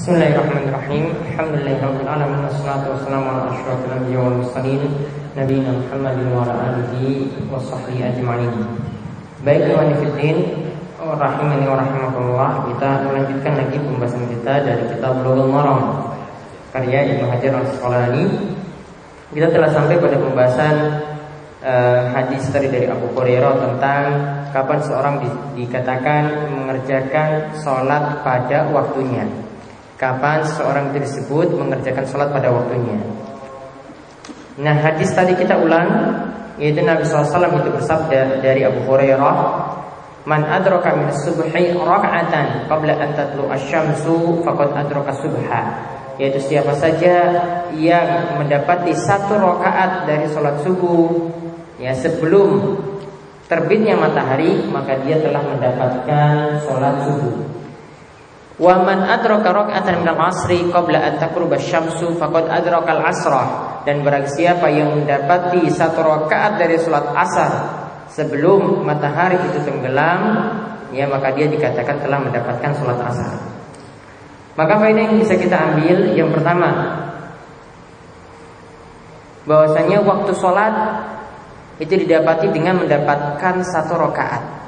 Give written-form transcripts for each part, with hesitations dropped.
Bismillahirrahmanirrahim. Alhamdulillahirabbil alamin wassalatu wassalamu ala asyrofil anbiya'i wal mursalin nabiyina Muhammadin wa ala alihi washabbihi ajma'in. Baik, ikhwani fillah, rahimani wa rahimakumullah, kita melanjutkan lagi pembahasan kita dari kitab Bulughul Maram karya Ibnu Hajar Al-Asqalani. Kita telah sampai pada pembahasan hadis tadi dari Abu Hurairah tentang kapan seorang dikatakan mengerjakan sholat pada waktunya. Kapan seorang itu disebut mengerjakan sholat pada waktunya. Nah, hadis tadi kita ulang, yaitu Nabi SAW itu bersabda dari Abu Hurairah, "Man adraka min subhi raka'atan qabla an tatlu asy-syamsu faqad adraka subha." Yaitu siapa saja yang mendapati satu rakaat dari sholat subuh ya sebelum terbitnya matahari, maka dia telah mendapatkan sholat subuh. Wa man adraka raka'atan minal 'ashri qabla an taqruba asy-syamsu faqad adrakal 'asra. Dan barang siapa yang mendapati satu rakaat dari salat asar sebelum matahari itu tenggelam, ya maka dia dikatakan telah mendapatkan salat asar. Maka faedah yang bisa kita ambil yang pertama, bahwasanya waktu salat itu didapati dengan mendapatkan satu rakaat.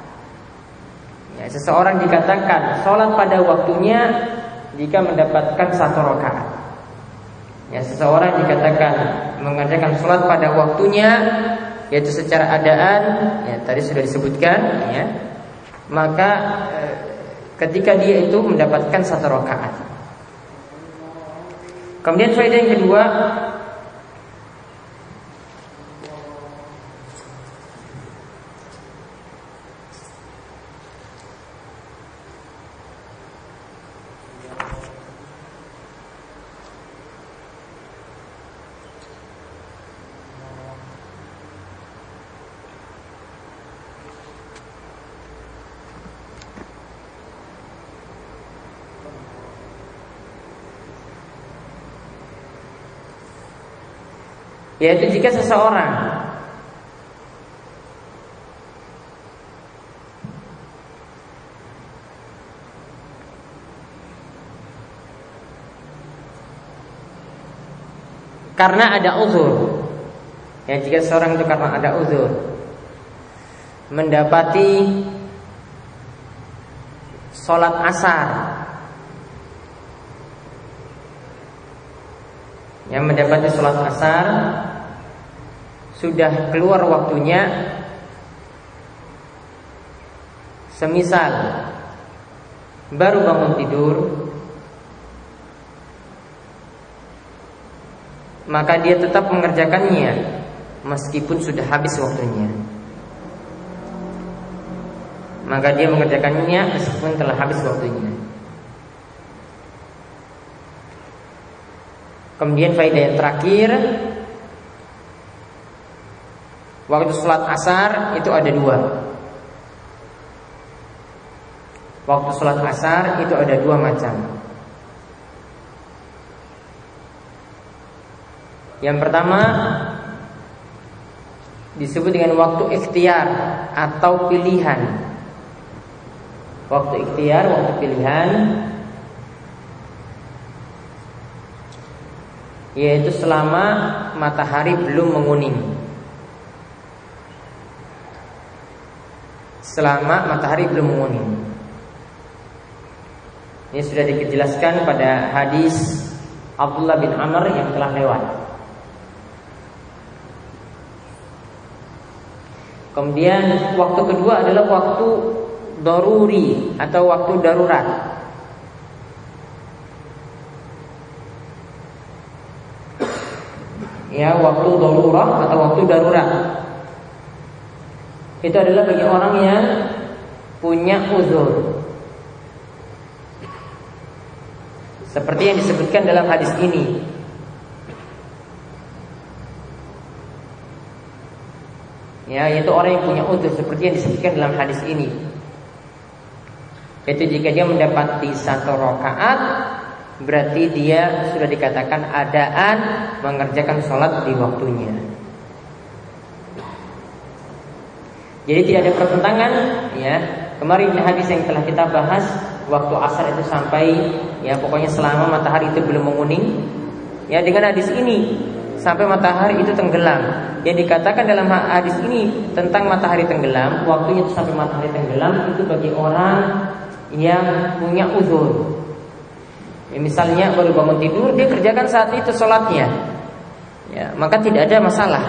Ya, seseorang dikatakan sholat pada waktunya jika mendapatkan satu rakaat. Ya, seseorang dikatakan mengerjakan sholat pada waktunya, yaitu secara adaan, ya tadi sudah disebutkan, ya. Maka ketika dia itu mendapatkan satu rakaat. Kemudian faedah yang kedua, yaitu jika seseorang karena ada uzur, ya jika seseorang itu karena ada uzur mendapati sholat asar, yang mendapati sholat asar sudah keluar waktunya, semisal baru bangun tidur, maka dia tetap mengerjakannya meskipun sudah habis waktunya. Maka dia mengerjakannya meskipun telah habis waktunya. Kemudian faedah yang terakhir, waktu sholat asar itu ada dua. Waktu sholat asar itu ada dua macam. Yang pertama disebut dengan waktu ikhtiar atau pilihan. Waktu ikhtiar, waktu pilihan, yaitu selama matahari belum menguning. Selama matahari belum menguning. Ini sudah dijelaskan pada hadis Abdullah bin Amr yang telah lewat. Kemudian waktu kedua adalah waktu daruri atau waktu darurat. Ya, waktu darurah atau waktu darurat. Itu adalah bagi orang yang punya uzur. Seperti yang disebutkan dalam hadis ini. Ya, yaitu orang yang punya uzur seperti yang disebutkan dalam hadis ini. Yaitu jika dia mendapati satu rakaat, berarti dia sudah dikatakan adaan mengerjakan sholat di waktunya. Jadi tidak ada pertentangan, ya. Kemarin hadis yang telah kita bahas waktu asar itu sampai, ya pokoknya selama matahari itu belum menguning. Ya, dengan hadis ini sampai matahari itu tenggelam. Yang dikatakan dalam hadis ini tentang matahari tenggelam, waktunya itu sampai matahari tenggelam itu bagi orang yang punya uzur. Ya, misalnya baru bangun tidur, dia kerjakan saat itu sholatnya, ya, maka tidak ada masalah.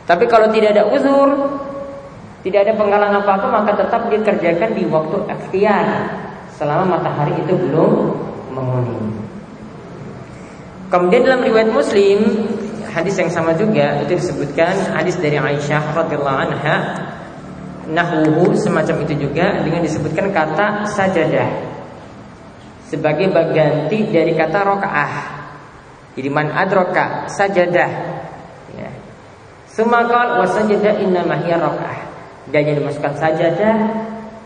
Tapi kalau tidak ada uzur, tidak ada penghalang apa-apa, maka tetap dia kerjakan di waktu ikhtiar selama matahari itu belum menguning. Kemudian dalam riwayat Muslim, hadis yang sama juga itu disebutkan, hadis dari Aisyah radhiyallahu anha, nahwuhu, semacam itu juga dengan disebutkan kata sajadah sebagai ganti dari kata rakaah. Jadi man adraka sajadah, ya. Sumakal wasajadah innama hiya rakaah. Dan yang dimasukkan sajadah,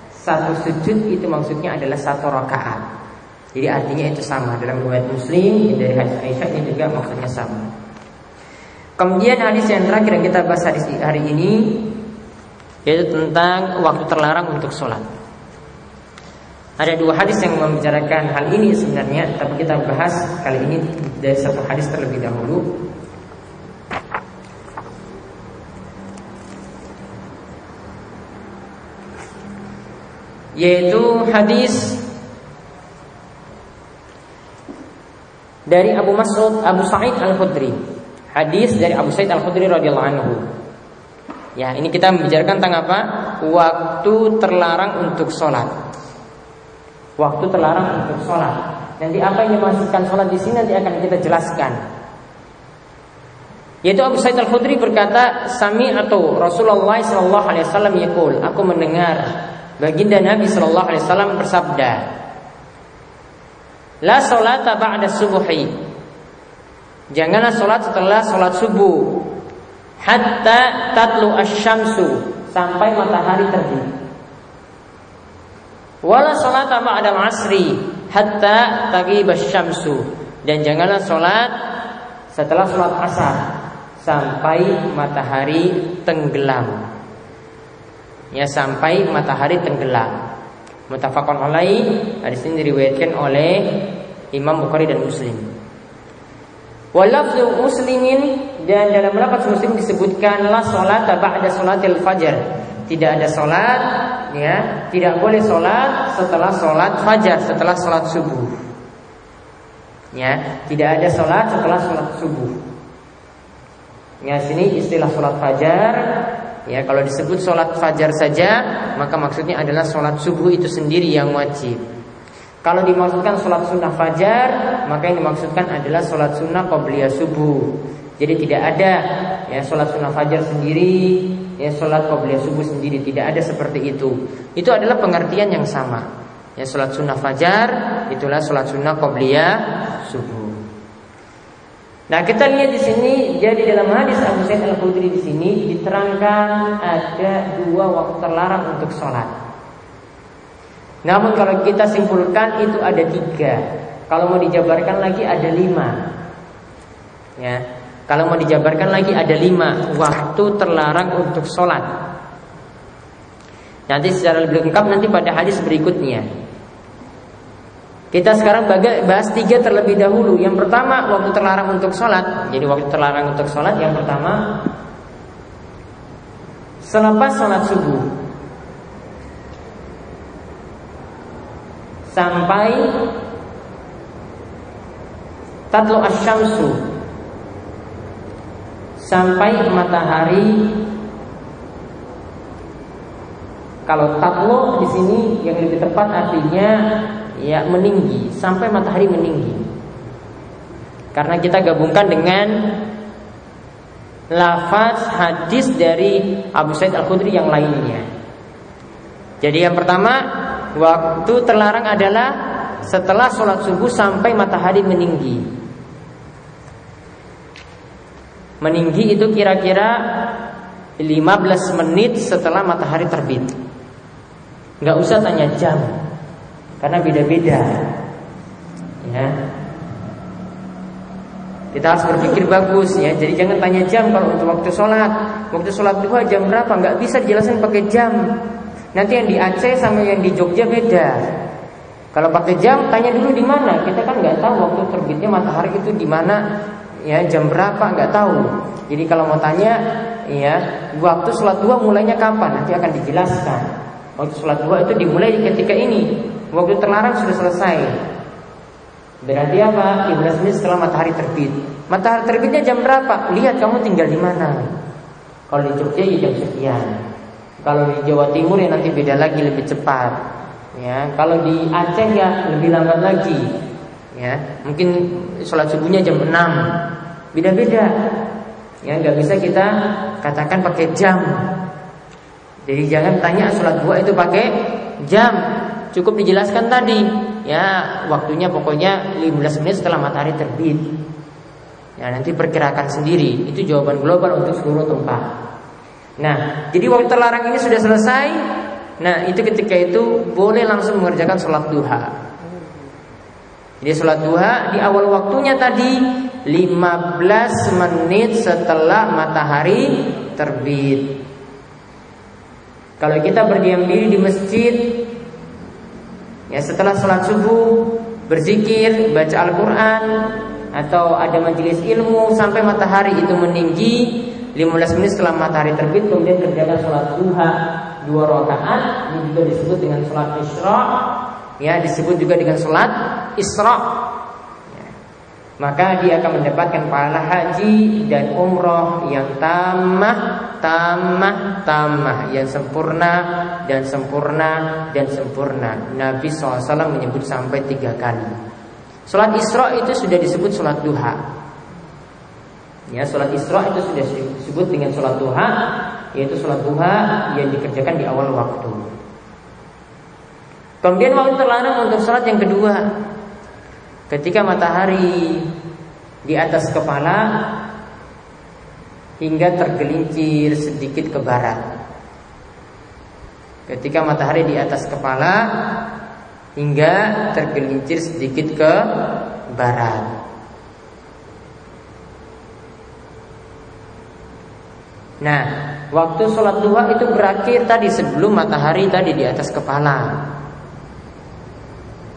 satu sujud itu maksudnya adalah satu rakaat. Jadi artinya itu sama dalam riwayat Muslim dari hadis Aisyah ini juga maksudnya sama. Kemudian hadis yang terakhir yang kita bahas hari ini yaitu tentang waktu terlarang untuk sholat. Ada dua hadis yang membicarakan hal ini sebenarnya, tapi kita bahas kali ini dari satu hadis terlebih dahulu. Yaitu hadis dari Abu Sa'id Al-Khudri. Hadis dari Abu Sa'id Al-Khudri radhiyallahu anhu. Ya, ini kita membicarakan tentang apa? Waktu terlarang untuk sholat. Waktu terlarang untuk sholat. Nanti apa yang dimaksudkan sholat di sini nanti akan kita jelaskan. Yaitu Abu Sa'id Al-Khudri berkata, sami'tu Rasulullah sallallahu alaihi wasallam yaqul, aku mendengar baginda Nabi sallallahu alaihi wasallam bersabda, la sholata ba'da subuhi, janganlah sholat setelah sholat subuh, hatta tatlu asy-syamsu, sampai matahari terbit. Wala sholata ba'da asri, hatta taghiba asy-syamsu, dan janganlah sholat setelah sholat asar sampai matahari tenggelam. Ya, sampai matahari tenggelam. Muttafaqun alaih. Hadis ini diriwayatkan oleh Imam Bukhari dan Muslim. Walafzu Muslimin, dan dalam lafaz Muslim disebutkan la sholata ba'da sholatil fajar. Tidak ada sholat, ya, tidak boleh sholat setelah sholat fajar, setelah sholat subuh. Ya, tidak ada sholat setelah sholat subuh. Ya, sini istilah sholat fajar. Ya, kalau disebut sholat fajar saja, maka maksudnya adalah sholat subuh itu sendiri yang wajib. Kalau dimaksudkan sholat sunnah fajar, maka yang dimaksudkan adalah sholat sunnah qabliyah subuh. Jadi tidak ada ya sholat sunnah fajar sendiri, ya sholat qabliyah subuh sendiri, tidak ada seperti itu. Itu adalah pengertian yang sama. Ya, sholat sunnah fajar itulah sholat sunnah qabliyah subuh. Nah, kita lihat di sini, jadi dalam hadis Abu Sa'id Al-Khudri di sini diterangkan ada dua waktu terlarang untuk sholat. Namun kalau kita simpulkan itu ada tiga. Kalau mau dijabarkan lagi ada 5. Ya, kalau mau dijabarkan lagi ada 5 waktu terlarang untuk sholat. Nanti secara lebih lengkap nanti pada hadis berikutnya. Kita sekarang bahas 3 terlebih dahulu. Yang pertama waktu terlarang untuk sholat. Jadi waktu terlarang untuk sholat yang pertama selepas sholat subuh sampai tatlu asy-syamsu, sampai matahari. Kalau tatlu di sini yang lebih tepat artinya ya meninggi, sampai matahari meninggi. Karena kita gabungkan dengan lafaz hadis dari Abu Sa'id Al-Khudri yang lainnya. Jadi yang pertama, waktu terlarang adalah setelah sholat subuh sampai matahari meninggi. Meninggi itu kira-kira 15 menit setelah matahari terbit. Nggak usah tanya jam, karena beda-beda. Ya, kita harus berpikir bagus ya. Jadi jangan tanya jam kalau untuk waktu sholat. Waktu sholat duha jam berapa? Nggak bisa dijelasin pakai jam. Nanti yang di Aceh sama yang di Jogja beda. Kalau pakai jam, tanya dulu di mana. Kita kan nggak tahu waktu terbitnya matahari itu di mana, ya jam berapa nggak tahu. Jadi kalau mau tanya, ya waktu sholat duha mulainya kapan? Nanti akan dijelaskan. Waktu sholat duha itu dimulai ketika ini. Waktu terlarang sudah selesai. Berarti apa? 15 menit setelah matahari terbit. Matahari terbitnya jam berapa? Lihat kamu tinggal di mana. Kalau di Jogja ya jam sekian. Kalau di Jawa Timur ya nanti beda lagi, lebih cepat. Ya, kalau di Aceh ya lebih lambat lagi. Ya, mungkin sholat subuhnya jam 6. Beda-beda. Ya, nggak bisa kita katakan pakai jam. Jadi jangan tanya sholat duha itu pakai jam. Cukup dijelaskan tadi. Ya, waktunya pokoknya 15 menit setelah matahari terbit. Ya, nanti perkirakan sendiri. Itu jawaban global untuk seluruh tempat. Nah, jadi waktu terlarang ini sudah selesai. Nah, itu ketika itu boleh langsung mengerjakan sholat duha. Jadi sholat duha di awal waktunya tadi 15 menit setelah matahari terbit. Kalau kita berdiam diri di masjid, ya setelah sholat subuh, berzikir, baca Al-Quran, atau ada majelis ilmu sampai matahari itu meninggi, 15 menit setelah matahari terbit kemudian kerjakan sholat duha 2 rakaat. Ini juga disebut dengan sholat isra. Ya, disebut juga dengan sholat isra. Ya. Maka dia akan mendapatkan pahala haji dan umroh yang tamah, yang sempurna dan sempurna dan sempurna. Nabi SAW menyebut sampai 3 kali. Sholat isra itu sudah disebut sholat duha. Ya, sholat isra itu sudah disebut dengan sholat duha, yaitu sholat duha yang dikerjakan di awal waktu. Kemudian waktu terlarang untuk sholat yang kedua, ketika matahari di atas kepala hingga tergelincir sedikit ke barat. Ketika matahari di atas kepala hingga tergelincir sedikit ke barat. Nah, waktu sholat duha itu berakhir tadi sebelum matahari tadi di atas kepala.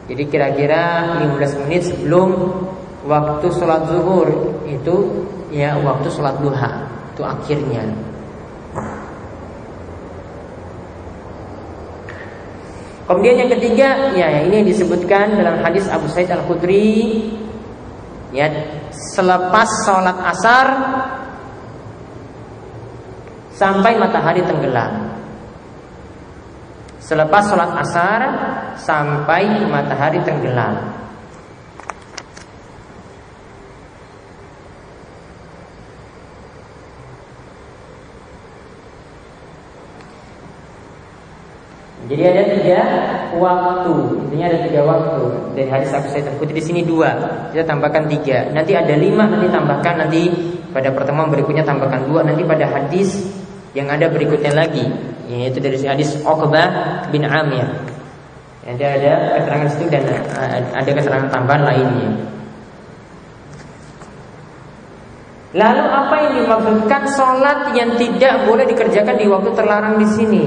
Jadi kira-kira 15 menit sebelum waktu sholat zuhur itu ya waktu sholat duha itu akhirnya. Kemudian yang ketiga, ya ini disebutkan dalam hadis Abu Sa'id Al-Khudri, ya selepas sholat asar sampai matahari tenggelam. Selepas sholat asar sampai matahari tenggelam. Jadi ada 3 waktu. Intinya ada 3 waktu. Dari hadis Abu Sa'id Al-Khudri di sini 2. Kita tambahkan 3. Nanti ada 5. Nanti tambahkan nanti pada pertemuan berikutnya tambahkan 2. Nanti pada hadis yang ada berikutnya lagi, yaitu dari hadis Uqbah bin Amir. Nanti ada keterangan situ dan ada keterangan tambahan lainnya. Lalu apa yang dimaksudkan sholat yang tidak boleh dikerjakan di waktu terlarang di sini?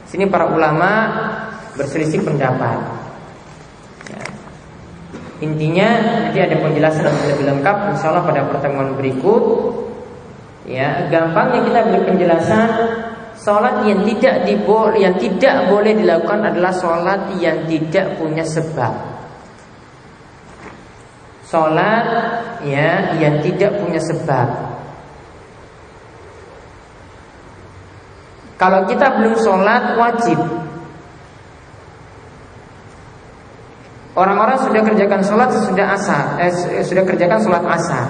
Sini para ulama berselisih pendapat. Ya. Intinya nanti ada penjelasan yang lebih lengkap insyaallah pada pertemuan berikut. Ya, gampangnya kita beri penjelasan sholat yang tidak boleh dilakukan adalah sholat yang tidak punya sebab. Sholat ya yang tidak punya sebab. Kalau kita belum sholat wajib. Orang-orang sudah kerjakan sholat sudah kerjakan sholat asar.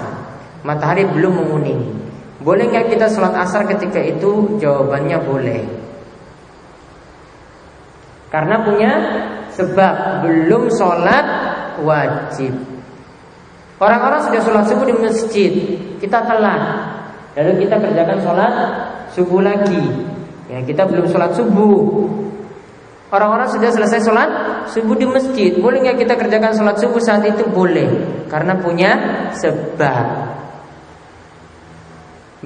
Matahari belum menguning. Boleh nggak kita sholat asar ketika itu? Jawabannya boleh. Karena punya sebab, belum sholat wajib. Orang-orang sudah sholat subuh di masjid, kita telat, lalu kita kerjakan sholat subuh lagi. Ya, kita belum sholat subuh. Orang-orang sudah selesai sholat subuh di masjid. Boleh nggak kita kerjakan sholat subuh saat itu? Boleh, karena punya sebab.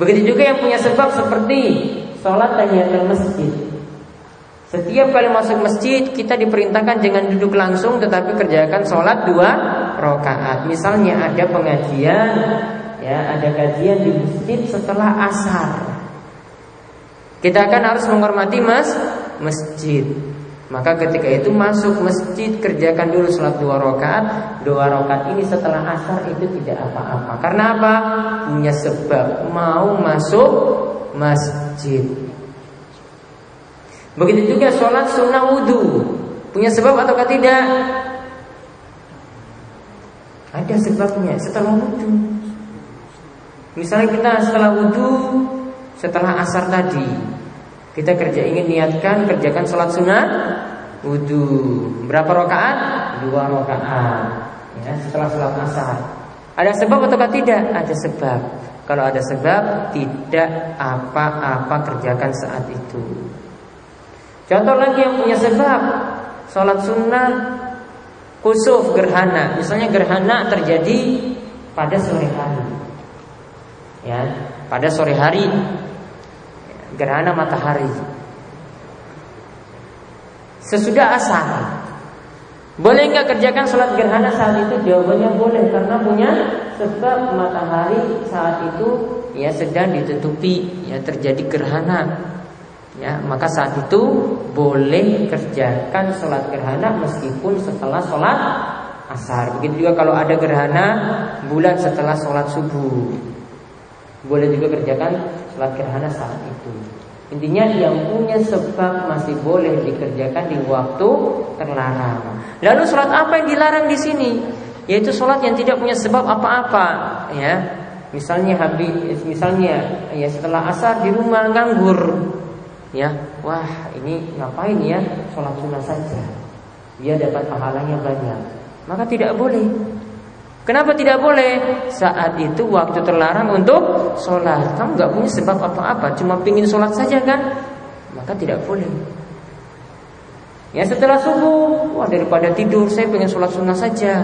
Begitu juga yang punya sebab seperti sholat tahiyatul masjid. Setiap kali masuk masjid kita diperintahkan jangan duduk langsung, tetapi kerjakan sholat 2 rakaat. Misalnya ada pengajian, ya, ada kajian di masjid setelah asar. Kita akan harus menghormati masjid. Maka ketika itu masuk masjid, kerjakan dulu sholat 2 rakaat. 2 rakaat ini setelah asar itu tidak apa-apa. Karena apa? Punya sebab mau masuk masjid. Begitu juga sholat sunnah wudhu, punya sebab ataukah tidak? Ada sebabnya setelah wudhu. Misalnya kita setelah wudhu, setelah asar tadi, kita ingin niatkan kerjakan sholat sunnah wudhu. Berapa rakaat? 2 rakaat. Ya, setelah sholat asar. Ada sebab ataukah tidak? Ada sebab. Kalau ada sebab, tidak apa-apa kerjakan saat itu. Contoh lagi yang punya sebab, sholat sunnah kusuf gerhana. Misalnya gerhana terjadi pada sore hari, ya, pada sore hari, gerhana matahari. Sesudah asar, boleh nggak kerjakan sholat gerhana saat itu? Jawabannya boleh, karena punya sebab. Matahari saat itu ya sedang ditutupi, ya, terjadi gerhana. Ya, maka saat itu boleh kerjakan sholat gerhana meskipun setelah sholat asar. Begitu juga kalau ada gerhana bulan setelah sholat subuh, boleh juga kerjakan sholat gerhana saat itu. Intinya yang punya sebab masih boleh dikerjakan di waktu terlarang. Lalu sholat apa yang dilarang di sini? Yaitu sholat yang tidak punya sebab apa-apa. Ya, misalnya ya setelah asar di rumah nganggur. Ya, wah ini ngapain ya, sholat sunnah saja, dia dapat pahalanya banyak. Maka tidak boleh. Kenapa tidak boleh? Saat itu waktu terlarang untuk sholat. Kamu gak punya sebab apa-apa, cuma pingin sholat saja kan? Maka tidak boleh. Ya, setelah subuh, wah daripada tidur saya pengen sholat sunnah saja.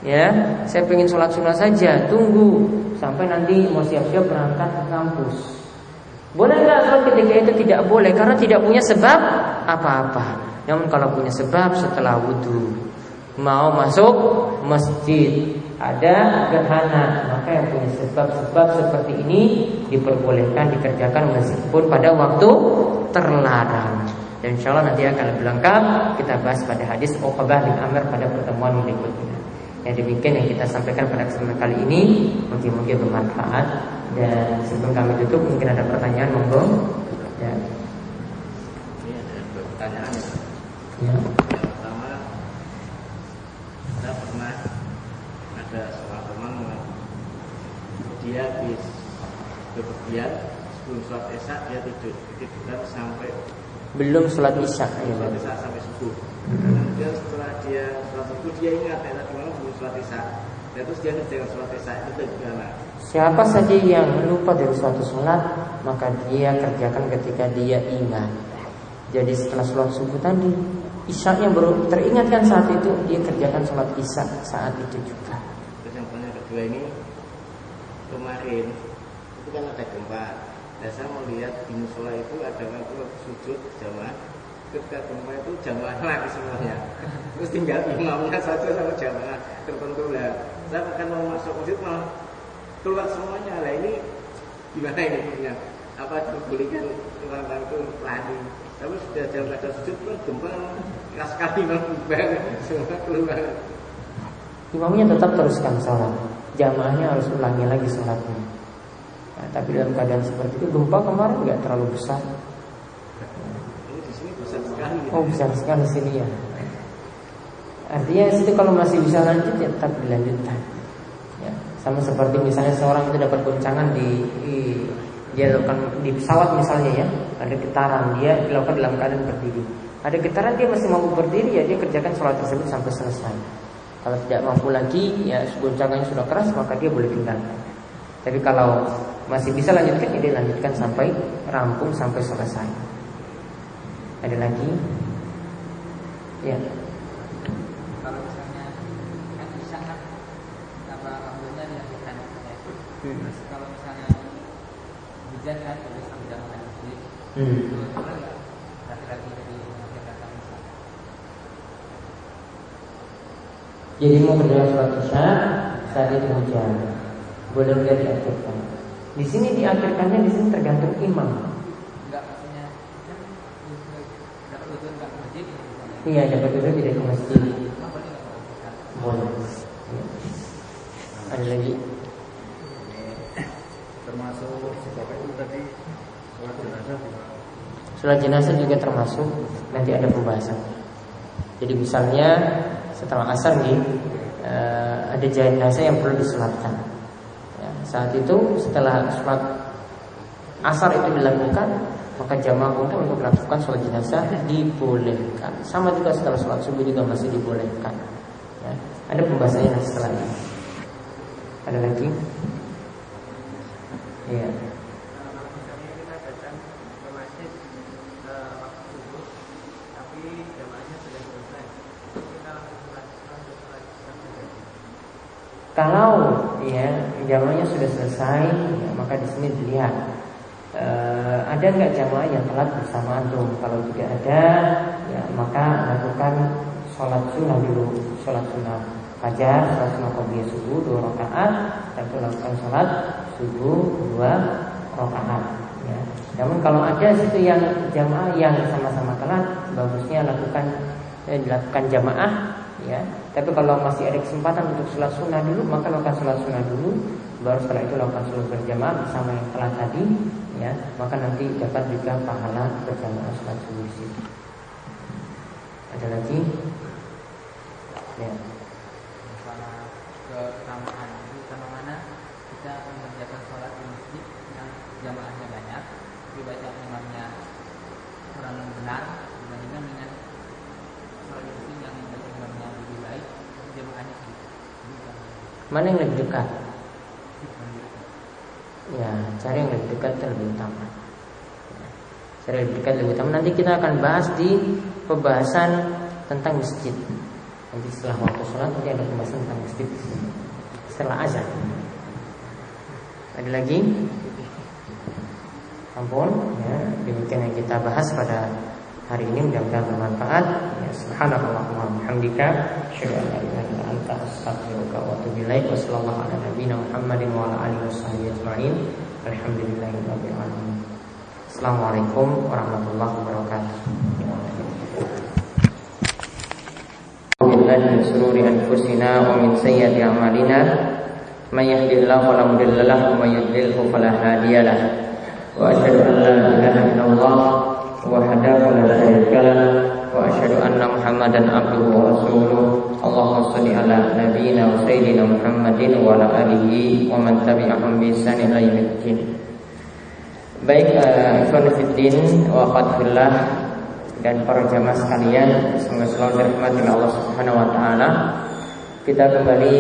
Ya, saya pengen sholat sunnah saja. Tunggu sampai nanti mau siap-siap berangkat ke kampus. Boleh nggak? Kalau ketika itu tidak boleh, karena tidak punya sebab apa-apa. Namun kalau punya sebab, setelah wudhu mau masuk masjid, ada gerhana, maka yang punya sebab-sebab seperti ini diperbolehkan dikerjakan meskipun pada waktu terlarang. Dan insya Allah nanti akan lebih lengkap kita bahas pada hadis Uqbah bin Amr pada pertemuan berikutnya. Yang demikian yang kita sampaikan pada kesempatan kali ini, mungkin bermanfaat. Dan sebelum kami tutup, mungkin ada pertanyaan, monggo. Ya. Ini ada dua pertanyaan. Ya. Yang pertama, saya pernah ada seorang teman dia habis bepergian sebelum sholat isya dia tiduran sampai belum sholat isya. Sholat isya sampai subuh. Kemudian setelah dia sholat subuh dia ingat tadi malam belum sholat isya. Dan terus dia ngerjakan sholat isya itu bagaimana? Siapa saja yang lupa dari suatu sholat, maka dia kerjakan ketika dia ingat. Jadi setelah sholat subuh tadi, isya yang baru teringatkan saat itu, dia kerjakan sholat isya saat itu juga. Terus yang kedua ini, kemarin itu kan ada gempa. Dan saya melihat di musola itu ada waktu sujud jamaah. Ketika gempa itu jamaah lagi semuanya. Terus tinggal imamnya saja sama jamaah tertentu lah. Saya akan mau masuk masjid malah keluar semuanya. Lah ini gimana ini punya? Apa dibolehkan orang itu lari? Tapi sudah dalam keadaan sujud pun gempa keras sekali memang semua keluar. Imamnya tetap teruskan sholat, jamaahnya harus ulangi lagi sholatnya. Nah, tapi dalam keadaan seperti itu, gempa kemarin nggak terlalu besar. Ini di sini besar sekali. Oh, besar sekali di sini ya. Artinya situ kalau masih bisa lanjut ya tetap dilanjutkan. Ya, sama seperti misalnya seorang itu dapat goncangan dia lakukan di pesawat misalnya ya, ada getaran, dia dilakukan dalam keadaan berdiri. Ada getaran dia masih mampu berdiri, ya dia kerjakan sholat tersebut sampai selesai. Kalau tidak mampu lagi, ya goncangannya sudah keras, maka dia boleh tinggalkan. Tapi kalau masih bisa lanjutkan, ya dia lanjutkan sampai rampung, sampai selesai. Ada lagi? Ya. Kalau misalnya kan bisa kan apa ambilnya dilakukan. Kalau misalnya hujan kan bisa menjalankan masjid. Boleh nggak laki-laki jadi Jadi mau berdoa sholat isya saat itu hujan, boleh nggak diakhirkan? Di sini diakhirkannya di sini tergantung imam. Enggak maksudnya kan dapat tujuan enggak ke masjid. Iya, dapat tujuan tidak ke masjid. Boleh enggak Ustaz? Boleh. Ada lagi? Termasuk sebab itu tadi sholat jenazah juga. Sholat jenazah juga termasuk, nanti ada pembahasan. Jadi misalnya setelah asar nih ada jenazah yang perlu disolatkan. Ya, saat itu setelah sholat asar itu dilakukan, maka jamaah untuk melakukan sholat jenazah dibolehkan. Sama juga setelah sholat subuh juga masih dibolehkan. Ya, ada pembahasannya setelah ini. Ada lagi? Iya. Kalau misalnya kita datang ke masjid waktu subuh, tapi jamaahnya sudah selesai, kita langsung sholat. Kalau ya jamaahnya sudah selesai, ya, maka di sini dilihat ada nggak jamaah yang telat bersama antum. Kalau tidak ada, ya maka lakukan sholat sunnah dulu, sholat sunnah fajar, sholat sunnah qobliyah subuh 2 rakaat, dan lakukan sholat subuh 2 rakaat. Ya. Namun kalau ada situ yang jamaah yang sama-sama telat, bagusnya dilakukan jamaah. Ya. Tapi kalau masih ada kesempatan untuk sholat sunnah dulu, maka lakukan sholat sunnah dulu, baru setelah itu lakukan sholat berjamaah bersama yang telat tadi. Ya, maka nanti dapat juga pahala berjamaah sholat subuh di situ. Ada lagi? Ya. Masalah keutamaan itu sama mana kita mengerjakan sholat di masjid yang jamaahnya banyak, tapi baca imamnya kurang benar dibandingkan dengan sholat di masjid yang baca imamnya lebih baik, jamaahnya sedikit. Mana yang lebih dekat? Ya, cari yang lebih dekat terlebih utama. Cari yang lebih dekat lebih utama. Nanti kita akan bahas di pembahasan tentang masjid. Nanti setelah waktu sholat nanti ada pembahasan tentang masjid setelah azan. Ada lagi? Ampun, ya, demikian yang kita bahas pada hari ini, mudah-mudahan bermanfaat. Ya, subhanakallahumma wa bihamdika, asyhadu an la ilaha illa anta, astaghfiruka wa atubu ilaik. Wassallallahu ala nabiyyina Muhammadin wa ala alihi washabbihi ajma'in. Alhamdulillahirabbil alamin. Assalamualaikum warahmatullahi wabarakatuh. Billahi min shururi anfusina wa min sayyiati a'malina. May yahdihillahu fala mudilla lahu wa may yudlilhu fala hadiya lahu. Wa asyhadu an la ilaha illallah wahdahu la syarika lah wa asyhadu anna Muhammadan abduhu wa rasuluh. Allahumma shalli ala nabiyyina wa sayyidina Muhammadin wa ala alihi wa man tabi'ahum bi ihsan ila yaumiddin. Baik, ikhwan fillah wa akhwat dan para jamaah sekalian, semoga selalu dirahmati oleh Allah Subhanahu wa taala. Kita kembali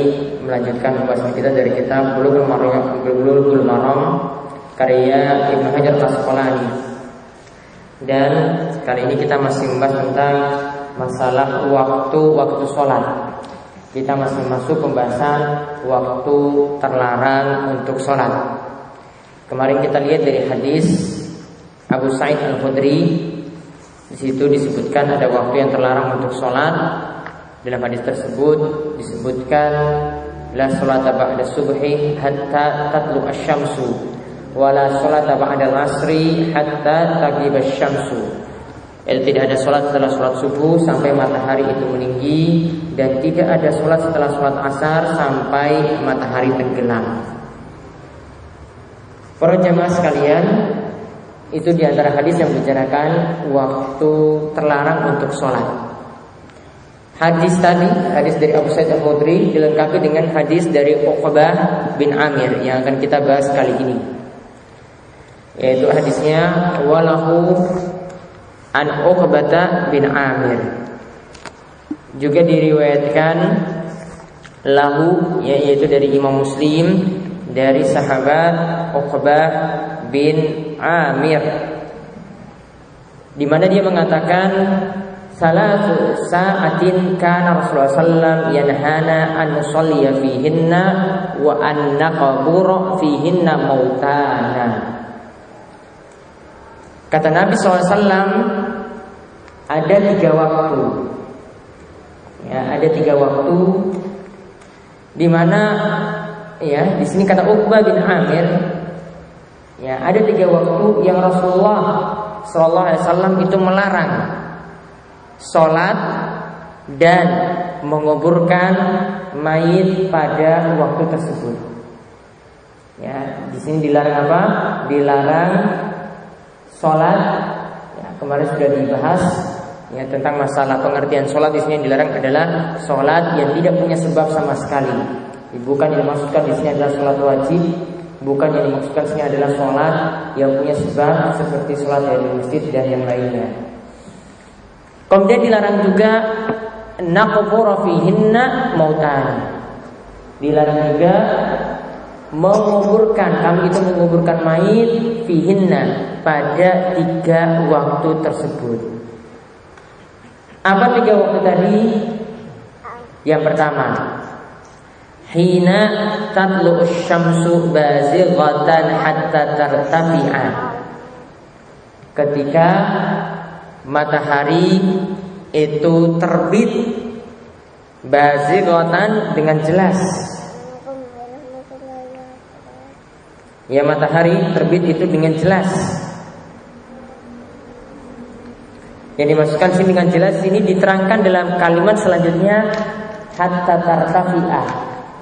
melanjutkan pembahasan kita dari kitab Bulughul Maram karya Ibnu Hajar Al-Asqalani. Dan kali ini kita masih membahas tentang masalah waktu sholat. Kita masih masuk pembahasan waktu terlarang untuk sholat. Kemarin kita lihat dari hadis Abu Sa'id Al-Khudri. Di situ disebutkan ada waktu yang terlarang untuk sholat. Dalam hadis tersebut disebutkan la sholata ba'da subhi hatta tatlu asy-syamsu wa la sholata ba'da al-'asri hatta taghiba asy-syamsu. Tidak ada sholat setelah sholat subuh sampai matahari itu meninggi, dan tidak ada sholat setelah sholat asar sampai matahari tenggelam. Para jamaah sekalian, itu diantara hadis yang membicarakan waktu terlarang untuk sholat. Hadis tadi, hadis dari Abu Sa'id Al-Khudri dilengkapi dengan hadis dari Uqbah bin Amir yang akan kita bahas kali ini. Yaitu hadisnya walahu an Uqbah bin Amir. Juga diriwayatkan lahu, yaitu dari Imam Muslim dari sahabat Uqbah bin Amir, di mana dia mengatakan salatu sa'atin kana Rasulullah sallam yanhana an nusalliya fihinna wa an naqbura fihinna mautana. Kata Nabi SAW, ada 3 waktu. Ya, ada 3 waktu di mana ya di sini kata Uqbah bin Amir, ya ada 3 waktu yang Rasulullah Sallallahu Alaihi Wasallam itu melarang sholat dan menguburkan mayit pada waktu tersebut. Ya, di sini dilarang apa? Dilarang sholat. Ya, kemarin sudah dibahas ya tentang masalah pengertian sholat. Di sini yang dilarang adalah sholat yang tidak punya sebab sama sekali. Bukan yang dimaksudkan di sini adalah sholat wajib, bukan yang dimaksudkan di sini adalah sholat yang punya sebab seperti sholat dari masjid dan yang lainnya. Kemudian dilarang juga naqbura fihinna mautan. Dilarang juga kami itu menguburkan mayit fihinna pada 3 waktu tersebut. Apa 3 waktu tadi? Yang pertama, hina tatlu'u syamsu bazighatan hatta tartafi'a. Ketika matahari itu terbit bazighatan dengan jelas. Ya, matahari terbit itu dengan jelas. Yang dimaksudkan sini dengan jelas ini diterangkan dalam kalimat selanjutnya hatta tartafi'ah.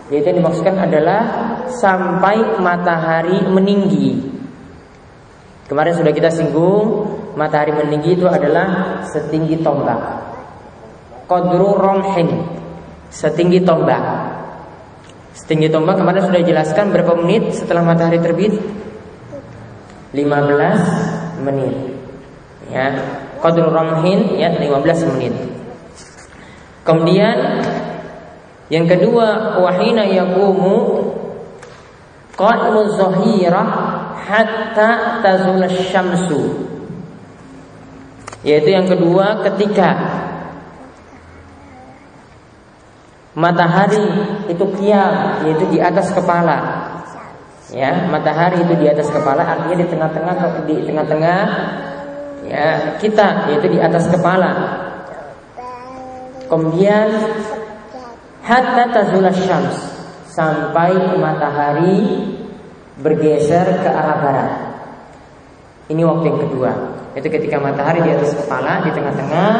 Yaitu yang dimaksudkan adalah sampai matahari meninggi. Kemarin sudah kita singgung, matahari meninggi itu adalah setinggi tombak. Qadru romhin, setinggi tombak. Setinggi tombak kemarin sudah dijelaskan berapa menit setelah matahari terbit? 15 menit. Ya, qadru romhin ya 15 menit. Kemudian yang kedua, wahina yaqumu qa'mu zahirah hatta tazul syamsu. Yaitu yang kedua ketika matahari itu qiyam, yaitu di atas kepala. Ya, matahari itu di atas kepala artinya di tengah-tengah ya kita, yaitu di atas kepala. Kemudian hatta tazul syams, sampai matahari bergeser ke arah barat. Ini waktu yang kedua. Itu ketika matahari di atas kepala, di tengah-tengah,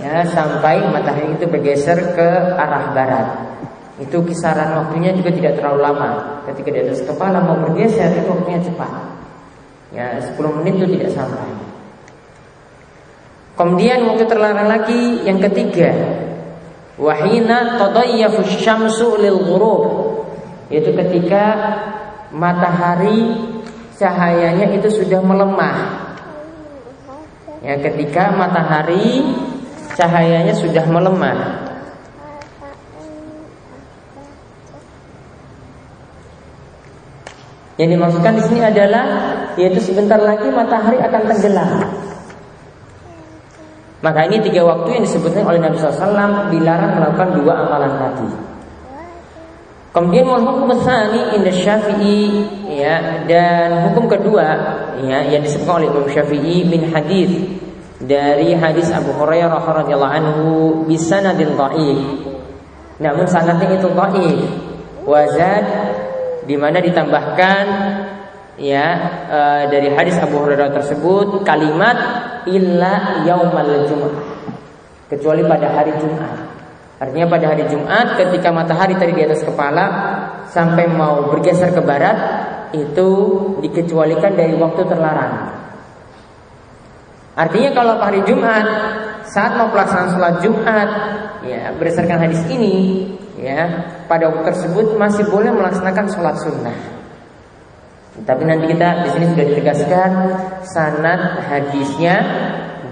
ya sampai matahari itu bergeser ke arah barat. Itu kisaran waktunya juga tidak terlalu lama. Ketika di atas kepala mau bergeser itu waktunya cepat. Ya 10 menit itu tidak sampai. Kemudian waktu terlarang lagi yang ketiga, wahina tadayyafu syamsu lil ghurub, yaitu ketika matahari cahayanya itu sudah melemah. Ya, ketika matahari cahayanya sudah melemah. Yang dimaksudkan di sini adalah yaitu sebentar lagi matahari akan tenggelam. Maka ini 3 waktu yang disebutkan oleh Nabi SAW dilarang melakukan 2 amalan tadi. Kemudian hukum tsani inda Syafi'i, ya, dan hukum kedua ya yang disebutkan oleh Imam Syafi'i min hadis dari hadis Abu Hurairah radhiyallahu anhu bisanadin dhaif. Namun sanadnya itu dhaif. Wazad di mana ditambahkan ya dari hadis Abu Hurairah tersebut kalimat illa yaumal jum'ah, kecuali pada hari Jumat. Artinya pada hari Jumat ketika matahari tadi di atas kepala sampai mau bergeser ke barat itu dikecualikan dari waktu terlarang. Artinya kalau hari Jumat saat mau pelaksanaan sholat Jumat, ya berdasarkan hadis ini, ya pada waktu tersebut masih boleh melaksanakan sholat sunnah. Tapi nanti kita di sini sudah ditegaskan sanad hadisnya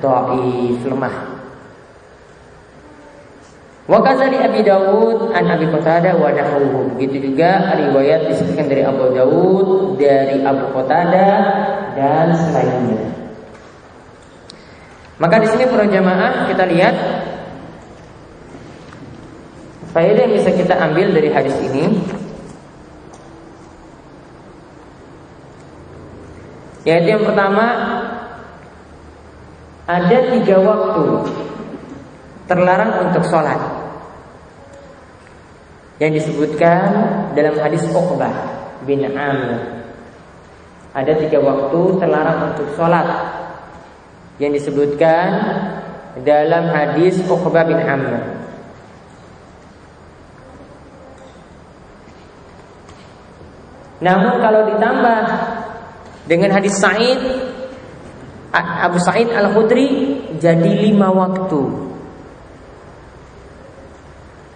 dhaif, lemah. Wa kadzali Abi Dawud an Abi Qatadah wa nahwu. Begitu juga riwayat disebutkan dari Abu Dawud, dari Abu Qatadah dan selainnya. Maka di sini para jamaah kita lihat faedah yang bisa kita ambil dari hadis ini, yaitu yang pertama ada 3 waktu terlarang untuk sholat. yang disebutkan dalam hadis Uqbah bin Amir. Ada 3 waktu terlarang untuk sholat yang disebutkan dalam hadis Uqbah bin Amir. Namun kalau ditambah dengan hadis Abu Sa'id Al-Khudri jadi 5 waktu.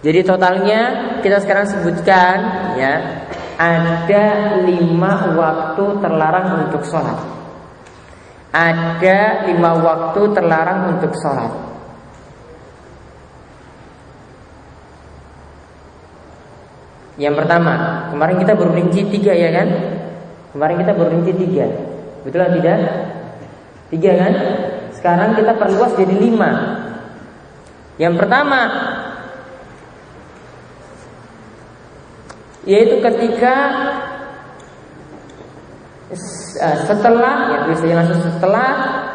Jadi totalnya kita sekarang sebutkan ya, ada 5 waktu terlarang untuk sholat. Ada 5 waktu terlarang untuk sholat. Yang pertama, kemarin kita baru rinci 3 ya kan? Kemarin kita baru rinci 3. Betul atau tidak? 3 kan? Sekarang kita perluas jadi 5. Yang pertama, yaitu ketika setelah, ya tulisnya langsung setelah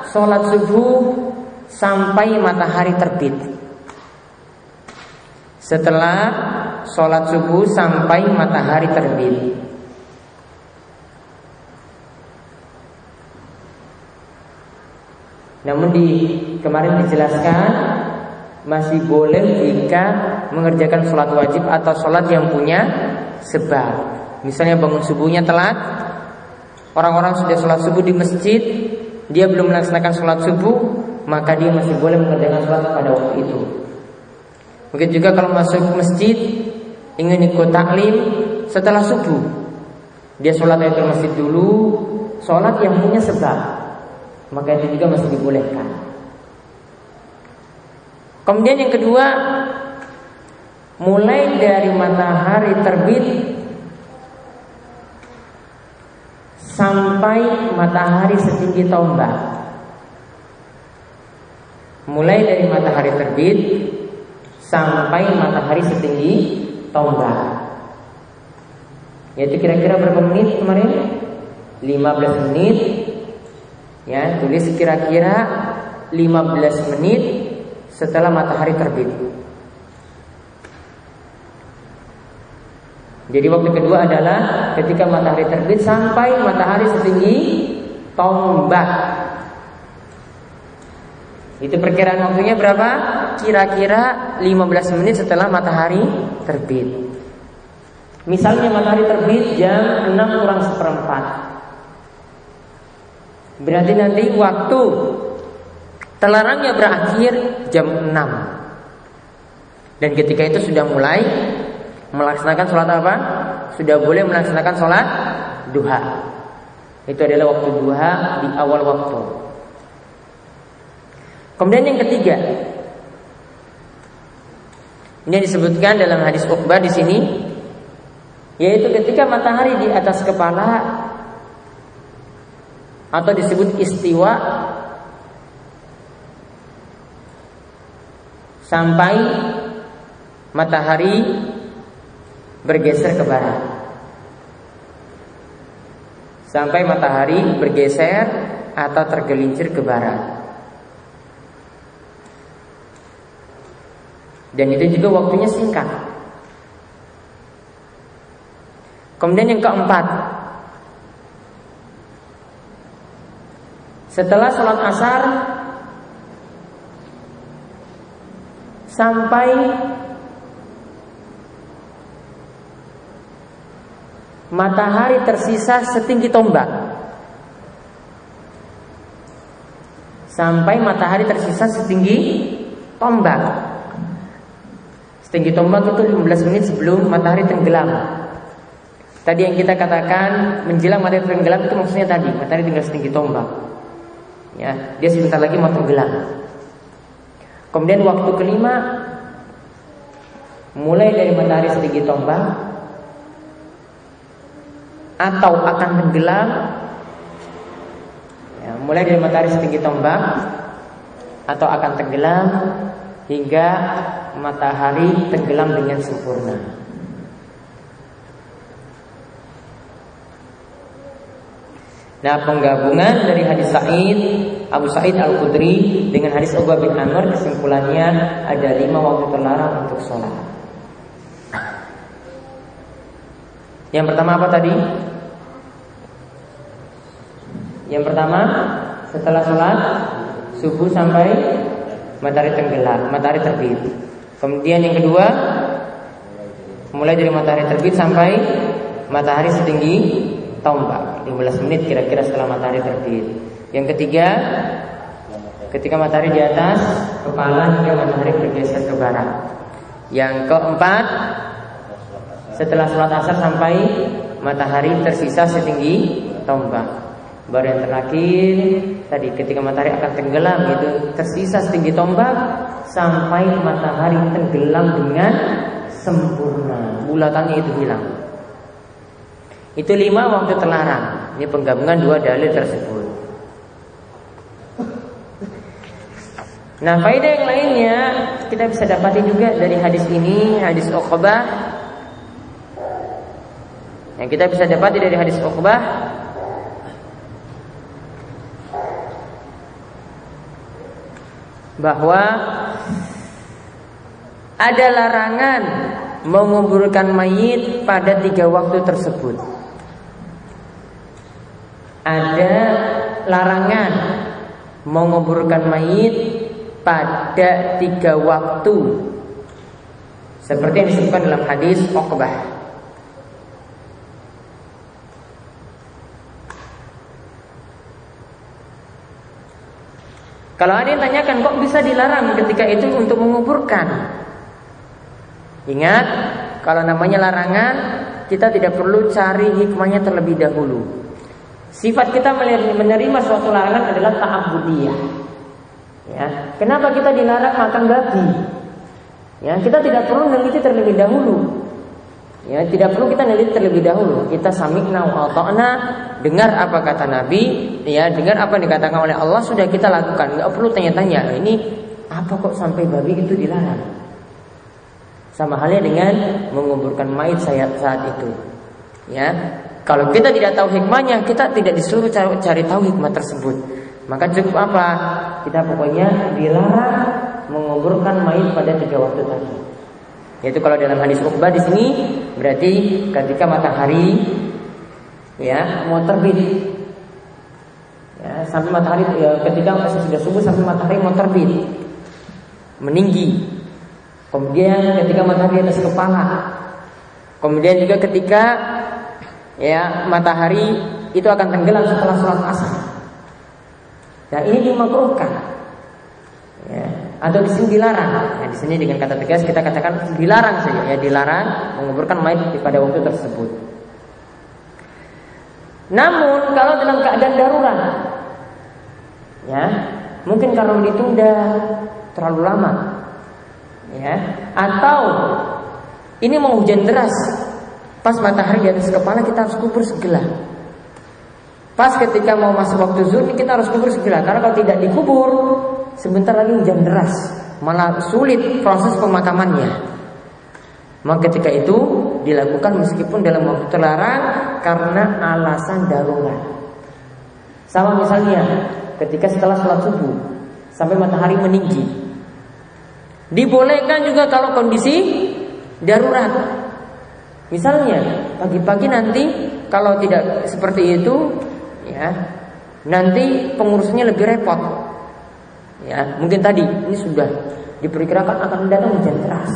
sholat subuh sampai matahari terbit. Setelah sholat subuh sampai matahari terbit. Namun kemarin dijelaskan masih boleh jika mengerjakan sholat wajib atau sholat yang punya sebab. Misalnya bangun subuhnya telat, orang-orang sudah sholat subuh di masjid, dia belum melaksanakan sholat subuh, maka dia masih boleh mengerjakan sholat pada waktu itu. Mungkin juga kalau masuk masjid ingin ikut taklim setelah subuh, dia sholat tahiyatul masjid dulu, sholat yang punya sebab, maka itu juga masih dibolehkan. Kemudian yang kedua, mulai dari matahari terbit sampai matahari setinggi tombak. Mulai dari matahari terbit sampai matahari setinggi tombak. Yaitu kira-kira berapa menit kemarin? 15 menit. Ya, tulis kira-kira 15 menit setelah matahari terbit. Jadi waktu kedua adalah ketika matahari terbit sampai matahari setinggi tombak. Itu perkiraan waktunya berapa? Kira-kira 15 menit setelah matahari terbit. Misalnya matahari terbit jam 6:04. Berarti nanti waktu terlarangnya berakhir jam 6. Dan ketika itu sudah mulai melaksanakan sholat apa? Sudah boleh melaksanakan sholat duha. Itu adalah waktu duha di awal waktu. Kemudian yang ketiga, ini disebutkan dalam hadis Uqbah di sini, yaitu ketika matahari di atas kepala atau disebut istiwa sampai matahari bergeser ke barat. Sampai matahari bergeser atau tergelincir ke barat. Dan itu juga waktunya singkat. Kemudian yang keempat, setelah sholat asar sampai matahari tersisa setinggi tombak. Sampai matahari tersisa setinggi tombak. Setinggi tombak itu 15 menit sebelum matahari tenggelam. Tadi yang kita katakan menjelang matahari tenggelam itu maksudnya tadi matahari tinggal setinggi tombak. Ya, dia sebentar lagi mau tenggelam. Kemudian waktu kelima, mulai dari matahari setinggi tombak atau akan tenggelam, ya, mulai dari matahari setinggi tombak atau akan tenggelam hingga matahari tenggelam dengan sempurna. Nah, penggabungan dari hadis Abu Sa'id Al-Khudri dengan hadis Uqbah bin Amir, kesimpulannya ada 5 waktu terlarang untuk sholat. Yang pertama apa tadi? Yang pertama setelah sholat subuh sampai matahari tenggelam, matahari terbit. Kemudian yang kedua mulai dari matahari terbit sampai matahari setinggi tombak, 15 menit kira-kira setelah matahari terbit. Yang ketiga ketika matahari di atas kepala hingga matahari bergeser ke barat. Yang keempat setelah sholat asar sampai matahari tersisa setinggi tombak. Baru yang terakhir tadi ketika matahari akan tenggelam, itu tersisa setinggi tombak sampai matahari tenggelam dengan sempurna, bulatannya itu hilang. Itu 5 waktu terlarang. Ini penggabungan 2 dalil tersebut. Nah, faedah yang lainnya kita bisa dapati juga dari hadis ini, hadis Uqbah. Yang kita bisa dapati dari hadis Uqbah, bahwa ada larangan menguburkan mayit pada 3 waktu tersebut. Ada larangan menguburkan mayit pada 3 waktu, seperti yang disebutkan dalam hadis Uqbah. Kalau ada yang tanyakan kok bisa dilarang ketika itu untuk menguburkan, ingat, kalau namanya larangan kita tidak perlu cari hikmahnya terlebih dahulu. Sifat kita menerima suatu larangan adalah ta'abbudiyah. Ya, kenapa kita dilarang makan babi? Ya, kita tidak perlu meneliti terlebih dahulu. Ya, tidak perlu kita meneliti terlebih dahulu. Kita sami'na wa ata'na, dengar apa kata Nabi, ya, dengar apa yang dikatakan oleh Allah, sudah kita lakukan. Enggak perlu tanya-tanya, ini apa kok sampai babi itu dilarang? Sama halnya dengan menguburkan mayit saat itu. Ya, kalau kita tidak tahu hikmahnya, kita tidak disuruh cari tahu hikmah tersebut. Maka cukup apa? Kita pokoknya dilarang menguburkan mayit pada 3 waktu tadi. Yaitu kalau dalam hadis Uqbah di sini berarti ketika matahari ya mau terbit, ya, sampai matahari ya, ketika sudah subuh sampai matahari mau terbit, meninggi. Kemudian ketika matahari di atas kepala. Kemudian juga ketika ya matahari itu akan tenggelam setelah sholat asar. Nah, ini dimakruhkan. Ya, atau di sini dilarang. Nah, di sini dengan kata tegas kita katakan dilarang saja, ya, dilarang menguburkan mayit pada waktu tersebut. Namun kalau dalam keadaan darurat, ya, mungkin kalau ditunda terlalu lama, ya, atau ini mau hujan deras, pas matahari di atas kepala kita harus kubur segera. Pas ketika mau masuk waktu zuhur kita harus kubur segera, karena kalau tidak dikubur sebentar lagi hujan deras, malah sulit proses pemakamannya. Maka ketika itu dilakukan meskipun dalam waktu terlarang karena alasan darurat. Sama misalnya ketika setelah sholat subuh sampai matahari meninggi, dibolehkan juga kalau kondisi darurat. Misalnya pagi-pagi nanti kalau tidak seperti itu, ya, nanti pengurusnya lebih repot. Ya, mungkin tadi ini sudah diperkirakan akan datang hujan deras.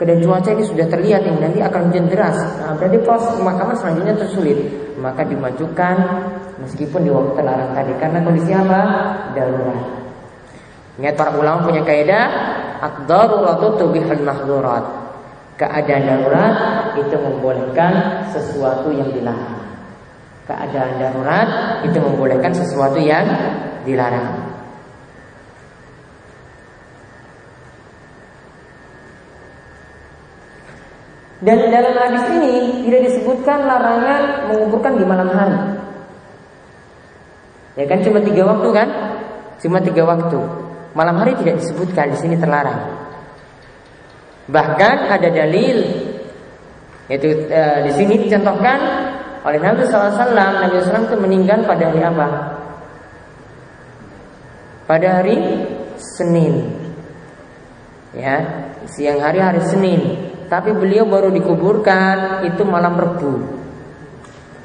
Keadaan cuaca ini sudah terlihat ini nanti akan hujan deras. Nah, berarti proses pemakaman selanjutnya tersulit. Maka dimajukan meskipun di waktu terlarang tadi karena kondisi apa? Darurat. Ingat para ulama punya kaidah ad-daruratu tubihul mahdzurat. Keadaan darurat itu membolehkan sesuatu yang dilarang. Keadaan darurat itu membolehkan sesuatu yang dilarang. Dan dalam hadis ini tidak disebutkan larangan menguburkan di malam hari. Ya kan cuma 3 waktu kan? Cuma 3 waktu. Malam hari tidak disebutkan, di sini terlarang. Bahkan ada dalil, yaitu di sini dicontohkan oleh Nabi SAW. Nabi SAW itu meninggal pada hari apa? Pada hari Senin. Ya, siang hari Senin. tapi beliau baru dikuburkan itu malam Rebu,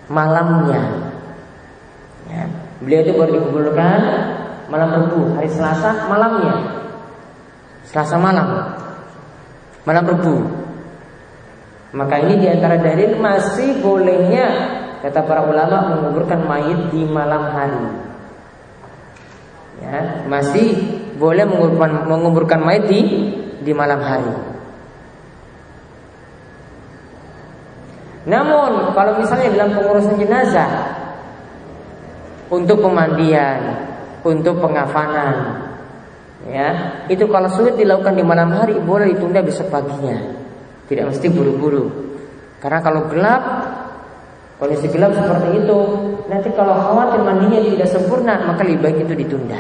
malamnya. Ya, beliau itu baru dikuburkan malam Rebu, hari Selasa malamnya, Selasa malam Rebu. Maka ini diantara dalil masih bolehnya, kata para ulama, menguburkan mayit di malam hari. Ya, masih boleh menguburkan mayit di malam hari. Namun kalau misalnya dalam pengurusan jenazah, untuk pemandian, untuk pengafanan, ya, itu kalau sulit dilakukan di malam hari, boleh ditunda besok paginya. Tidak mesti buru-buru. Karena kalau gelap, kondisi gelap seperti itu, nanti kalau khawatir mandinya tidak sempurna, maka lebih baik itu ditunda.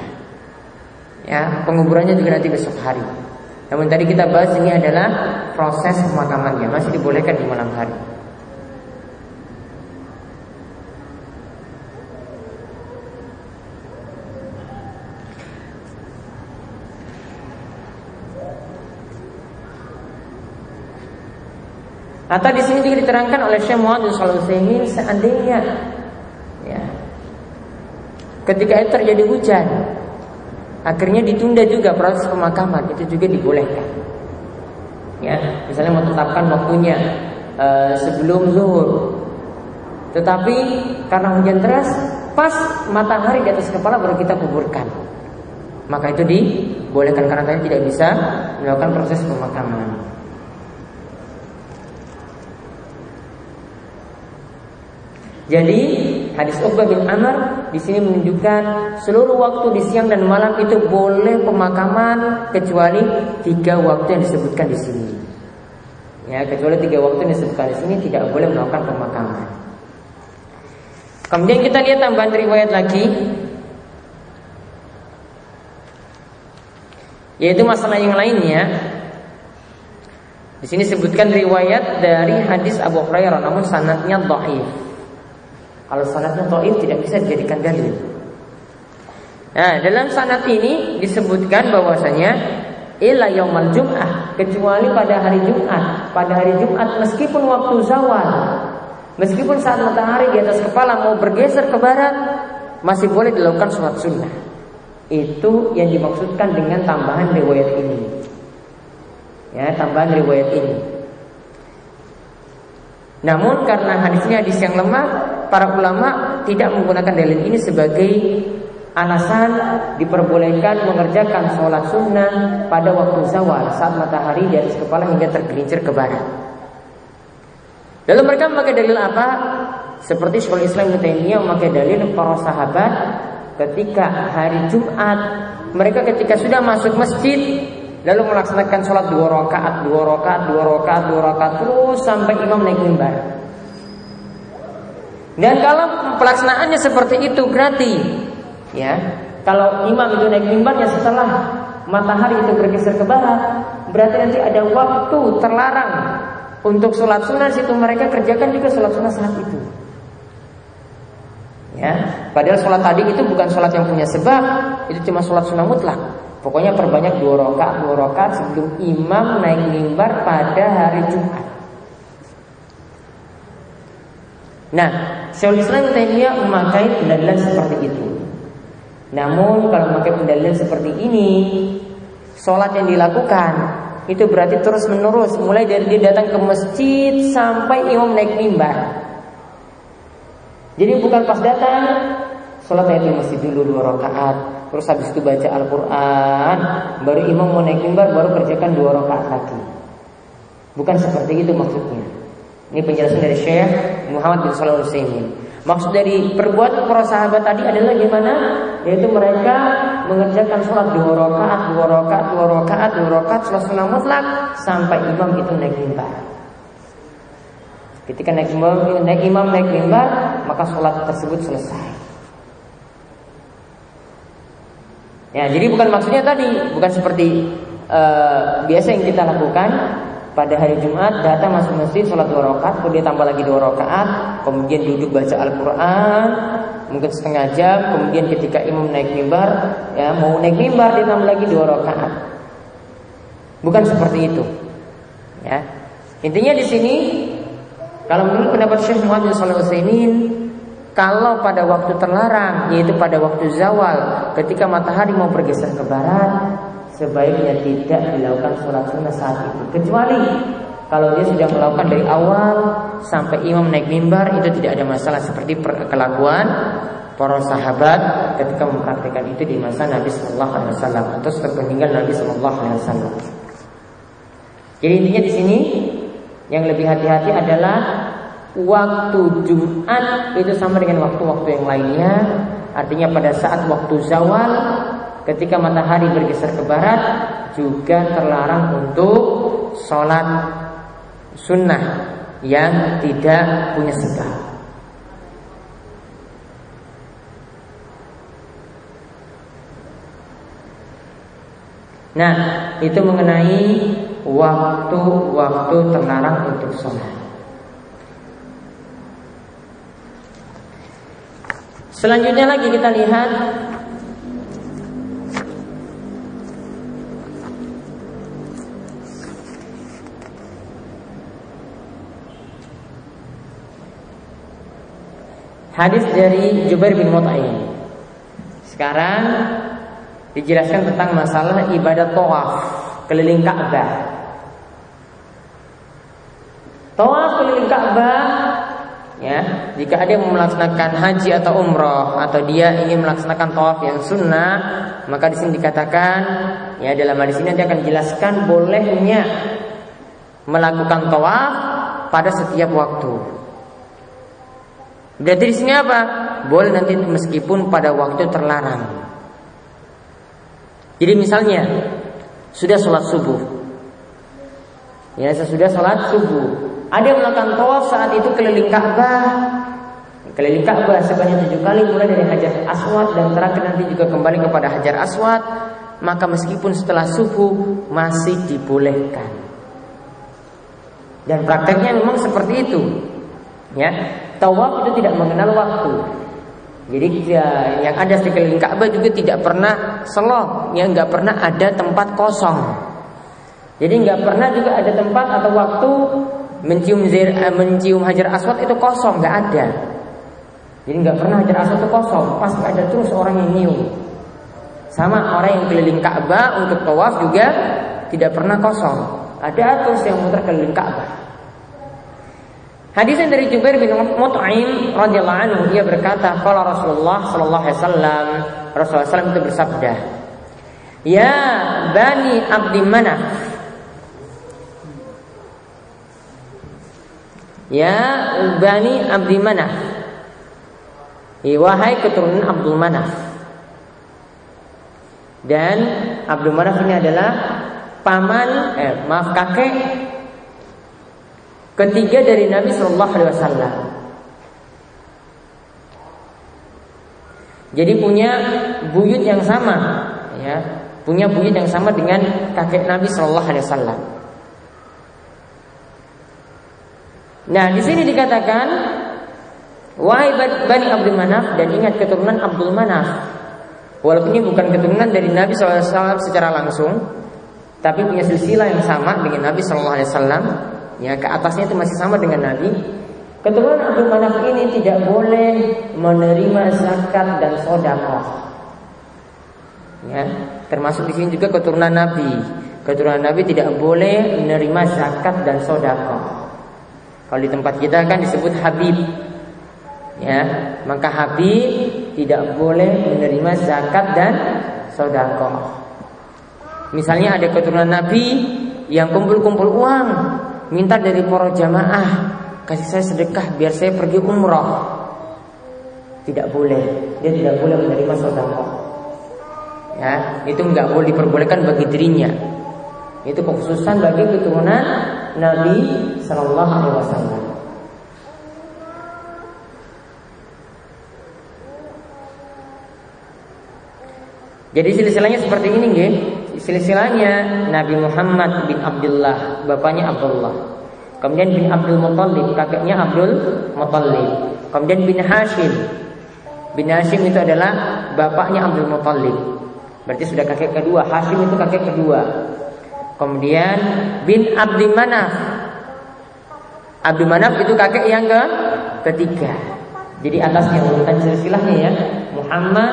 Ya, penguburannya juga nanti besok hari. Namun tadi kita bahas ini adalah proses pemakamannya, masih dibolehkan di malam hari. Atau di sini juga diterangkan oleh Syekh Muhammad bin Shalih Al-Utsaimin, seandainya ya, ketika itu terjadi hujan, akhirnya ditunda juga proses pemakaman, itu juga dibolehkan. Ya, misalnya menetapkan waktunya sebelum zuhur, tetapi karena hujan deras, pas matahari di atas kepala baru kita kuburkan, maka itu dibolehkan karena tadi tidak bisa melakukan proses pemakaman. Jadi hadis Uqbah bin Amr di sini menunjukkan seluruh waktu di siang dan malam itu boleh pemakaman kecuali 3 waktu yang disebutkan di sini. Ya, kecuali 3 waktu yang disebutkan di sini tidak boleh melakukan pemakaman. Kemudian kita lihat tambahan riwayat lagi, yaitu masalah yang lainnya. Di sini disebutkan riwayat dari hadis Abu Hurairah, namun sanadnya dhaif. Kalau sanadnya dhaif tidak bisa dijadikan dalil. Nah, dalam sanad ini disebutkan bahwasanya illa yaumal jum'ah, kecuali pada hari Jumat. Pada hari Jumat meskipun waktu zawal, meskipun saat matahari di atas kepala mau bergeser ke barat, masih boleh dilakukan sholat sunnah. Itu yang dimaksudkan dengan tambahan riwayat ini. Ya, tambahan riwayat ini. Namun karena hadis ini hadis yang lemah, para ulama tidak menggunakan dalil ini sebagai alasan diperbolehkan mengerjakan sholat sunnah pada waktu zawal saat matahari di atas kepala hingga tergelincir ke barat. Lalu mereka memakai dalil apa? Seperti Syekhul Islam Ibnu Taimiyah memakai dalil para sahabat ketika hari Jumat, mereka ketika sudah masuk masjid lalu melaksanakan sholat 2 rakaat terus sampai imam naik mimbar. Dan kalau pelaksanaannya seperti itu berarti, ya, kalau imam itu naik mimbarnya setelah matahari itu bergeser ke barat, berarti nanti ada waktu terlarang untuk sholat sunnah situ, mereka kerjakan juga sholat sunnah saat itu. Ya, padahal sholat tadi itu bukan sholat yang punya sebab, itu cuma sholat sunnah mutlak. Pokoknya perbanyak 2 rakaat sebelum imam naik mimbar pada hari Jumat. Nah, Syekhul Islam Ibnu Taimiyah memakai pendalilan seperti itu. Namun kalau memakai pendalilan seperti ini, sholat yang dilakukan itu berarti terus menerus, mulai dari dia datang ke masjid sampai imam naik mimbar. Jadi bukan pas datang sholat tahiyatul masjid dulu 2 rakaat, terus habis itu baca Al-Quran, baru imam mau naik mimbar baru kerjakan 2 rakaat lagi. Bukan seperti itu maksudnya. Ini penjelasan dari Syekh Muhammad bin Shalih Al-Utsaimin. Maksud dari perbuatan para sahabat tadi adalah gimana? Yaitu mereka mengerjakan sholat 2 rakaat sholat sunnah mutlak sampai imam itu naik mimbar. Ketika naik imam naik mimbar, maka sholat tersebut selesai. Ya, jadi bukan maksudnya tadi, bukan seperti biasa yang kita lakukan pada hari Jumat, datang masuk masjid sholat 2 rakaat, kemudian tambah lagi 2 rakaat, kemudian duduk baca Al-Quran mungkin setengah jam, kemudian ketika imam naik mimbar, ya mau naik mimbar ditambah lagi 2 rakaat. Bukan seperti itu. Ya. Intinya di sini, kalau menurut pendapat Syekh Muhammad bin Shalih Al-Utsaimin, kalau pada waktu terlarang, yaitu pada waktu zawal, ketika matahari mau bergeser ke barat, sebaiknya tidak dilakukan sholat sunnah saat itu. Kecuali kalau dia sudah melakukan dari awal sampai imam naik mimbar, itu tidak ada masalah. Seperti kelakuan para sahabat ketika mempraktikkan itu di masa Nabi Sallallahu Alaihi Wasallam atau sepeninggal Nabi Sallallahu Alaihi Wasallam. Jadi intinya di sini yang lebih hati-hati adalah waktu Jumat itu sama dengan waktu-waktu yang lainnya. Artinya pada saat waktu zawal, ketika matahari bergeser ke barat, juga terlarang untuk sholat sunnah yang tidak punya sebab. Nah, itu mengenai waktu-waktu terlarang untuk sholat. Selanjutnya lagi kita lihat hadis dari Jubair bin Mut'im. Sekarang dijelaskan tentang masalah ibadah tawaf keliling Ka'bah. Tawaf keliling Ka'bah, ya, jika ada yang melaksanakan haji atau umroh atau dia ingin melaksanakan tawaf yang sunnah, maka di sini dikatakan, ya, dalam hadis ini nanti akan dijelaskan bolehnya melakukan tawaf pada setiap waktu. Berarti di sini apa? Boleh nanti meskipun pada waktu terlarang. Jadi misalnya sudah sholat subuh, ya, sesudah sholat subuh, ada yang melakukan tawaf saat itu keliling Ka'bah sebanyak 7 kali, mulai dari Hajar Aswad dan terakhir nanti juga kembali kepada Hajar Aswad, maka meskipun setelah subuh masih dibolehkan. Dan prakteknya memang seperti itu, ya. Tawaf itu tidak mengenal waktu. Jadi yang ada di keliling Ka'bah juga tidak pernah slow, yang nggak pernah ada tempat kosong. Jadi nggak pernah juga ada tempat atau waktu mencium Hajar Aswad itu kosong, nggak ada. Jadi nggak pernah Hajar Aswad itu kosong, pasti ada terus orang yang nyium. Sama orang yang keliling Ka'bah untuk tawaf juga tidak pernah kosong, ada terus yang muter keliling Ka'bah. Hadis yang dari Jubair bin Mut'im radhiyallahu anhu, dia berkata, qala Rasulullah sallallahu alaihi wasallam, Rasulullah SAW itu bersabda, ya Bani Abdi Manaf, ya Bani Abdi Manaf, wahai keturunan Abdul Manaf. Dan Abdul Manaf ini adalah kakek ketiga dari Nabi Sallallahu Alaihi Wasallam. Jadi punya buyut yang sama, ya, punya buyut yang sama dengan kakek Nabi Sallallahu Alaihi Wasallam. Nah, di sini dikatakan, wahai Bani Abdul Manaf, dan ingat keturunan Abdul Manaf. Walaupun ini bukan keturunan dari Nabi Sallallahu Alaihi Wasallam secara langsung, tapi punya silsilah yang sama dengan Nabi Sallallahu Alaihi Wasallam. Ya, ke atasnya itu masih sama dengan Nabi. Keturunan Abdul Manaf ini tidak boleh menerima zakat dan sedekah. Ya, termasuk di sini juga keturunan Nabi. Keturunan Nabi tidak boleh menerima zakat dan sedekah. Kalau di tempat kita kan disebut Habib. Ya, maka Habib tidak boleh menerima zakat dan sedekah. Misalnya ada keturunan Nabi yang kumpul-kumpul uang, minta dari para jamaah, kasih saya sedekah biar saya pergi umrah. Tidak boleh, dia tidak boleh menerima sedekah. Ya, itu nggak boleh diperbolehkan bagi dirinya. Itu kekhususan bagi keturunan Nabi Sallallahu Alaihi Wasallam. Jadi silsilahnya seperti ini, nggih. Silsilahnya Nabi Muhammad bin Abdullah, bapaknya Abdullah. Kemudian bin Abdul Muttalib, kakeknya Abdul Muttalib. Kemudian bin Hashim. Bin Hashim itu adalah bapaknya Abdul Muttalib. Berarti sudah kakek kedua. Hashim itu kakek kedua. Kemudian bin Abdi Manaf. Abdul Manaf itu kakek yang ketiga. Jadi atasnya urutan silsilahnya ya, Muhammad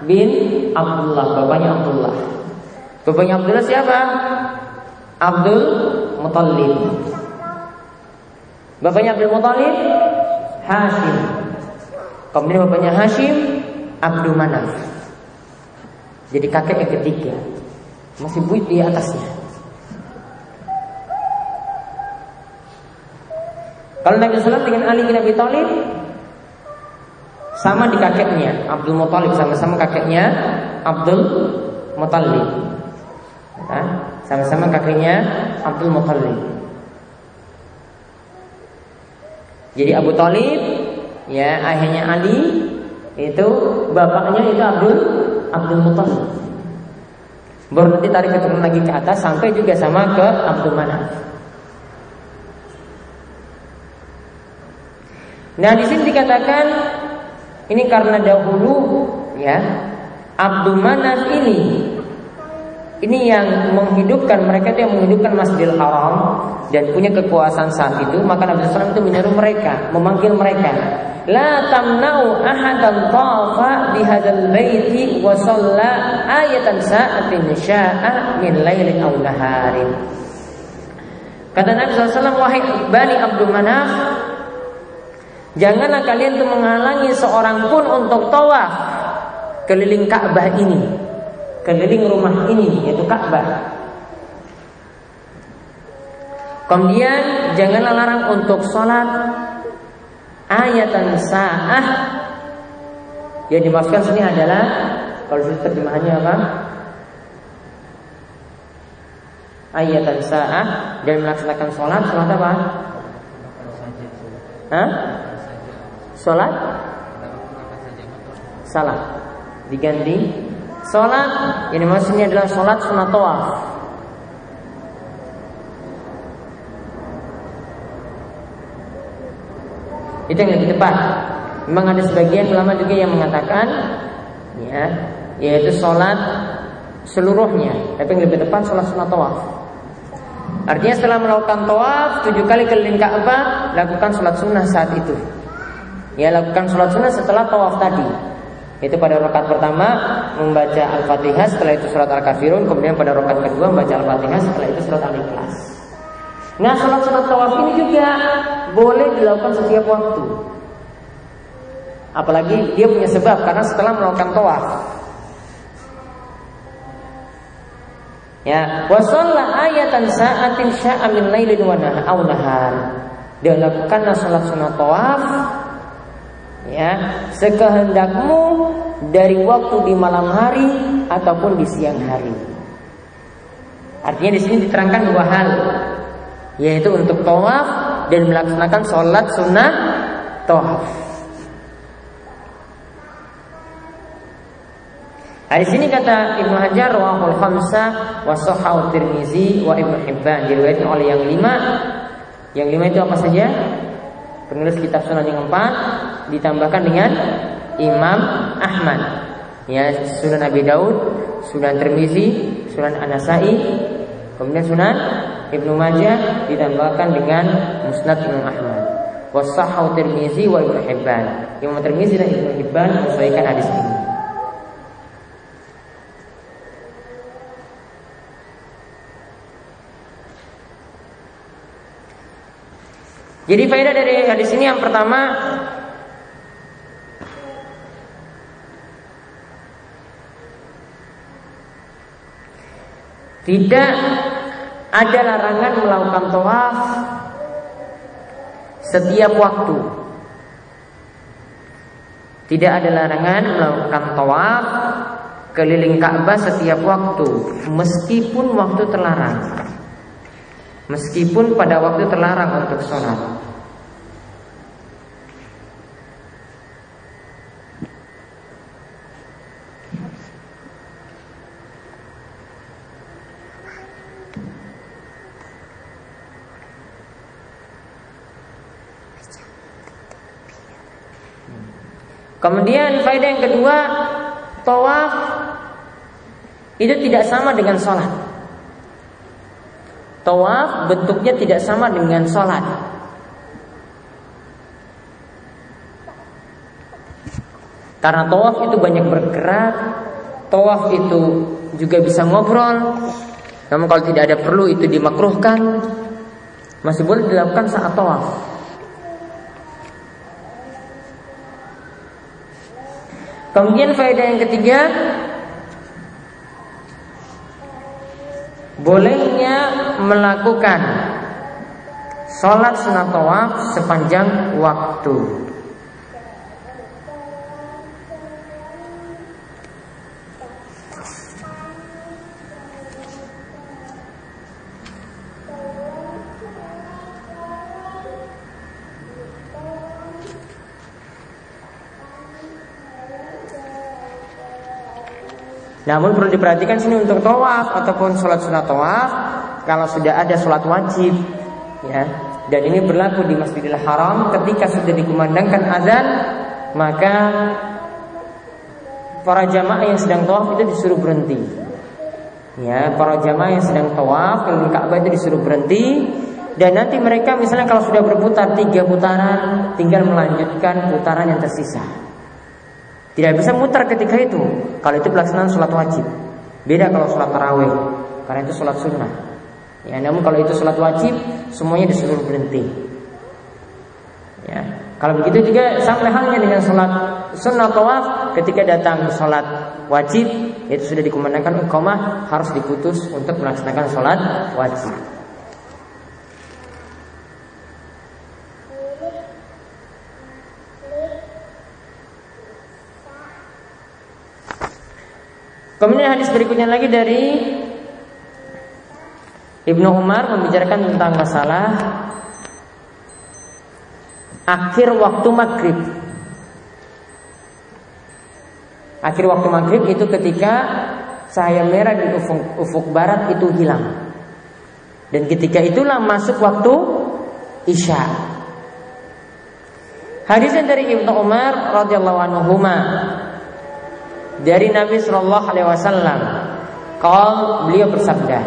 bin Abdullah, bapaknya Abdullah. Bapaknya Abdullah siapa? Abdul Muthalib. Bapaknya Abdul Muthalib Hashim. Kemudian bapaknya Hashim Abdul Manaf. Jadi kakek yang ketiga. Masih buit di atasnya. Kalau Nabi SAW dengan Ali bin Abi Thalib sama di kakeknya Abdul Muthalib, sama-sama kakeknya Abdul Muthalib. Sama-sama kakeknya Abdul Muthalib. Jadi Abu Thalib ya ayahnya Ali, itu bapaknya itu Abdul Muthalib. Baru nanti tarik keturunan lagi ke atas sampai juga sama ke Abdul Manaf. Nah di sini dikatakan ini karena dahulu ya Abdul Manaf ini yang menghidupkan mereka, itu yang menghidupkan Masjidil Haram dan punya kekuasaan saat itu, maka Nabi SAW itu menyeru mereka, memanggil mereka, la tamna'u ahadan tafa bihadzal baiti wa shalla ayatan sa'atin sya'a min lailin aw naharin. Kata Nabi SAW, wahai Bani Abdul Manaf, janganlah kalian itu menghalangi seorang pun untuk tawaf keliling Ka'bah ini, keliling rumah ini, yaitu Ka'bah. Kemudian janganlah larang untuk sholat ayatan sa'ah. Yang dimaksudkan sini adalah, kalau terjemahannya apa? Ayatan sa'ah, dan melaksanakan sholat apa? Hah? Sholat? Salah. Diganti sholat, yang maksudnya adalah sholat sunat tawaf. Itu yang lebih tepat. Memang ada sebagian ulama juga yang mengatakan ya, yaitu sholat seluruhnya, tapi yang lebih tepat sholat sunat tawaf. Artinya setelah melakukan tawaf 7 kali keliling Ka'bah, lakukan sholat sunnah saat itu. Ya, lakukan sholat sunnah setelah tawaf tadi. Itu pada rakaat pertama membaca Al-Fatihah, setelah itu surat Al-Kafirun, kemudian pada rakaat kedua membaca Al-Fatihah, setelah itu surat Al-Ikhlas. Nah, sholat tawaf ini juga boleh dilakukan setiap waktu. Apalagi dia punya sebab, karena setelah melakukan tawaf. Ya, wa shalla ayatan sa'atin sya'a min lailin wa nahar. Dan lakukanlah sholat sunat tawaf ya, sekehendakmu dari waktu di malam hari ataupun di siang hari. Artinya di sini diterangkan 2 hal, yaitu untuk tawaf dan melaksanakan sholat sunnah tawaf. Nah, di sini kata Ibnu Hajar, rawahul khamsah wa sahhahu Tirmizi wa Ibnu Hibban, diriwayatkan oleh yang 5. Yang 5 itu apa saja? Penulis kitab Sunan yang 4 ditambahkan dengan Imam Ahmad. Ya, Sunan Abi Daud, Sunan Tirmizi, Sunan An-Nasa'i, kemudian Sunan Ibnu Majah ditambahkan dengan Musnad Imam Ahmad. Wasahhahu Tirmizi wa Ibnu Hibban. Imam Tirmizi dan Ibnu Hibban mensahihkan hadis ini. Jadi faedah dari hadis ini yang pertama, tidak ada larangan melakukan tawaf setiap waktu. Tidak ada larangan melakukan tawaf keliling Ka'bah setiap waktu, meskipun waktu terlarang. Meskipun pada waktu terlarang untuk sholat. Kemudian faedah yang kedua, tawaf itu tidak sama dengan sholat. Tawaf bentuknya tidak sama dengan sholat. Karena tawaf itu banyak bergerak, tawaf itu juga bisa ngobrol. Namun kalau tidak ada perlu itu dimakruhkan. Masih boleh dilakukan saat tawaf. Kemudian faedah yang ketiga, bolehnya melakukan sholat sunat tawaf sepanjang waktu. Namun perlu diperhatikan sini untuk tawaf ataupun sholat sunat tawaf, kalau sudah ada sholat wajib, ya, dan ini berlaku di Masjidil Haram, ketika sudah dikumandangkan azan, maka para jamaah yang sedang tawaf itu disuruh berhenti. Ya, para jamaah yang sedang tawaf keliling Ka'bah itu disuruh berhenti, dan nanti mereka misalnya kalau sudah berputar 3 putaran, tinggal melanjutkan putaran yang tersisa. Tidak bisa mutar ketika itu. Kalau itu pelaksanaan sholat wajib. Beda kalau sholat tarawih, karena itu sholat sunnah. Ya, namun kalau itu sholat wajib, semuanya disuruh berhenti. Ya, kalau begitu juga sama halnya dengan sholat sunnah tawaf. Ketika datang sholat wajib, itu sudah dikumandangkan iqamah, harus diputus untuk melaksanakan sholat wajib. Kemudian hadis berikutnya lagi dari Ibnu Umar membicarakan tentang masalah akhir waktu maghrib. Akhir waktu maghrib itu ketika cahaya merah di ufuk barat itu hilang, dan ketika itulah masuk waktu isya. Hadisnya dari Ibnu Umar radhiyallahu anhuma dari Nabi Shallallahu Alaihi Wasallam, beliau bersabda,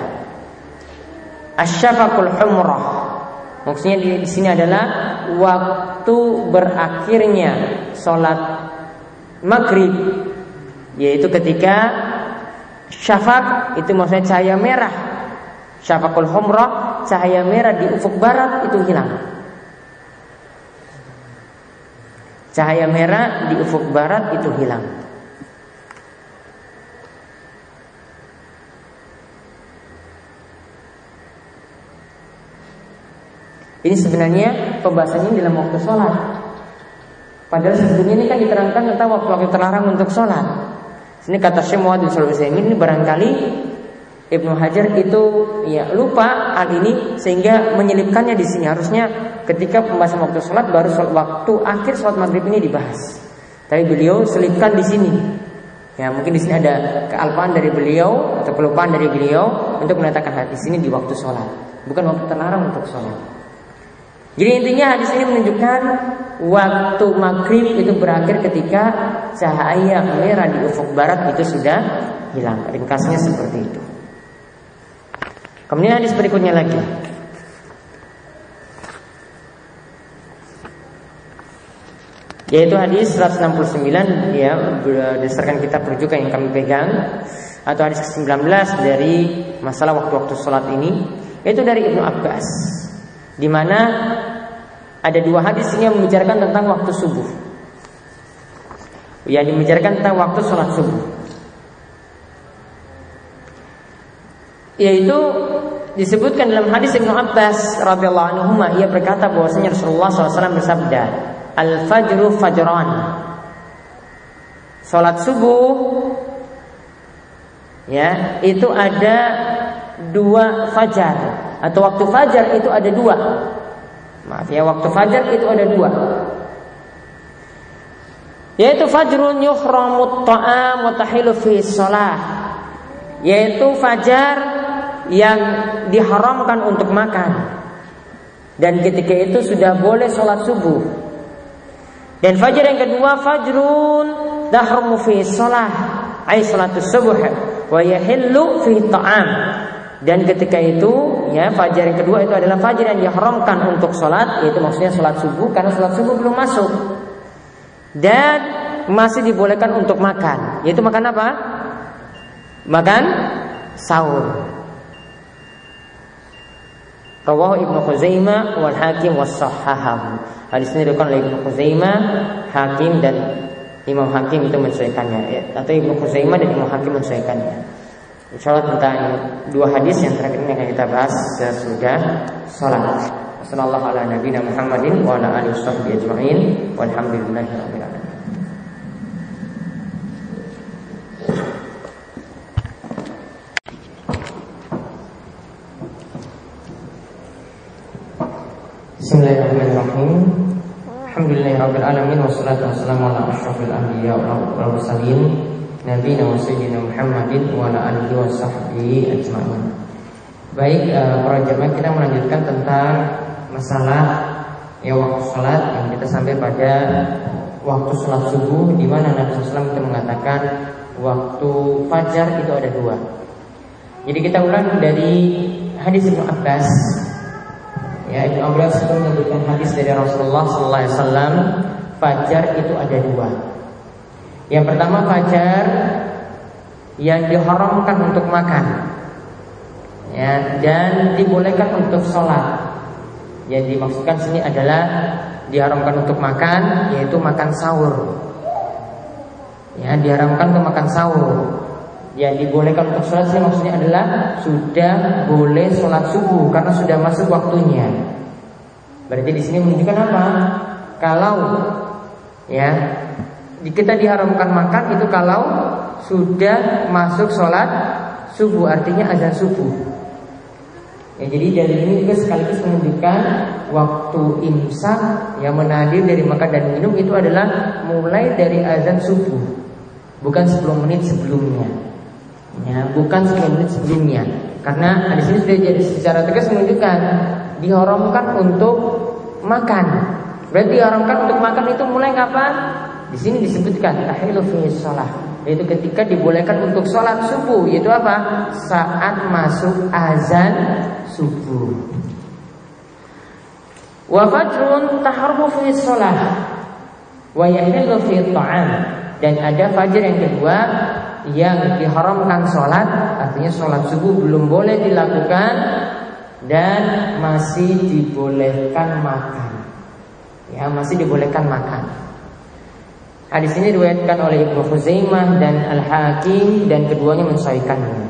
asyafaqul humrah. Maksudnya di sini adalah waktu berakhirnya sholat maghrib, yaitu ketika syafaq itu maksudnya cahaya merah. Syafaqul humrah, cahaya merah di ufuk barat itu hilang. Cahaya merah di ufuk barat itu hilang. Ini sebenarnya pembahasannya dalam waktu sholat. Padahal sebetulnya ini kan diterangkan tentang waktu-waktu terlarang untuk sholat. Sini kata Syekh Muhammad bin Shalih Al-Utsaimin, ini barangkali Ibnu Hajar itu ya lupa hal ini sehingga menyelipkannya di sini. Harusnya ketika pembahasan waktu sholat baru waktu akhir sholat maghrib ini dibahas. Tapi beliau selipkan di sini. Ya, mungkin di sini ada kealpaan dari beliau atau kelupaan dari beliau untuk menetapkan hadis ini di waktu sholat, bukan waktu terlarang untuk sholat. Jadi intinya hadis ini menunjukkan waktu maghrib itu berakhir ketika cahaya merah di ufuk barat itu sudah hilang. Ringkasnya seperti itu. Kemudian hadis berikutnya lagi, yaitu hadis 169, ya, berdasarkan kitab rujukan yang kami pegang, atau hadis ke-19 dari masalah waktu-waktu sholat ini, yaitu dari Ibnu Abbas, di mana ada 2 hadis yang membicarakan tentang waktu subuh, yang membicarakan tentang waktu sholat subuh, yaitu disebutkan dalam hadis Ibnu Abbas radhiyallahu anhu, ia berkata bahwasanya Rasulullah SAW bersabda, al-fajru fajran, sholat subuh, ya, itu ada 2 fajar, atau waktu fajar itu ada 2. Maaf ya, waktu fajar itu ada 2. Yaitu fajrun yuhramut ta'am wa tahilu fi shalah, yaitu fajar yang diharamkan untuk makan, dan ketika itu sudah boleh sholat subuh. Dan fajar yang kedua, fajrun tahrumu fi shalah, ay sholatus subuh wa yahillu fi ta'am. Dan ketika itu, ya, fajar yang kedua itu adalah fajar yang diharamkan untuk sholat, yaitu maksudnya sholat subuh, karena sholat subuh belum masuk. Dan masih dibolehkan untuk makan. Yaitu makan apa? Makan sahur. Rawahu Ibnu Khuzaimah wal Hakim was sahahahu. Hadis ini diriwayatkan oleh Ibnu Khuzaimah, Hakim dan Imam Hakim itu mensesuaikannya, atau Ibnu Khuzaimah dan Imam Hakim mensesuaikannya. Insyaallah tentang dua hadis yang terakhir ini akan kita bahas sesudah salat. Sallallahu ala nabiyina Muhammadin wa ala alihi washabbihi ajma'in. Walhamdulillahirabbil alamin. Bismillahirrahmanirrahim. Alhamdulillahirabbil alamin wassalatu wassalamu ala asyrofil anbiya wal mursalin nabiyina wa sayyidina Muhammadin wa ala alihi washabbihi ajma'in. Baik, para jemaah, kita melanjutkan tentang masalah waktu salat yang kita sampai pada waktu salat subuh, di mana Nabi SAW itu mengatakan waktu fajar itu ada dua. Jadi kita ulang dari hadis Ibnu Abbas. Ya, Ibnu Abbas itu menyebutkan hadis dari Rasulullah SAW, fajar itu ada dua. Yang pertama fajar yang diharamkan untuk makan, ya, dan dibolehkan untuk sholat. Yang dimaksudkan sini adalah diharamkan untuk makan, yaitu makan sahur. Ya, diharamkan untuk makan sahur. Yang dibolehkan untuk sholat sini maksudnya adalah sudah boleh sholat subuh karena sudah masuk waktunya. Berarti di sini menunjukkan apa? Kalau ya kita diharamkan makan itu kalau sudah masuk sholat subuh, artinya azan subuh. Ya, jadi dari ini juga sekaligus menunjukkan waktu imsak yang menadir dari makan dan minum itu adalah mulai dari azan subuh, bukan 10 menit sebelumnya. Ya, bukan 10 menit sebelumnya. Karena di sini sudah jadi secara tegas menunjukkan diharamkan untuk makan. Berarti diharamkan untuk makan itu mulai kapan? Di sini disebutkan tahilu fi shalah, yaitu ketika dibolehkan untuk sholat subuh, yaitu apa? Saat masuk azan subuh. Wa fajrun tahrumu fi shalah wa yahillu fi ta'am. Dan ada fajar yang kedua yang diharamkan sholat, artinya sholat subuh belum boleh dilakukan dan masih dibolehkan makan. Ya, masih dibolehkan makan. Hadis ini diriwayatkan oleh Ibnu Khuzaimah dan Al-Hakim dan keduanya mensahihkannya.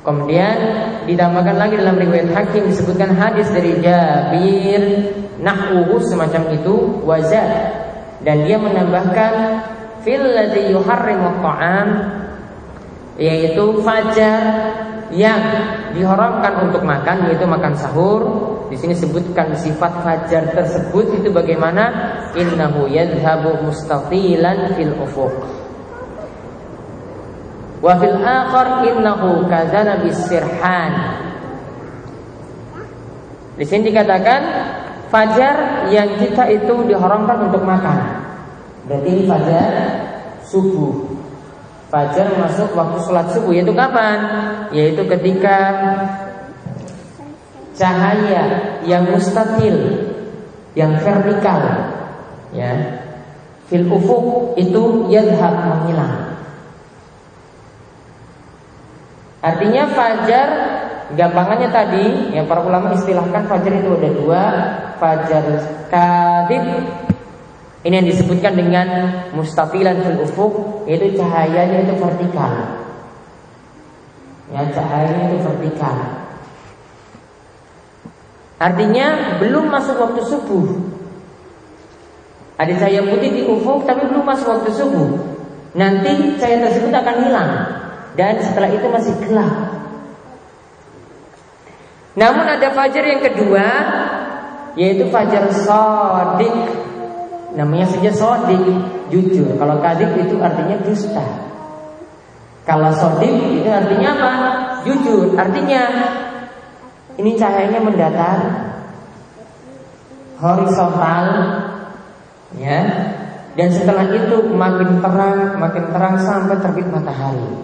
Kemudian ditambahkan lagi dalam riwayat Hakim disebutkan hadis dari Jabir nahwuhu semacam itu wazad, dan dia menambahkan fil ladzi yuharrimu ta'am, yaitu fajar yang diharamkan untuk makan, yaitu makan sahur. Di sini sebutkan sifat fajar tersebut itu bagaimana? Innahu yadhhabu mustatilan fil ufuq. Wa fil akhar innahu kadzana bisirhan. Di sini dikatakan fajar yang kita itu diharamkan untuk makan. Berarti ini fajar subuh. Fajar masuk waktu sholat subuh, yaitu kapan? Yaitu ketika cahaya yang mustatil, yang vertikal, ya, fil ufuq itu yadhhab, menghilang. Artinya fajar, gampangannya tadi yang para ulama istilahkan fajar itu ada dua, fajar kadhib. Ini yang disebutkan dengan mustafilan fil ufuq, yaitu cahayanya itu vertikal. Ya, cahayanya itu vertikal. Artinya belum masuk waktu subuh. Ada cahaya putih di ufuk tapi belum masuk waktu subuh. Nanti cahaya tersebut akan hilang dan setelah itu masih gelap. Namun ada fajar yang kedua, yaitu fajar shadiq. Namanya saja shadiq, jujur. Kalau kadhib itu artinya dusta. Kalau shadiq itu artinya apa? Jujur. Artinya ini cahayanya mendatar, horizontal, ya. Dan setelah itu makin terang sampai terbit matahari.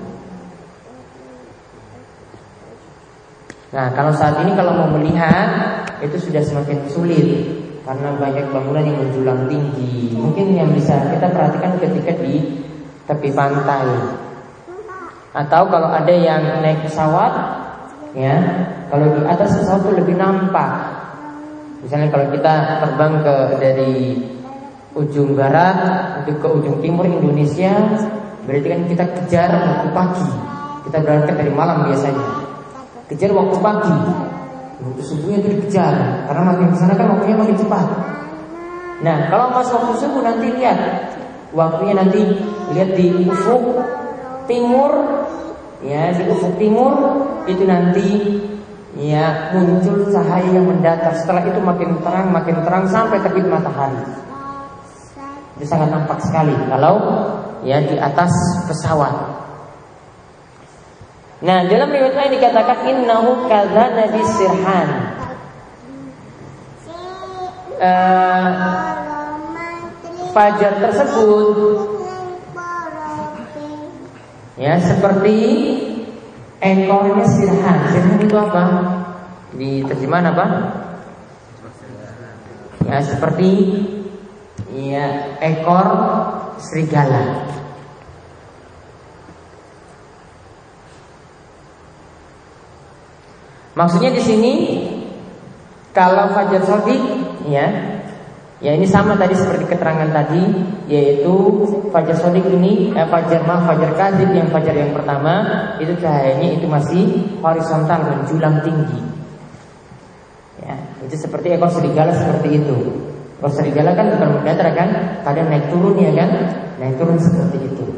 Nah, kalau saat ini kalau mau melihat itu sudah semakin sulit. karena banyak bangunan yang menjulang tinggi. Mungkin yang bisa kita perhatikan ketika di tepi pantai, atau kalau ada yang naik pesawat, ya, kalau di atas pesawat itu lebih nampak. Misalnya kalau kita terbang dari ujung barat untuk ke ujung timur Indonesia, berarti kan kita kejar waktu pagi. Kita berangkat dari malam biasanya, kejar waktu pagi. Waktu subuhnya itu dikejar, karena makin kesana kan waktunya makin cepat. Nah, kalau pas waktu subuh nanti lihat waktunya, nanti lihat di ufuk timur, ya, di ufuk timur itu nanti ya muncul cahaya yang mendatar. Setelah itu makin terang sampai terbit matahari. Itu sangat nampak sekali kalau ya di atas pesawat. Nah, dalam riwayat lain dikatakan innahu kadzana bisirhan. Fajar tersebut ya seperti ekornya sirhan. Sirhan itu apa? Di terjemahan apa? Ya seperti ya ekor serigala. Maksudnya di sini kalau fajar shadiq, ya ini sama tadi seperti keterangan tadi, yaitu fajar shadiq ini fajar kadzib, yang fajar yang pertama itu cahayanya itu masih horizontal, menjulang tinggi. Ya, itu seperti ekor serigala seperti itu. Ekor serigala kan bukan mendatar kan, kadang naik turun ya kan, naik turun seperti itu.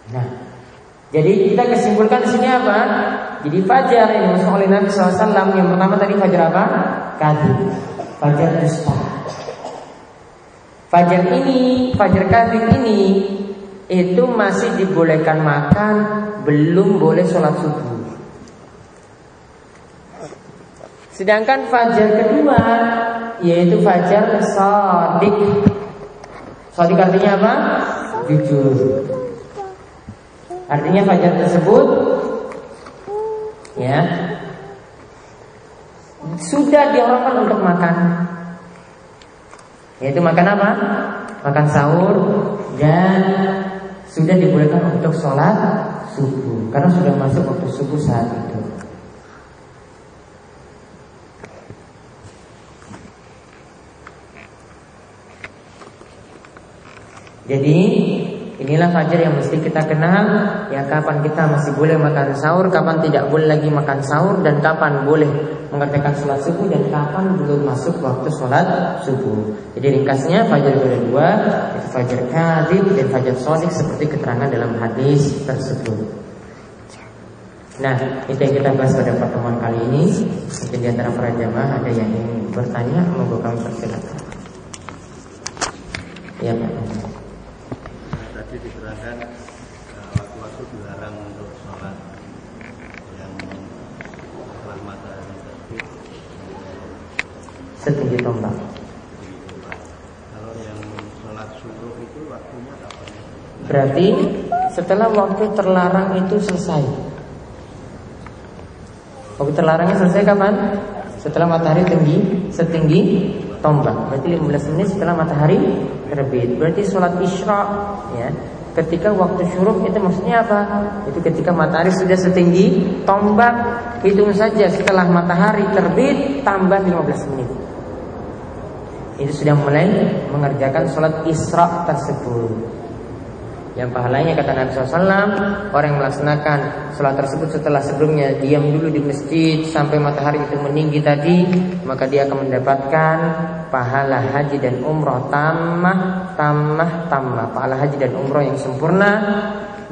Nah, jadi kita kesimpulkan di sini apa? Jadi fajar yang dimaksud oleh Nabi SAW yang pertama tadi fajar apa? Kadzib, fajar dusta. Fajar kadzib ini itu masih dibolehkan makan, belum boleh sholat subuh. Sedangkan fajar kedua yaitu fajar shadiq. Shadiq artinya apa? Jujur. Artinya fajar tersebut ya sudah diorangkan untuk makan. Yaitu makan apa? Makan sahur, dan sudah dibolehkan untuk sholat subuh, karena sudah masuk waktu subuh saat itu. Jadi inilah fajar yang mesti kita kenal, ya, kapan kita masih boleh makan sahur, kapan tidak boleh lagi makan sahur, dan kapan boleh mengerjakan sholat subuh, dan kapan belum masuk waktu sholat subuh. Jadi ringkasnya fajar kedua itu fajar kadzib dan fajar shadiq seperti keterangan dalam hadis tersebut. Nah, itu yang kita bahas pada pertemuan kali ini. Mungkin di antara para jamaah ada yang ingin bertanya, monggo kami persilakan. Ya, Pak. Tadi diterangkan waktu-waktu dilarang untuk sholat yang setelah matahari terbit setinggi tombak. Kalau yang sholat subuh itu waktunya kapan? Berarti setelah waktu terlarang itu selesai. Waktu terlarangnya selesai kapan? Setelah matahari setinggi tombak. Berarti 15 menit setelah matahari terbit. Berarti sholat isra, ya, ketika waktu syuruk itu maksudnya apa? Itu ketika matahari sudah setinggi tombak. Hitung saja setelah matahari terbit tambah 15 menit. Itu sudah mulai mengerjakan sholat isra tersebut. Yang pahalanya kata Nabi SAW, orang yang melaksanakan sholat tersebut setelah sebelumnya diam dulu di masjid sampai matahari itu meninggi tadi, maka dia akan mendapatkan pahala haji dan umroh tamah. Pahala haji dan umroh yang sempurna.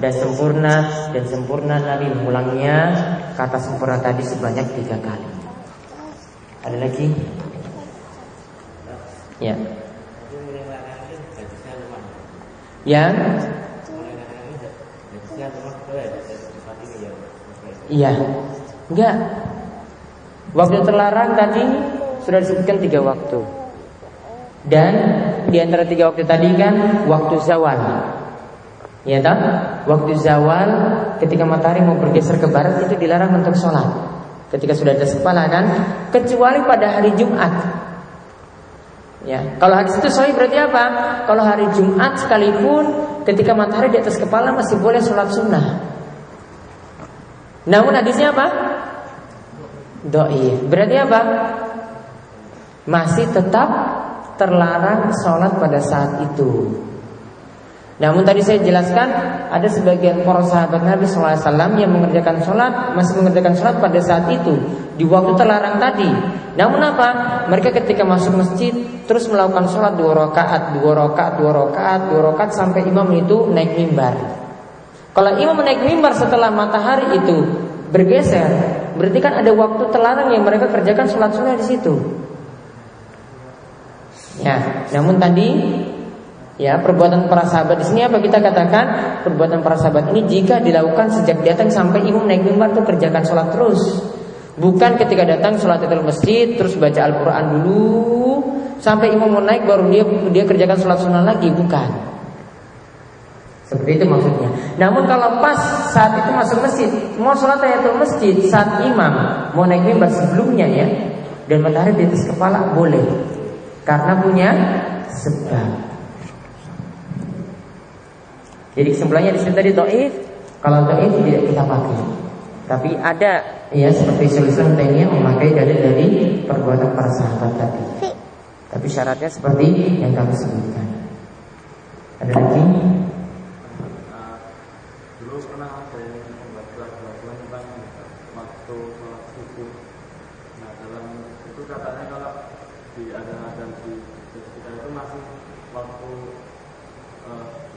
Nabi mengulangnya kata sempurna tadi sebanyak 3 kali. Ada lagi? Ya. Yang iya, enggak. Waktu terlarang tadi sudah disebutkan 3 waktu. Dan di antara 3 waktu tadi kan waktu zawal. Ya tak? Waktu zawal ketika matahari mau bergeser ke barat itu dilarang untuk sholat. ketika sudah di atas kepala kan, kecuali pada hari Jumat. Ya, kalau hadis itu sahih berarti apa? Kalau hari Jumat sekalipun ketika matahari di atas kepala masih boleh sholat sunnah. Namun hadisnya apa? Dhaif. Berarti apa? Masih tetap terlarang sholat pada saat itu. Namun tadi saya jelaskan ada sebagian para sahabat Nabi SAW yang mengerjakan sholat, masih mengerjakan sholat pada saat itu di waktu terlarang tadi. Namun apa? Mereka ketika masuk masjid terus melakukan sholat 2 rakaat sampai imam itu naik mimbar. Kalau imam naik mimbar setelah matahari itu bergeser, berarti kan ada waktu terlarang yang mereka kerjakan sholat sunnah di situ. Ya, namun tadi ya perbuatan para sahabat di sini apa kita katakan? Perbuatan para sahabat ini jika dilakukan sejak datang sampai imam naik mimbar itu kerjakan sholat terus. Bukan ketika datang sholat di masjid terus baca Al-Quran dulu sampai imam mau naik baru dia kerjakan sholat sunnah lagi, bukan. Seperti itu maksudnya. Namun kalau pas saat itu masuk masjid, mau sholat tahiyatul masjid saat imam mau naik mimbar sebelumnya ya, dan matahari di atas kepala boleh, karena punya sebab. Jadi kesimpulannya di sini tadi dhaif. Kalau dhaif tidak kita pakai. Tapi ada ya seperti Syaikhul Taimiyah memakai dalil dari perbuatan para sahabat tadi. Tapi syaratnya seperti yang kami sebutkan. Ada lagi? Dulu pernah ada yang membuat pelajaran tentang waktu sholat subuh. Nah dalam itu katanya kalau di ada di kita itu masih waktu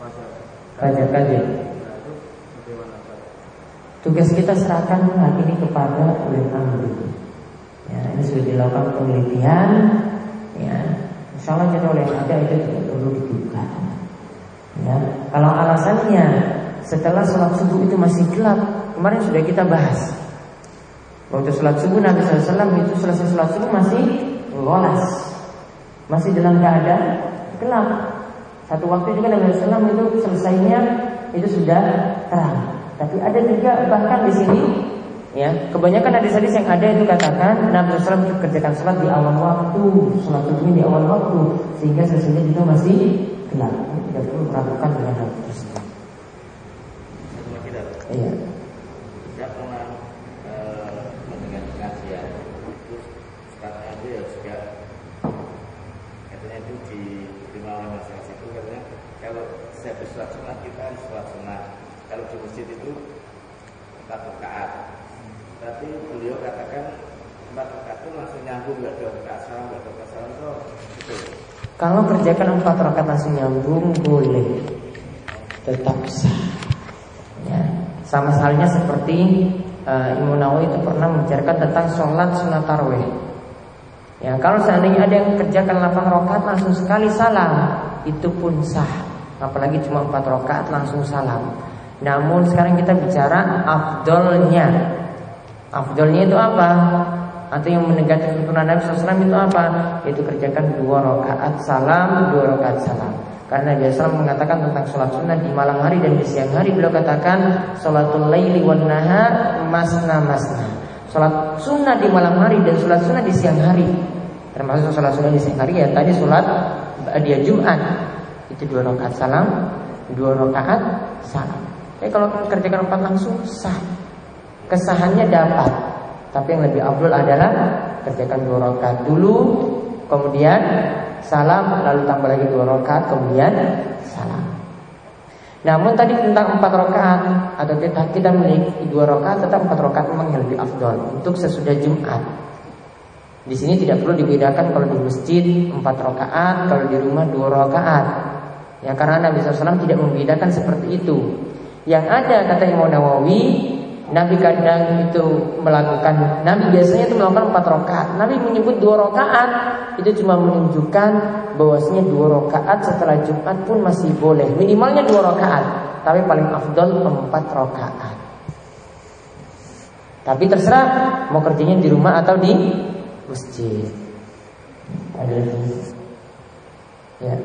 masih Kajian. Nah itu bagaimana Pak? Tugas kita serahkan hal ini kepada ulil amri. Ya, ini sudah dilakukan penelitian. Ya, insya Allah jadi oleh ada itu tidak perlu digugat. Ya, kalau alasannya setelah sholat subuh itu masih gelap, kemarin sudah kita bahas. Waktu sholat subuh Nabi SAW itu selesai sholat subuh masih lolas, masih dalam keadaan gelap. Satu waktu juga Nabi SAW itu selesainya itu sudah terang. Tapi ada juga bahkan di sini, ya kebanyakan hadis-hadis yang ada itu katakan Nabi SAW itu kerjakan sholat di awal waktu, sholat subuhnya di awal waktu, sehingga selesainya itu masih gelap. Ini tidak perlu melakukan dengan hal tersebut. Iya. Saya pernah mendengar pengajian, terus Ustaznya itu ya juga katanya itu di malam masing-masing itu katanya kalau saya sholat sunnah kita harus sholat sunnah. Kalau di masjid itu 4 rakaat. Tapi beliau katakan 4 rakaat itu langsung nyambung, nggak ada rakaat salam, nggak ada rakaat salam itu betul. Kalau kerjakan 4 rakaat langsung nyambung boleh, tetap sah. Ya, sama halnya seperti Imam Nawawi itu pernah membicarakan tentang sholat sunat tarawih. Ya, kalau seandainya ada yang kerjakan 8 rakaat langsung sekali salam, itu pun sah. Apalagi cuma 4 rakaat langsung salam. Namun sekarang kita bicara afdolnya. Afdolnya itu apa? Atau yang mendekati tuntunan Nabi SAW itu apa? Itu kerjakan 2 rakaat salam, 2 rakaat salam. Karena Nabi SAW mengatakan tentang sholat sunnah di malam hari dan di siang hari. Beliau katakan sholatul laili wan nahar masna masna. Sholat sunnah di malam hari dan sholat sunnah di siang hari. Termasuk sholat sunnah di siang hari ya tadi sholat dia Jumat. Itu 2 rakaat salam, 2 rakaat salam. Kalau kerjakan 4 langsung sah, kesahannya dapat. Tapi yang lebih afdal adalah kerjakan 2 rakaat dulu, kemudian salam, lalu tambah lagi 2 rakaat, kemudian salam. Namun tadi tentang 4 rakaat atau kita memiliki 2 rakaat, tetap 4 rakaat memang yang lebih afdal untuk sesudah Jumat. Di sini tidak perlu dibedakan kalau di masjid 4 rakaat, kalau di rumah 2 rakaat. Ya karena Nabi SAW tidak membedakan seperti itu. Yang ada kata Imam Nawawi, Nabi kadang itu melakukan, Nabi biasanya itu melakukan 4 rakaat. Nabi menyebut 2 rakaat, itu cuma menunjukkan bahwasanya 2 rakaat setelah Jumat pun masih boleh. Minimalnya 2 rakaat, tapi paling afdal 4 rakaat. Tapi terserah mau kerjanya di rumah atau di masjid. Ada lagi? Ya.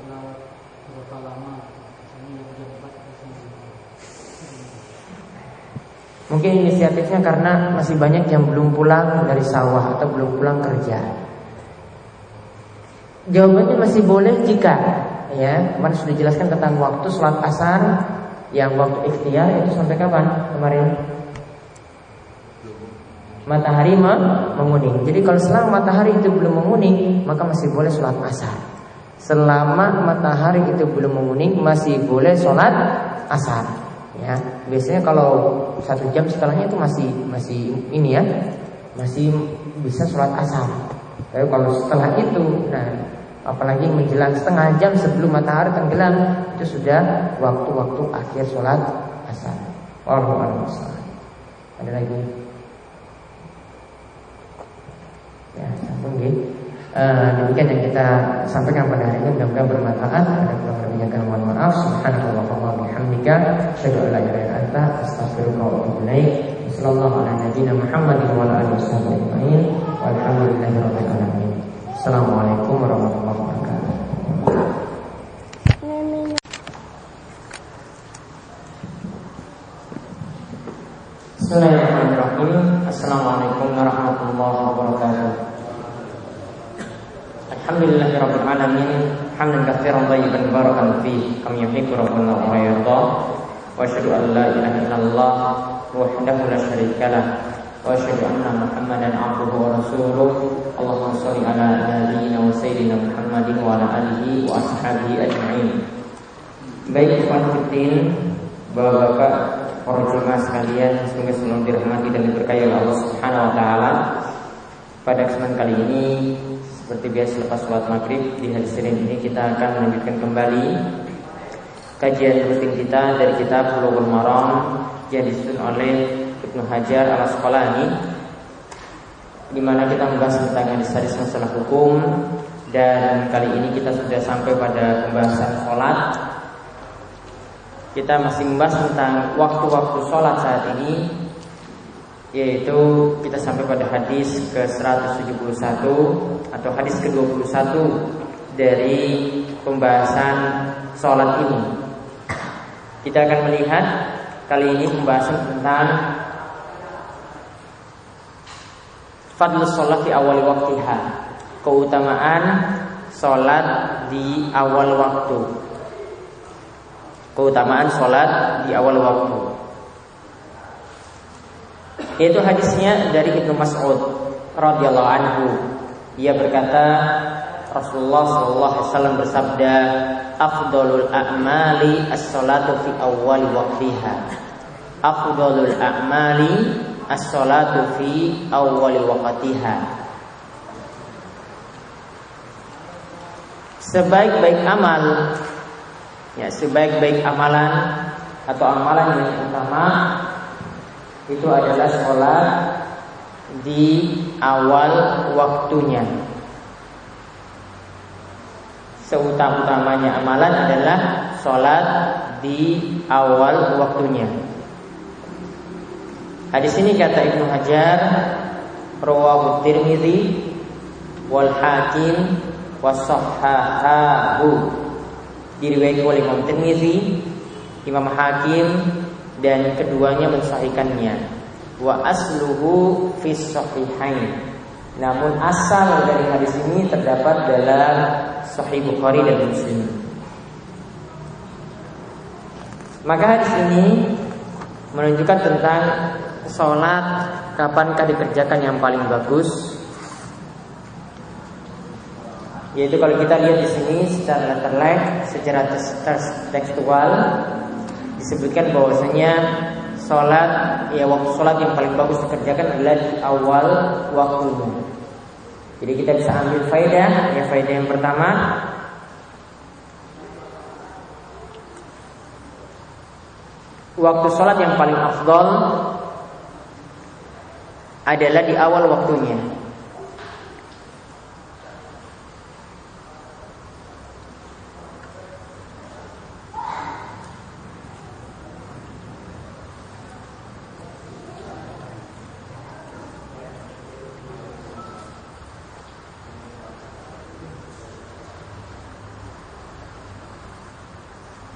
lewat berapa lama? Ini jam 4 Mungkin inisiatifnya karena masih banyak yang belum pulang dari sawah atau belum pulang kerja. Jawabannya masih boleh jika, ya, kemarin sudah dijelaskan tentang waktu sholat asar yang waktu ikhtiar itu sampai kapan kemarin? Matahari menguning. Jadi kalau selama matahari itu belum menguning, maka masih boleh sholat asar. Selama matahari itu belum menguning, masih boleh sholat asar. Ya, biasanya kalau 1 jam setelahnya itu masih ini ya, masih bisa sholat asar. Tapi kalau setelah itu, nah apalagi menjelang setengah jam sebelum matahari tenggelam, itu sudah waktu-waktu akhir sholat asar. Wallahu a'lam. Ada lagi? Ya, mungkin demikian yang kita sampaikan pada hari ini, mudah-mudahan bermanfaat. Ada kurang lebihnya kami mohon maaf. Subhanallah wa bihamdika, asyhadu an la ilaha illa anta, astaghfiruka wa atubu ilaik. Sallallahu ala nabiyyina Muhammadin wa ala alihi wasallam ajma'in. Walhamdulillahirabbil alamin. Assalamualaikum warahmatullahi wabarakatuh. Bismillahirrahmanirrahim. Assalamualaikum warahmatullahi wabarakatuh. Alhamdulillahirabbil alamin, hamdan katsiran thayyiban barakan fihi, kama yuhibbu rabbuna wa yarda. Wa asyhadu an la ilaha illallah wahdahu la syarika lah, wa asyhadu anna Muhammadan abduhu wa rasuluh. Allahumma shalli ala nabiyyina wa sayyidina Muhammadin wa ala alihi wa ashabihi ajma'in. Baik ikhwan fillah, Bapak-bapak, para jemaah sekalian, semoga selalu dirahmati dan diberkahi oleh Allah Subhanahu wa taala. Pada kesempatan kali ini, seperti biasa lepas sholat maghrib di hari Senin ini, kita akan melanjutkan kembali kajian rutin kita dari kitab Bulughul Maram yang disusun oleh Ibnu Hajar Al-Asqalani, di mana kita membahas tentang hadis-hadis masalah hukum. Dan kali ini kita sudah sampai pada pembahasan sholat. Kita masih membahas tentang waktu-waktu sholat saat ini, yaitu kita sampai pada hadis ke-171 atau hadis ke-21 dari pembahasan sholat ini. Kita akan melihat kali ini pembahasan tentang fadlus sholat di awal waktiha, keutamaan sholat di awal waktu. Keutamaan sholat di awal waktu. Yaitu hadisnya dari Ibnu Mas'ud radhiyallahu anhu. Ia berkata, Rasulullah sallallahu alaihi wasallam bersabda, "Afdhalul a'mali as-sholatu fi awwali waqtiha." Afdhalul a'mali as-sholatu fi awwali waqtiha. Sebaik-baik amal, ya, sebaik-baik amalan atau amalan yang utama itu adalah sholat di awal waktunya. Seutama-utamanya amalan adalah sholat di awal waktunya. Hadis ini kata Ibnu Hajar, rawahu Tirmidzi wal Hakim wasahhahahu. Diriwayatkan oleh Imam Tirmidzi, Imam Hakim, dan keduanya mensahihkannya. Wa asluhu fi sahihain. Namun asal dari hadis ini terdapat dalam Sahih Bukhari dan Muslim. Maka hadis ini menunjukkan tentang sholat kapankah dikerjakan yang paling bagus. Yaitu kalau kita lihat di sini secara letterlek, secara tekstual disebutkan bahwasanya sholat, ya, waktu sholat yang paling bagus dikerjakan adalah di awal waktunya. Jadi kita bisa ambil faedah, ya, faedah yang pertama, waktu sholat yang paling afdol adalah di awal waktunya.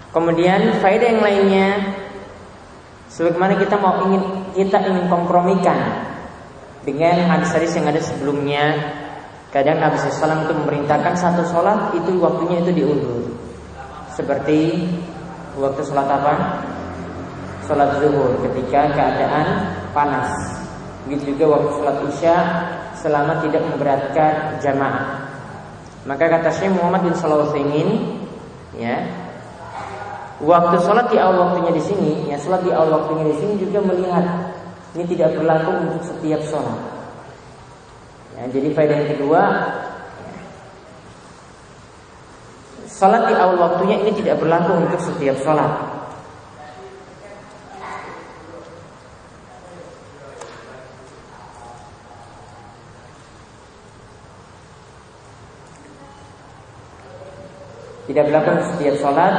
Kemudian faedah yang lainnya, sebagaimana kita ingin kompromikan dengan hadis-hadis yang ada sebelumnya. Kadang Nabi SAW itu memerintahkan satu sholat itu waktunya itu diundur. Seperti waktu sholat apa? Sholat zuhur ketika keadaan panas. Begitu juga waktu sholat isya selama tidak memberatkan jamaah. Maka kata Syekh Muhammad bin Shalih Al-Utsaimin, ya, waktu sholat di awal waktunya di sini, ya, sholat di awal waktunya di sini juga melihat ini tidak berlaku untuk setiap sholat. Ya, jadi faedah yang kedua, sholat di awal waktunya ini tidak berlaku untuk setiap sholat. Tidak berlaku untuk setiap sholat.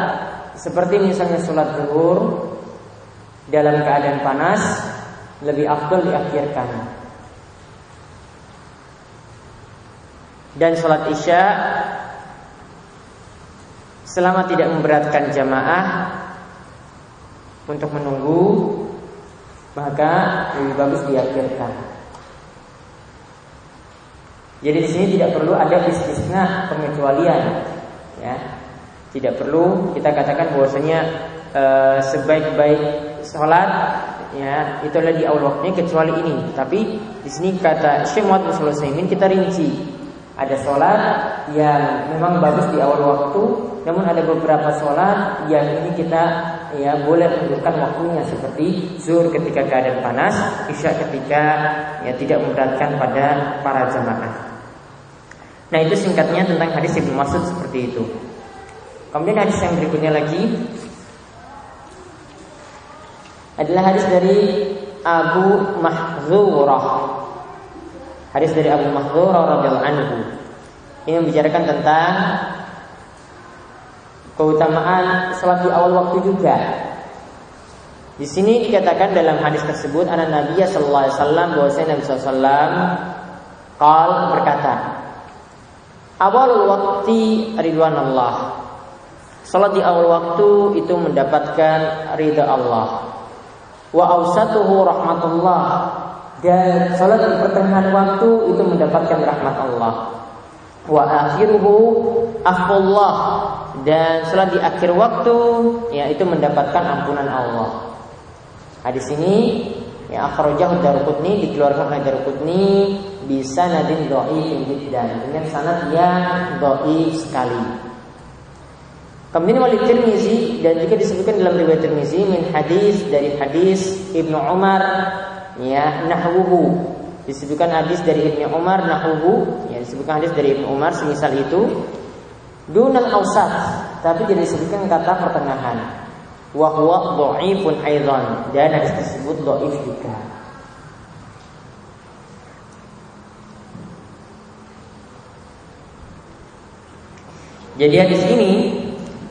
Seperti misalnya sholat zuhur dalam keadaan panas lebih afdal diakhirkan. Dan sholat isya selama tidak memberatkan jamaah untuk menunggu, maka lebih bagus diakhirkan. Jadi di sini tidak perlu ada istisna, pengecualian, ya. Tidak perlu kita katakan bahwasanya sebaik-baik sholat, ya, itu adalah di awal waktunya kecuali ini. Tapi di sini kata Syekh Muhammad bin Shalih Al-Utsaimin, kita rinci. Ada sholat yang memang bagus di awal waktu, namun ada beberapa sholat yang ini kita, ya, boleh mundurkan waktunya, seperti zuhur ketika keadaan panas, isya ketika, ya, tidak memberatkan pada para jamaah. Nah, itu singkatnya tentang hadis Ibnu Mas'ud seperti itu. Kemudian hadis yang berikutnya lagi adalah hadis dari Abu Mahdzurah. Hadis dari Abu Mahdzurah radhiyallahu anhu. Ini membicarakan tentang keutamaan salat di awal waktu juga. Di sini dikatakan dalam hadis tersebut, anna Nabiya sallallahu alaihi wasallam, bahwasanya Nabi sallallahu alaihi wasallam berkata, awalul waqti ridwanullah. Salat di awal waktu itu mendapatkan ridha Allah. Wa awsatuhu rahmatullah. Dan salat di pertengahan waktu itu mendapatkan rahmat Allah. Wa akhiruhu afullah. Dan salat di akhir waktu, ya, itu mendapatkan ampunan Allah. Hadis ini, ya, akhrajahu Daruqutni, dikeluarkan oleh Daruqutni bi sanadin dhaifin jiddan, dengan sanad yang dhaif sekali. Kemudian oleh Tirmizi, dan juga disebutkan dalam riwayat Tirmizi min hadis, dari hadis Ibnu Umar, ya, nahwuhu, disebutkan hadis dari Ibnu Umar nahwuhu, ya, disebutkan hadis dari Ibnu Umar semisal itu, dunal awsat, tapi tidak disebutkan kata pertengahan, wa huwa dhaifun aidan, dan hadis tersebut dhaif juga. Jadi hadis ini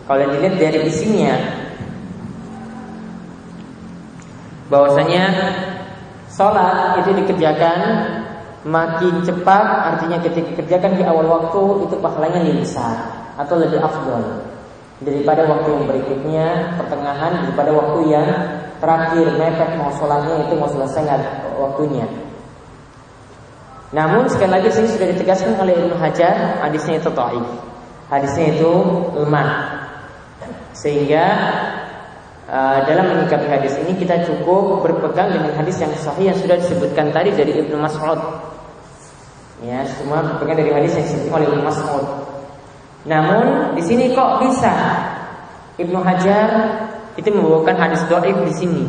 kalau dilihat dari isinya, bahwasanya sholat itu dikerjakan makin cepat, artinya ketika dikerjakan di awal waktu itu pahalanya lebih besar atau lebih afdal daripada waktu yang berikutnya, pertengahan, daripada waktu yang terakhir, mepet mau sholatnya itu mau selesai nggak waktunya. Namun sekali lagi sini sudah ditegaskan oleh Ibnu Hajar, hadisnya itu dhaif, hadisnya itu lemah. Sehingga dalam menyikapi hadis ini kita cukup berpegang dengan hadis yang sahih yang sudah disebutkan tadi dari Ibnu Mas'ud. Ya, semua berpegang dari hadis yang disebutkan oleh Ibnu Mas'ud. Namun di sini kok bisa Ibnu Hajar itu membawakan hadis dhaif di sini?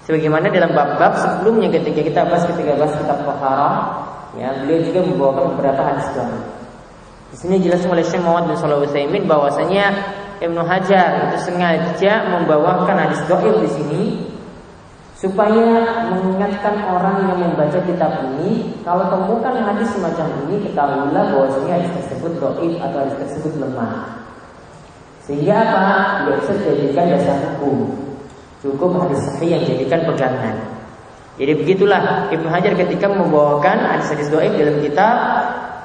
Sebagaimana dalam bab-bab sebelumnya ketika kita bahas kitab Taharah, ya, beliau juga membawakan beberapa hadis dhaif. Di sini dijelaskan oleh Syekh Muhammad bin Shalih Al-Utsaimin bahwasanya Ibnu Hajar itu sengaja membawakan hadis dhaif di sini supaya mengingatkan orang yang membaca kitab ini, kalau temukan hadis semacam ini, ketahuilah bahwasanya hadis tersebut dhaif atau hadis tersebut lemah. Sehingga apa? Tidak bisa dijadikan dasar hukum. Cukup hadis sahih yang dijadikan pegangan. Jadi begitulah Ibnu Hajar ketika membawakan hadis-hadis dhaif dalam kitab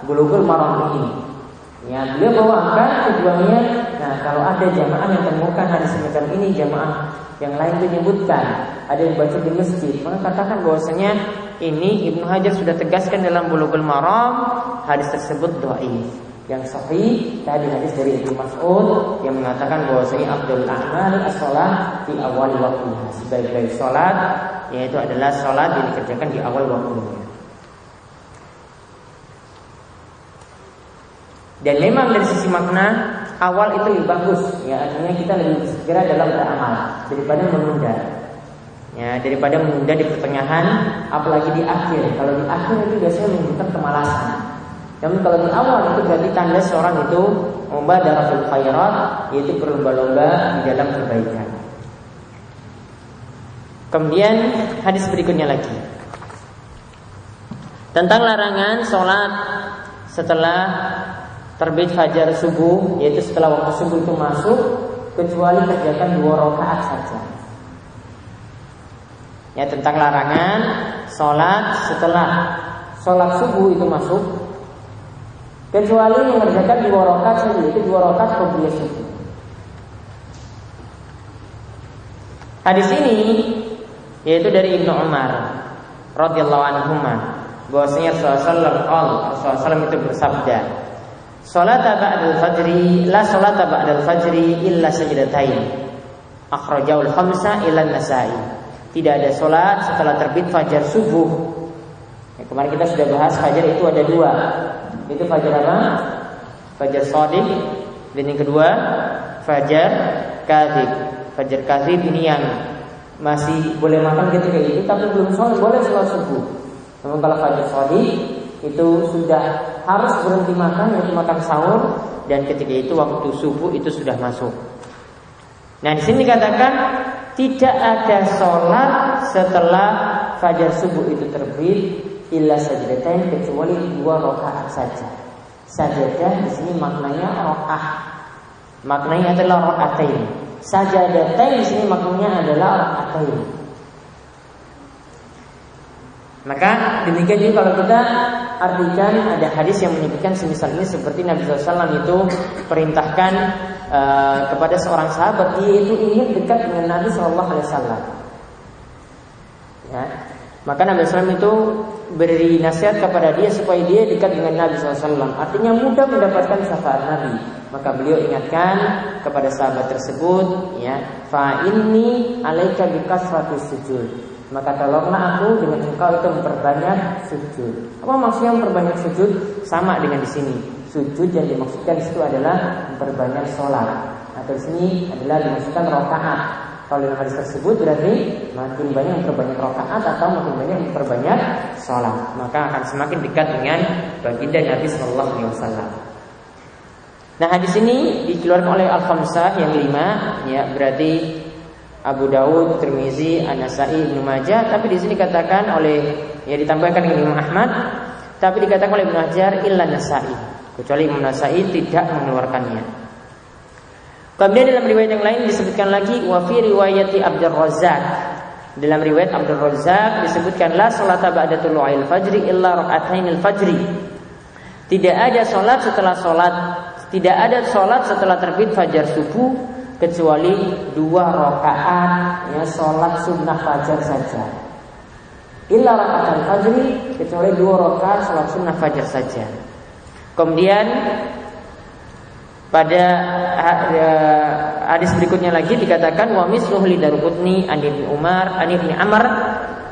Bulughul Maram ini. Ya, beliau bawakan keduanya. Nah, kalau ada jamaah yang temukan hadis semacam ini, jamaah yang lain menyebutkan ada yang baca di masjid, maka katakan bahwasanya ini Ibnu Hajar sudah tegaskan dalam Bulughul Maram, hadis tersebut dhaif. Yang sahih tadi hadis dari Ibnu Mas'ud yang mengatakan bahwasanya afdhalul a'mal as-shalah di awal waktunya. Sebaik-baik salat yaitu adalah salat yang dikerjakan di awal waktunya. Dan memang dari sisi makna awal itu lebih bagus, ya artinya kita lebih segera dalam beramal daripada menunda. Ya, daripada menunda di pertengahan, apalagi di akhir. Kalau di akhir itu biasanya menunjukkan kemalasan. Namun kalau di awal itu berarti tanda seorang itu mubadaratul khairat, yaitu berlomba-lomba di dalam kebaikan. Kemudian hadis berikutnya lagi tentang larangan sholat setelah terbit fajar subuh, yaitu setelah waktu subuh itu masuk, kecuali kerjakan 2 rakaat saja. Ya, tentang larangan sholat setelah sholat subuh itu masuk, kecuali mengerjakan 2 rakaat saja, yaitu 2 rakaat qobliyah subuh. Hadis ini yaitu dari Ibnu Umar radhiyallahu anhuma, bahwasanya Rasulullah itu bersabda, "Sholata ba'dal fajri la sholata ba'dal fajri illa sajdatain." Akhrajahul khamsa ila Nasa'i. Tidak ada sholat setelah terbit fajar subuh. Ya, kemarin kita sudah bahas fajar itu ada 2. Itu fajar apa? Fajar shadiq, dan yang kedua fajar kadzib. Fajar kadzib ini yang masih boleh makan ketika itu tapi belum sholat, boleh sholat subuh. Namun kalau fajar shadiq itu sudah harus berhenti makan, yaitu makan sahur, dan ketika itu waktu subuh itu sudah masuk. Nah, di sini dikatakan tidak ada sholat setelah fajar subuh itu terbit illa sajdatain, kecuali 2 rakaat saja. Sajadah di sini maknanya rakaat, maknanya adalah rakaatain. Sajdatain di sini maknanya adalah rakaatain. Maka demikian juga kalau kita artikan ada hadis yang menyebutkan semisal ini, seperti Nabi SAW itu perintahkan kepada seorang sahabat, dia itu ingin dekat dengan Nabi SAW. Ya, maka Nabi SAW itu beri nasihat kepada dia supaya dia dekat dengan Nabi SAW. Artinya mudah mendapatkan syafaat Nabi. Maka beliau ingatkan kepada sahabat tersebut, ya, fa inni alaika bikasratis sujud. Maka tolonglah aku dengan engkau itu memperbanyak sujud. Apa maksudnya memperbanyak sujud? Sama dengan di sini. Sujud yang dimaksudkan di situ adalah memperbanyak sholat. Atau di sini adalah dimaksudkan rakaat. Kalau dalam hadis tersebut berarti makin banyak memperbanyak rakaat atau makin banyak memperbanyak sholat, maka akan semakin dekat dengan baginda Nabi Sallallahu Alaihi Wasallam. Nah, hadis ini dikeluarkan oleh Al-Khamsah yang 5, ya berarti Abu Dawud, Tirmizi, An-Nasa'i, Ibnu Majah. Tapi di sini dikatakan oleh, ya ditambahkan dengan Imam Ahmad, tapi dikatakan oleh Ibnu Hajar illa Nasa'i, kecuali Imam Nasa'i tidak mengeluarkannya. Kemudian dalam riwayat yang lain disebutkan lagi wa fi riwayati Abdur Razzaq. Dalam riwayat Abdur Razzaq disebutkan la salata ba'da tulu'il fajri illa raka'atainil fajri. Tidak ada salat setelah terbit fajar subuh kecuali 2 rakaat, ya salat sunnah fajar saja. Illa raka'atal fajri, kecuali 2 rakaat salat sunnah fajar saja. Kemudian pada hadis berikutnya lagi dikatakan wa misluhu li Daruqutni an Ibnu Umar an Ibnu Amr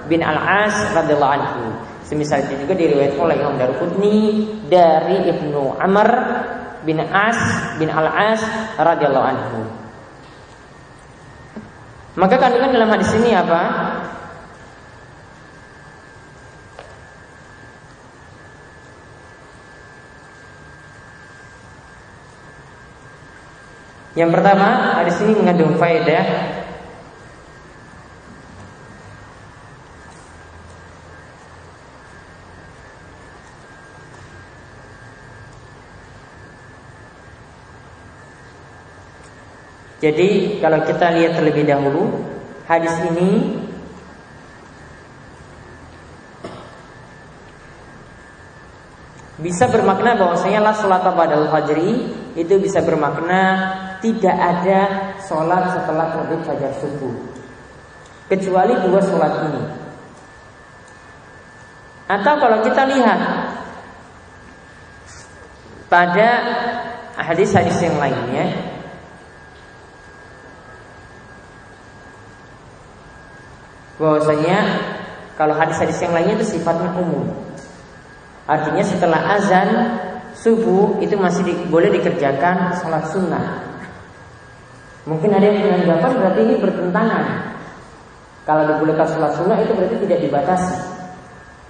bin Al-As radhiyallahu anhu. Semisal itu juga diriwayatkan oleh Imam Daruqutni dari Ibnu Amr bin Al-As radhiyallahu anhu. Maka kandungan dalam hadis ini apa? Yang pertama, hadis ini mengandung faedah jadi kalau kita lihat terlebih dahulu, hadis ini Bisa bermakna bahwasanya la sholata ba'dal fajri, itu bisa bermakna tidak ada sholat setelah terbit fajar subuh, kecuali 2 sholat ini. Atau kalau kita lihat pada hadis-hadis yang lainnya, bahwasanya kalau hadis-hadis yang lainnya itu sifatnya umum. Artinya setelah azan subuh itu masih boleh dikerjakan sholat sunnah. Mungkin ada yang beranggapan berarti ini bertentangan. Kalau dibolehkan sholat sunnah itu berarti tidak dibatasi.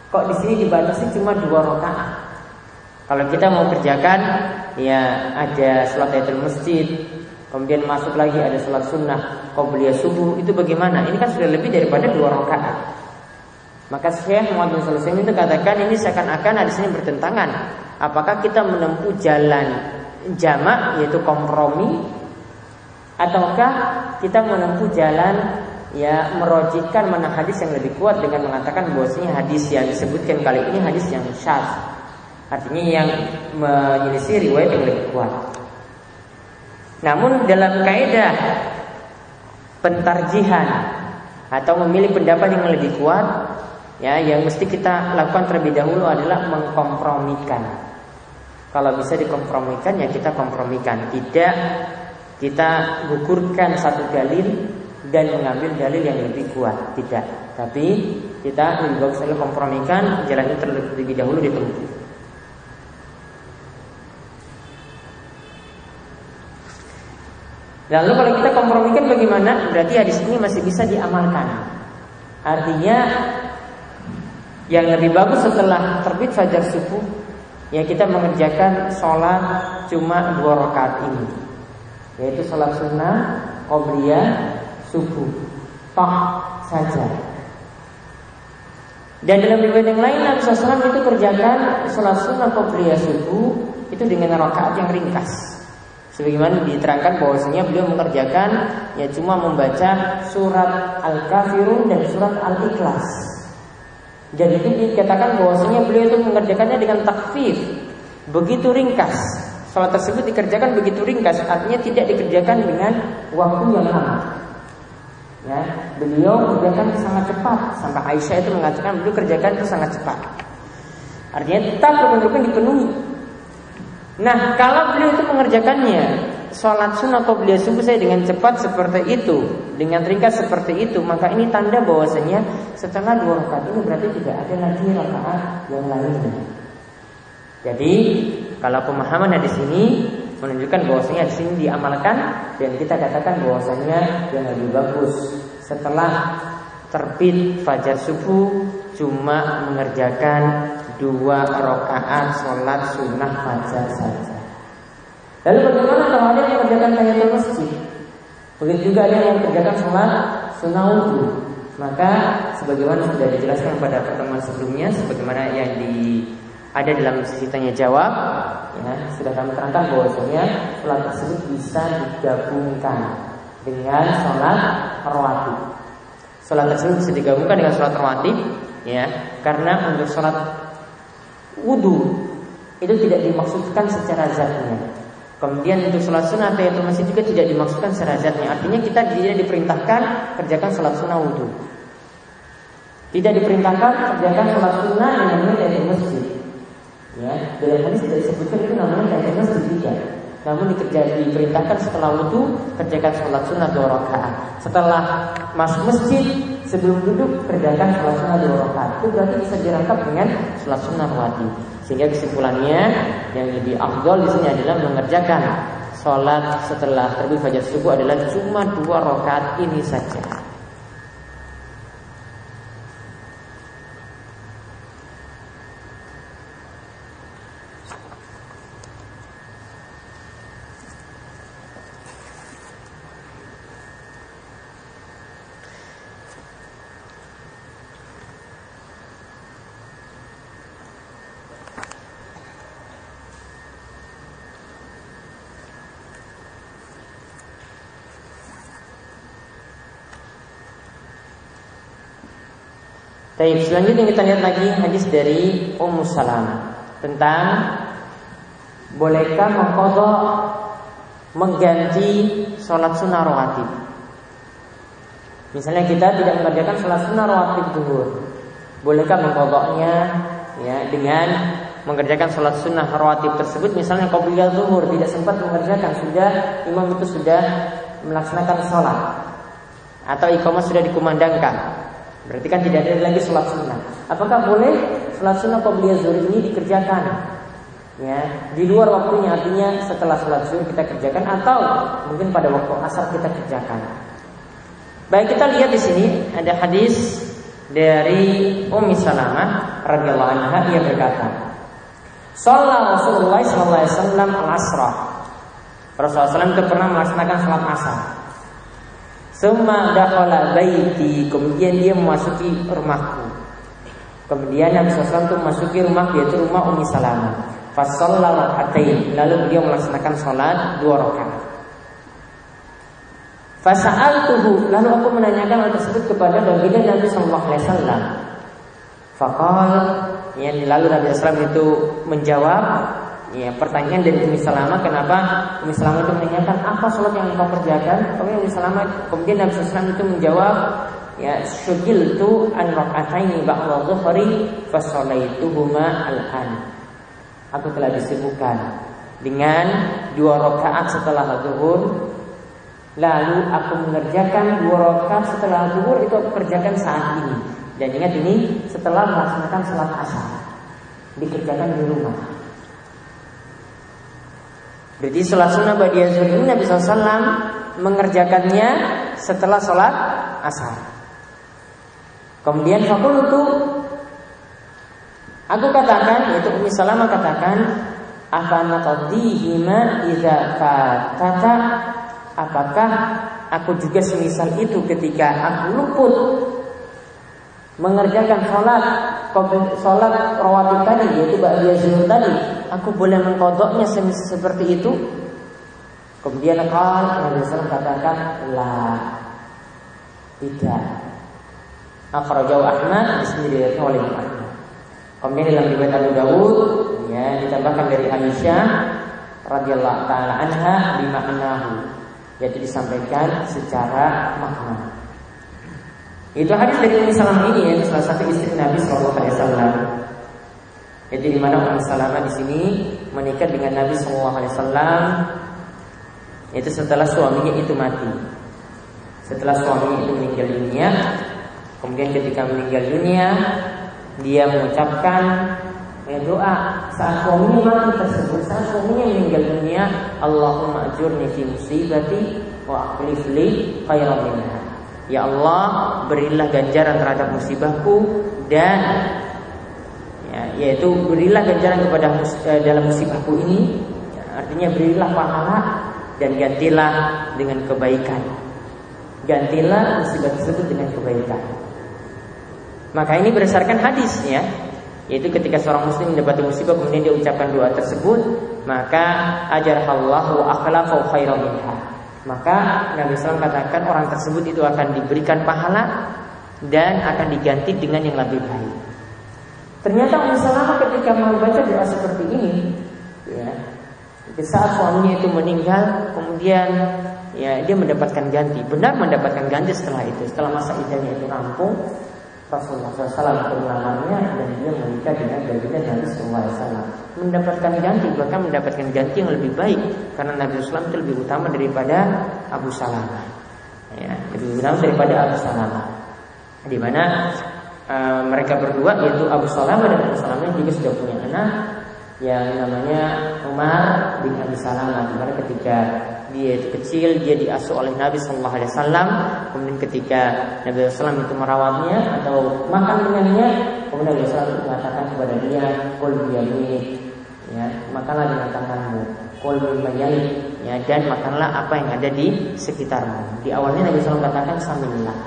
Kok di sini dibatasi cuma 2 rakaat? Kalau kita mau kerjakan, ya ada sholat tahiyatul masjid, kemudian masuk lagi ada sholat sunnah qobliyah subuh, itu bagaimana? Ini kan sudah lebih daripada 2 rakaat. Maka Syekh Muhammad bin Shalih itu katakan ini seakan-akan di sini bertentangan. Apakah kita menempuh jalan jamak yaitu kompromi, ataukah kita menempuh jalan ya merojihkan mana hadis yang lebih kuat dengan mengatakan bahwasanya hadis yang disebutkan kali ini hadis yang syadz, artinya yang menyelisih riwayat yang lebih kuat. Namun dalam kaidah pentarjihan atau memilih pendapat yang lebih kuat, ya yang mesti kita lakukan terlebih dahulu adalah mengkompromikan. Kalau bisa dikompromikan ya kita kompromikan, tidak kita gugurkan satu dalil dan mengambil dalil yang lebih kuat, tidak. Tapi kita lebih bagus adalah kompromikan, jalan itu terlebih dahulu ditempuh. Lalu kalau kita kompromikan bagaimana? Berarti hadis ini masih bisa diamalkan. Artinya yang lebih bagus setelah terbit fajar subuh, ya kita mengerjakan sholat cuma 2 rakaat ini, yaitu sholat sunnah qobliyah subuh, toh saja. Dan dalam riwayat yang lain Nabi SAW itu kerjakan sholat sunnah qobliyah subuh itu dengan rakaat yang ringkas. Sebagaimana diterangkan bahwasanya beliau mengerjakan ya cuma membaca surat Al-Kafirun dan surat Al-Ikhlas. Dan itu dikatakan bahwasanya beliau itu mengerjakannya dengan takfif, begitu ringkas. Salat tersebut dikerjakan begitu ringkas, artinya tidak dikerjakan dengan waktu yang lama. Ya, beliau mengerjakan sangat cepat, sampai Aisyah itu mengatakan beliau kerjakan itu sangat cepat. Artinya tetap rukun-rukun dipenuhi. Nah, kalau beliau itu mengerjakannya sholat sunnah qobliyah subuh saya dengan cepat seperti itu, dengan ringkas seperti itu, maka ini tanda bahwasanya setelah 2 rakaat ini berarti tidak ada lagi rakaat yang lainnya. Jadi kalau pemahaman hadis ini menunjukkan bahwasanya di sini diamalkan, dan kita katakan bahwasanya yang lebih bagus setelah terbit fajar subuh cuma mengerjakan 2 rakaat sholat sunnah fajar saja. Lalu bagaimana kalau ada yang mengerjakan tahiyatul masjid? Begitu juga ada yang mengerjakan sholat sunnah wudu. Maka sebagaimana sudah dijelaskan pada pertemuan sebelumnya, sebagaimana yang ada dalam sesi tanya jawab, ya, sudah kami terangkan bahwasanya sholat tersebut bisa digabungkan dengan sholat rawatib. Sholat tersebut bisa digabungkan dengan sholat rawatib, ya, karena untuk sholat wudu itu tidak dimaksudkan secara zatnya. Kemudian untuk sholat sunnah tahiyatul masjid juga tidak dimaksudkan secara zatnya. Artinya kita tidak diperintahkan kerjakan sholat sunnah wudu, tidak diperintahkan kerjakan sholat sunnah yang namanya tahiyatul masjid. Ya, dalam hadis tidak disebutkan itu namanya tahiyatul masjid tidak. Namun diperintahkan setelah wudu kerjakan sholat sunnah 2 rakaat. Setelah masuk masjid sebelum duduk kerjakan sholat sunnah 2 rakaat. Itu berarti bisa dirangkap dengan sholat sunnah rawatib. Sehingga kesimpulannya yang lebih afdal di sini adalah mengerjakan sholat setelah terbit fajar subuh adalah cuma 2 rakaat ini saja. Baik, selanjutnya kita lihat lagi hadis dari Ummu Salamah. tentang bolehkah mengqadha mengganti sholat sunnah rawatib. Misalnya kita tidak mengerjakan sholat sunnah rawatib zuhur, bolehkah mengqadhanya ya dengan mengerjakan sholat sunnah rawatib tersebut. Misalnya qabliyah zuhur tidak sempat mengerjakan, sudah imam itu sudah melaksanakan sholat atau iqamah sudah dikumandangkan, berarti kan tidak ada lagi sholat sunnah. Apakah boleh sholat sunnah qabliyah zuhur ini dikerjakan ya di luar waktunya, artinya setelah sholat zuhur kita kerjakan atau mungkin pada waktu asar kita kerjakan? Baik, kita lihat di sini ada hadis dari Ummi Salamah radhiyallahu anha, ia berkata, "Shalla Rasulullah sallallahu alaihi wasallam al-asra." Rasulullah SAW itu pernah melaksanakan salat asar. Summa dakhala baiti, kemudian dia memasuki rumahku. Kemudian Nabi SAW itu memasuki rumah, yaitu rumah Ummi Salamah. Fa shalla rak'atain, lalu beliau melaksanakan salat 2 rakaat. Fa sa'altuhu, lalu aku menanyakan hal tersebut kepada baginda Nabi sallallahu alaihi wasallam. Faqala, ya, lalu Nabi SAW itu menjawab ya pertanyaan dari Ummi Salamah. Kenapa Ummi Salamah itu menanyakan apa salat yang engkau kerjakan? Kemudian Nabi SAW itu menjawab, ya, syugiltu an rak'ataini ba'da dhuhri fa shalaituhuma al-an. Aku telah disibukkan dengan 2 rakaat setelah zuhur, lalu aku mengerjakan 2 rakaat setelah zuhur, itu aku kerjakan saat ini. Dan ingat, ini setelah melaksanakan salat asar, dikerjakan di rumah. Berarti salat sunnah ba'da zuhur ini Nabi SAW mengerjakannya setelah salat asar. Kemudian faqultu, aku katakan, yaitu Ummi Salamah katakan, afana qadihima idza fatata, apakah aku juga semisal itu ketika aku luput mengerjakan sholat rawatib tadi, yaitu ba'da zuhur tadi, aku boleh mengqadhanya seperti itu? Kemudian Nabi SAW katakan, la, tidak. Akhrajahu Ahmad, disebutkan oleh Ahmad. Kemudian dalam riwayat Abu Dawud, ya, ditambahkan dari Aisyah radhiyallahu taala anha bimaknahu, yaitu disampaikan secara makna. Itu hadis dari Ummi Salamah ini, ya, salah satu istri Nabi sallallahu alaihi wasallam. Jadi di mana Ummi Salamah di sini menikah dengan Nabi sallallahu alaihi wasallam itu setelah suaminya itu mati. Setelah suaminya itu meninggal dunia, kemudian ketika meninggal dunia, dia mengucapkan doa saat suaminya mati tersebut, saat suaminya meninggal dunia, Allahumma ajurni fi musibati wa akhlif li khairan minha. Ya Allah, berilah ganjaran terhadap musibahku, dan ya, yaitu berilah ganjaran kepada dalam musibahku ini, ya, artinya berilah pahala dan gantilah dengan kebaikan. Gantilah musibah tersebut dengan kebaikan. Maka ini berdasarkan hadis, ya, yaitu ketika seorang muslim mendapati musibah kemudian dia ucapkan doa tersebut, maka ajarallahu wa akhlafa khairan minha. Maka Nabi SAW katakan orang tersebut itu akan diberikan pahala dan akan diganti dengan yang lebih baik. Ternyata Ummi Salamah ketika membaca doa seperti ini, ya, saat suaminya itu meninggal, kemudian ya dia mendapatkan ganti, benar mendapatkan ganti setelah itu, setelah masa iddahnya itu rampung, Rasulullah SAW itu melamarnya dan dia menikah dengan baginda Nabi SAW, mendapatkan ganti, bahkan mendapatkan ganti yang lebih baik, karena Nabi SAW itu lebih utama daripada Abu Salamah, ya, lebih utama daripada Abu Salamah, di mana mereka berdua, yaitu Abu Salamah dan Abu Salamah juga sudah punya anak yang namanya Umar bin Abi Salamah, di mana ketika dia itu kecil, dia diasuh oleh Nabi Sallallahu Alaihi Wasallam. Kemudian ketika Nabi SAW itu merawatnya atau makan dengannya, kemudian Nabi SAW itu mengatakan kepada dia, "Qul biyaminik," ya, makanlah dengan tanganmu. "Qul bimayalik," ya, dan makanlah apa yang ada di sekitarmu. Di awalnya Nabi SAW katakan samillah,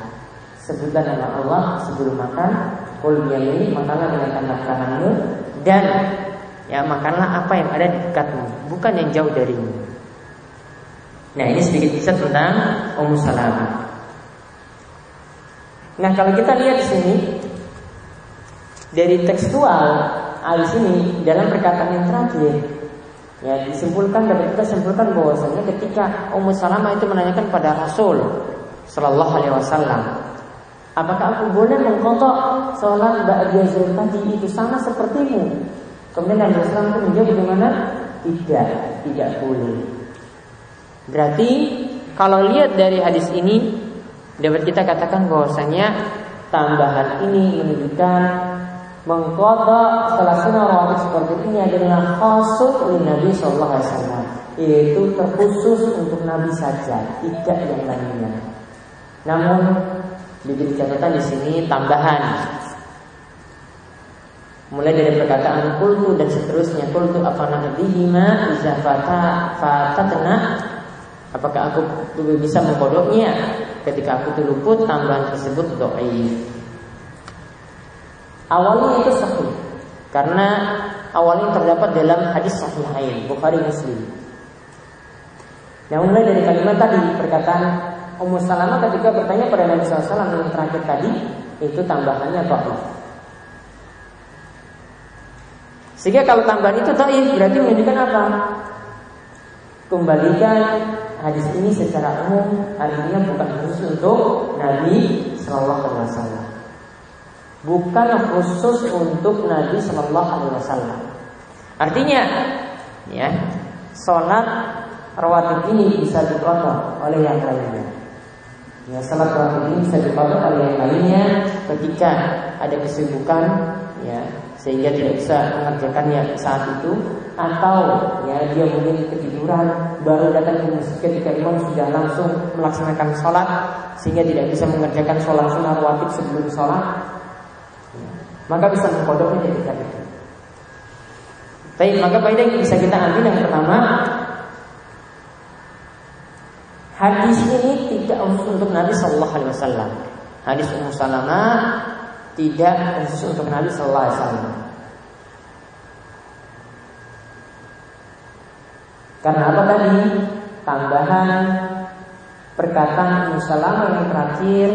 sebutlah nama Allah sebelum makan. "Qul biyaminik," makanlah dengan tanganmu, dan ya makanlah apa yang ada di dekatmu, bukan yang jauh darimu. Nah, ini sedikit kisah tentang Ummu Salamah. Nah, kalau kita lihat di sini dari tekstual di sini dalam perkataan yang terakhir ya dapat kita simpulkan bahwasanya ketika Ummu Salamah itu menanyakan pada Rasul Sallallahu Alaihi Wasallam, apakah aku boleh mengqadha sholat ba'da zuhur tadi itu sama sepertimu? Kemudian Nabi Sallallahu itu menjawab bagaimana? Tidak boleh. Berarti kalau lihat dari hadis ini dapat kita katakan bahwasanya tambahan ini menunjukkan mengqadha salat sunnah rawatib seperti ini adalah khusus untuk Nabi Sallallahu Alaihi Wasallam, yaitu terkhusus untuk Nabi saja, tidak yang lainnya. Namun diberi catatan di sini tambahan, mulai dari perkataan qultu dan seterusnya. Qultu afana bihima iza fatatna, apakah aku bisa mengkodoknya ketika aku luput? Tambahan tersebut dhaif. Awalnya itu sahih karena awalnya terdapat dalam hadis sahihain Bukhari Muslim. Yang mulai dari kalimat tadi, perkataan Ummu Salamah ketika bertanya pada Nabi SAW yang terakhir tadi, itu tambahannya dhaif. Sehingga kalau tambahan itu dhaif berarti menunjukkan apa? Kembalikan hadis ini secara umum, artinya bukan khusus untuk Nabi Sallallahu Alaihi Wasallam, bukan khusus untuk Nabi Sallallahu Alaihi Wasallam. Artinya, ya, sholat rawatib ini bisa diqadha oleh yang lainnya. Ya, sholat rawatib ini bisa diqadha oleh yang lainnya ketika ada kesibukan, ya, sehingga tidak bisa mengerjakannya saat itu, atau ya dia mungkin ketiduran baru datang ke masjid ketika imam sudah langsung melaksanakan sholat sehingga tidak bisa mengerjakan sholat sunnah rawatib sebelum sholat, maka bisa mengkodoknya ketika itu. Baik, maka faedah yang bisa kita ambil yang pertama, hadis ini tidak khusus untuk Nabi Sallallahu Alaihi Wasallam. Hadis Ummu Salamah tidak khusus untuk Nabi Sallallahu Alaihi Wasallam. Karena apa tadi? Tambahan perkataan Ummu Salamah yang terakhir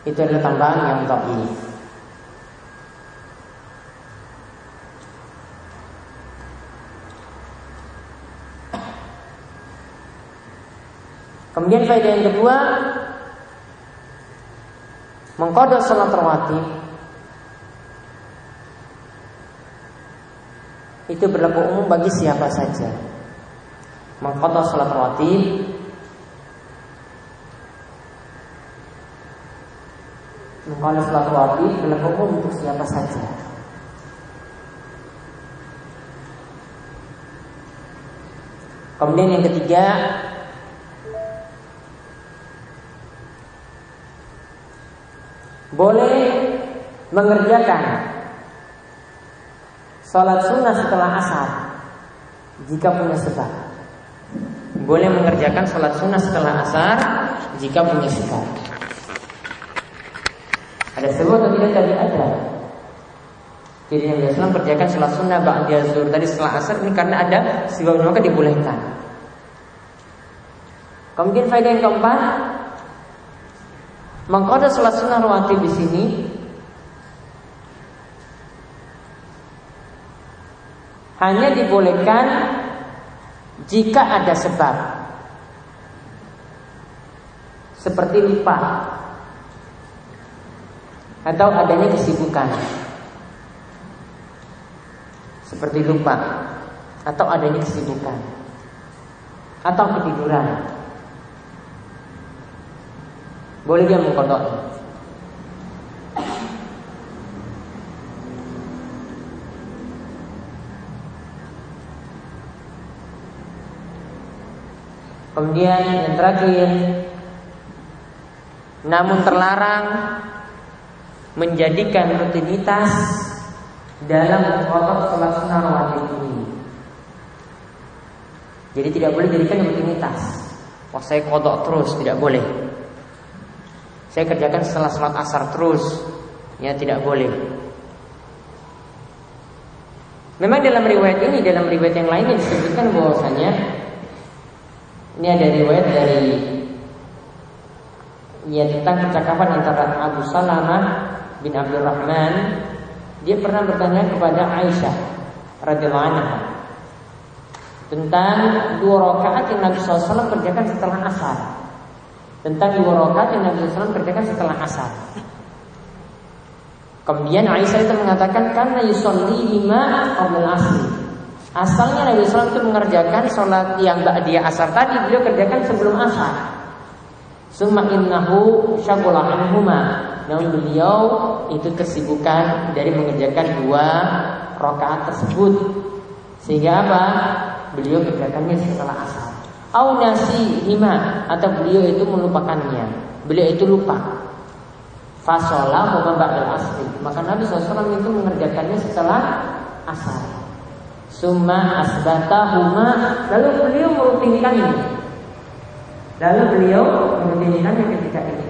itu adalah tambahan yang dhaif. Kemudian faedah yang kedua, mengqadha salat rawatib itu berlaku umum bagi siapa saja. Mengqadha salat rawatib berlaku umum untuk siapa saja. Kemudian yang ketiga, boleh mengerjakan sholat sunnah setelah asar jika punya sebab. Boleh mengerjakan sholat sunnah setelah asar jika punya sebab. Ada sebab atau tidak? Tadi ada. Jadi Nabi SAW kerjakan sholat sunnah ba'da zuhur tadi setelah asar ini karena ada sebab, maka dibolehkan. Kemudian faedah yang keempat, mengqadha salat sunnah rawatib di sini hanya dibolehkan jika ada sebab, seperti lupa atau adanya kesibukan, seperti lupa atau adanya kesibukan atau ketiduran. Boleh dia mengqadha. Kemudian yang terakhir, namun terlarang menjadikan rutinitas dalam mengqadha salat sunnah rawatib ini. Jadi tidak boleh dijadikan rutinitas. Wah, saya qadha terus, tidak boleh. Saya kerjakan setelah salat asar terus, ya tidak boleh. Memang dalam riwayat ini, dalam riwayat yang lainnya disebutkan bahwasanya ini ada riwayat dari tentang percakapan antara Abu Salamah bin Abdurrahman dia pernah bertanya kepada Aisyah radhiyallahu anha tentang 2 rakaat yang Nabi SAW kerjakan setelah asar. Tentang 2 rakaat yang Nabi SAW kerjakan setelah asar. Kemudian Aisyah itu mengatakan karena yusolli lima qabla asri. Asalnya Nabi SAW itu mengerjakan sholat yang ba'diyah asar tadi beliau kerjakan sebelum asar. Summa innahu syaghala anhuma. Namun beliau itu kesibukan dari mengerjakan 2 rakaat tersebut. Sehingga apa? Beliau kerjakannya setelah asar. Au nasihima, atau beliau itu melupakannya. Beliau itu lupa. Fasolah huma ba'dal asri. Maka Nabi SAW itu mengerjakannya setelah asar. Summa asbatahuma, lalu beliau merutinkannya. Ketika ini.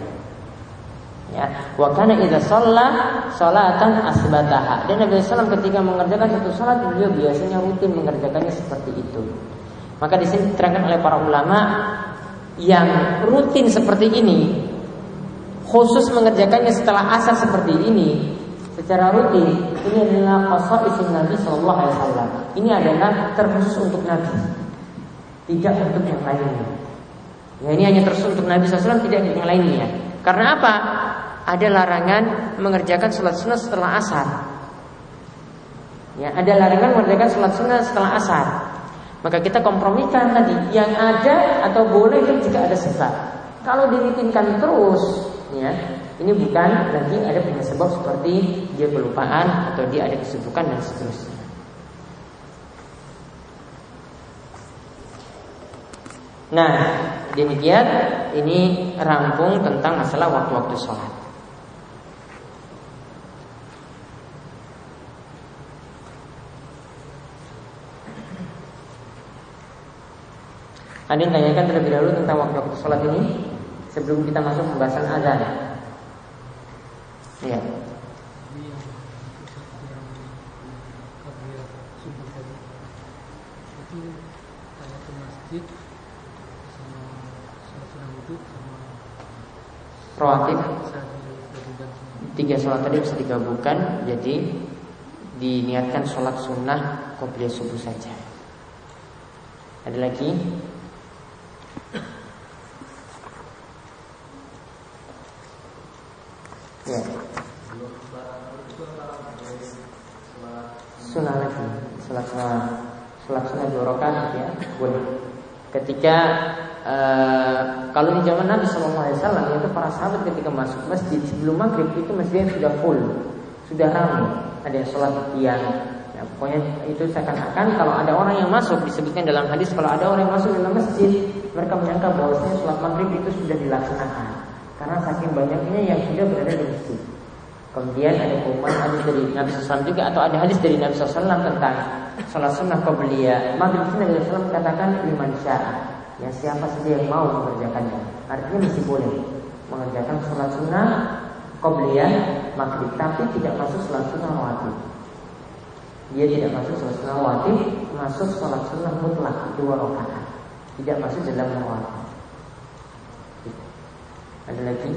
Ya, wa kana idza shalla sholatan asbataha. Dan Nabi SAW ketika mengerjakan satu salat beliau biasanya rutin mengerjakannya seperti itu. Maka di sini diterangkan oleh para ulama yang rutin seperti ini, khusus mengerjakannya setelah asar seperti ini secara rutin, ini adalah khasaisun Nabi sallallahu alaihi wasallam. Ini adalah terkhusus untuk Nabi, tidak untuk yang lainnya. Ya, ini hanya terkhusus untuk Nabi sallallahu alaihi wasallam, tidak untuk yang lainnya. Karena apa? Ada larangan mengerjakan sholat sunnah setelah asar. Ya, ada larangan mengerjakan sholat sunnah setelah asar. Maka kita kompromikan tadi yang ada atau boleh itu jika ada sebab. Kalau dirutinkan terus, ya, ini bukan lagi ada punya sebab seperti dia kelupaan atau dia ada kesibukan dan seterusnya. Nah, demikian ini rampung tentang masalah waktu-waktu sholat. Ada yang tanyakan terlebih dahulu tentang waktu-waktu sholat ini sebelum kita masuk pembahasan azan. Iya. Rawatib 3 sholat tadi bisa digabungkan, jadi diniatkan sholat sunnah qobliyah subuh saja. Ada lagi? Ya. Sunnah lagi, sholat sunnah 2 rakaat ya, boleh. Ketika kalau di zaman Nabi SAW itu para sahabat ketika masuk masjid sebelum maghrib itu masjidnya sudah full, sudah ramai, ada yang sholat tiang. Ya, pokoknya itu seakan-akan kalau ada orang yang masuk, disebutkan dalam hadis kalau ada orang yang masuk dalam masjid, mereka menyangka bahwasanya sholat maghrib itu sudah dilaksanakan karena saking banyaknya yang sudah berada di masjid. Kemudian ada pengumuman hadis dari Nabi SAW juga, atau ada hadis dari Nabi SAW tentang sholat sunnah qobliyah maghrib. Nabi SAW katakan liman sya'a, ya siapa saja yang mau mengerjakannya. Artinya masih boleh mengerjakan sholat sunnah qobliyah maghrib, tapi tidak masuk sholat sunnah rawatib. Dia tidak masuk sholat sunnah rawatib, masuk sholat sunnah mutlak 2 rakaat, tidak masuk dalam rawatib. Ada lagi?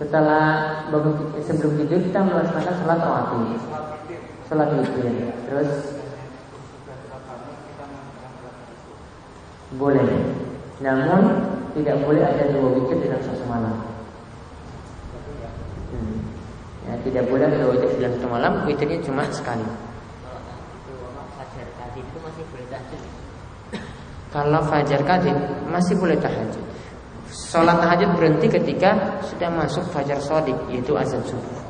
Setelah sebelum tidur kita melaksanakan sholat rawatib, sholat witir, terus boleh, namun tidak boleh ada 2 witir dalam satu malam. Ya, tidak boleh ada 2 witir dalam satu malam, witirnya cuma sekali. Kalau fajar kadib masih boleh tahajud. Sholat tahajud berhenti ketika sudah masuk fajar shadiq, yaitu azan subuh.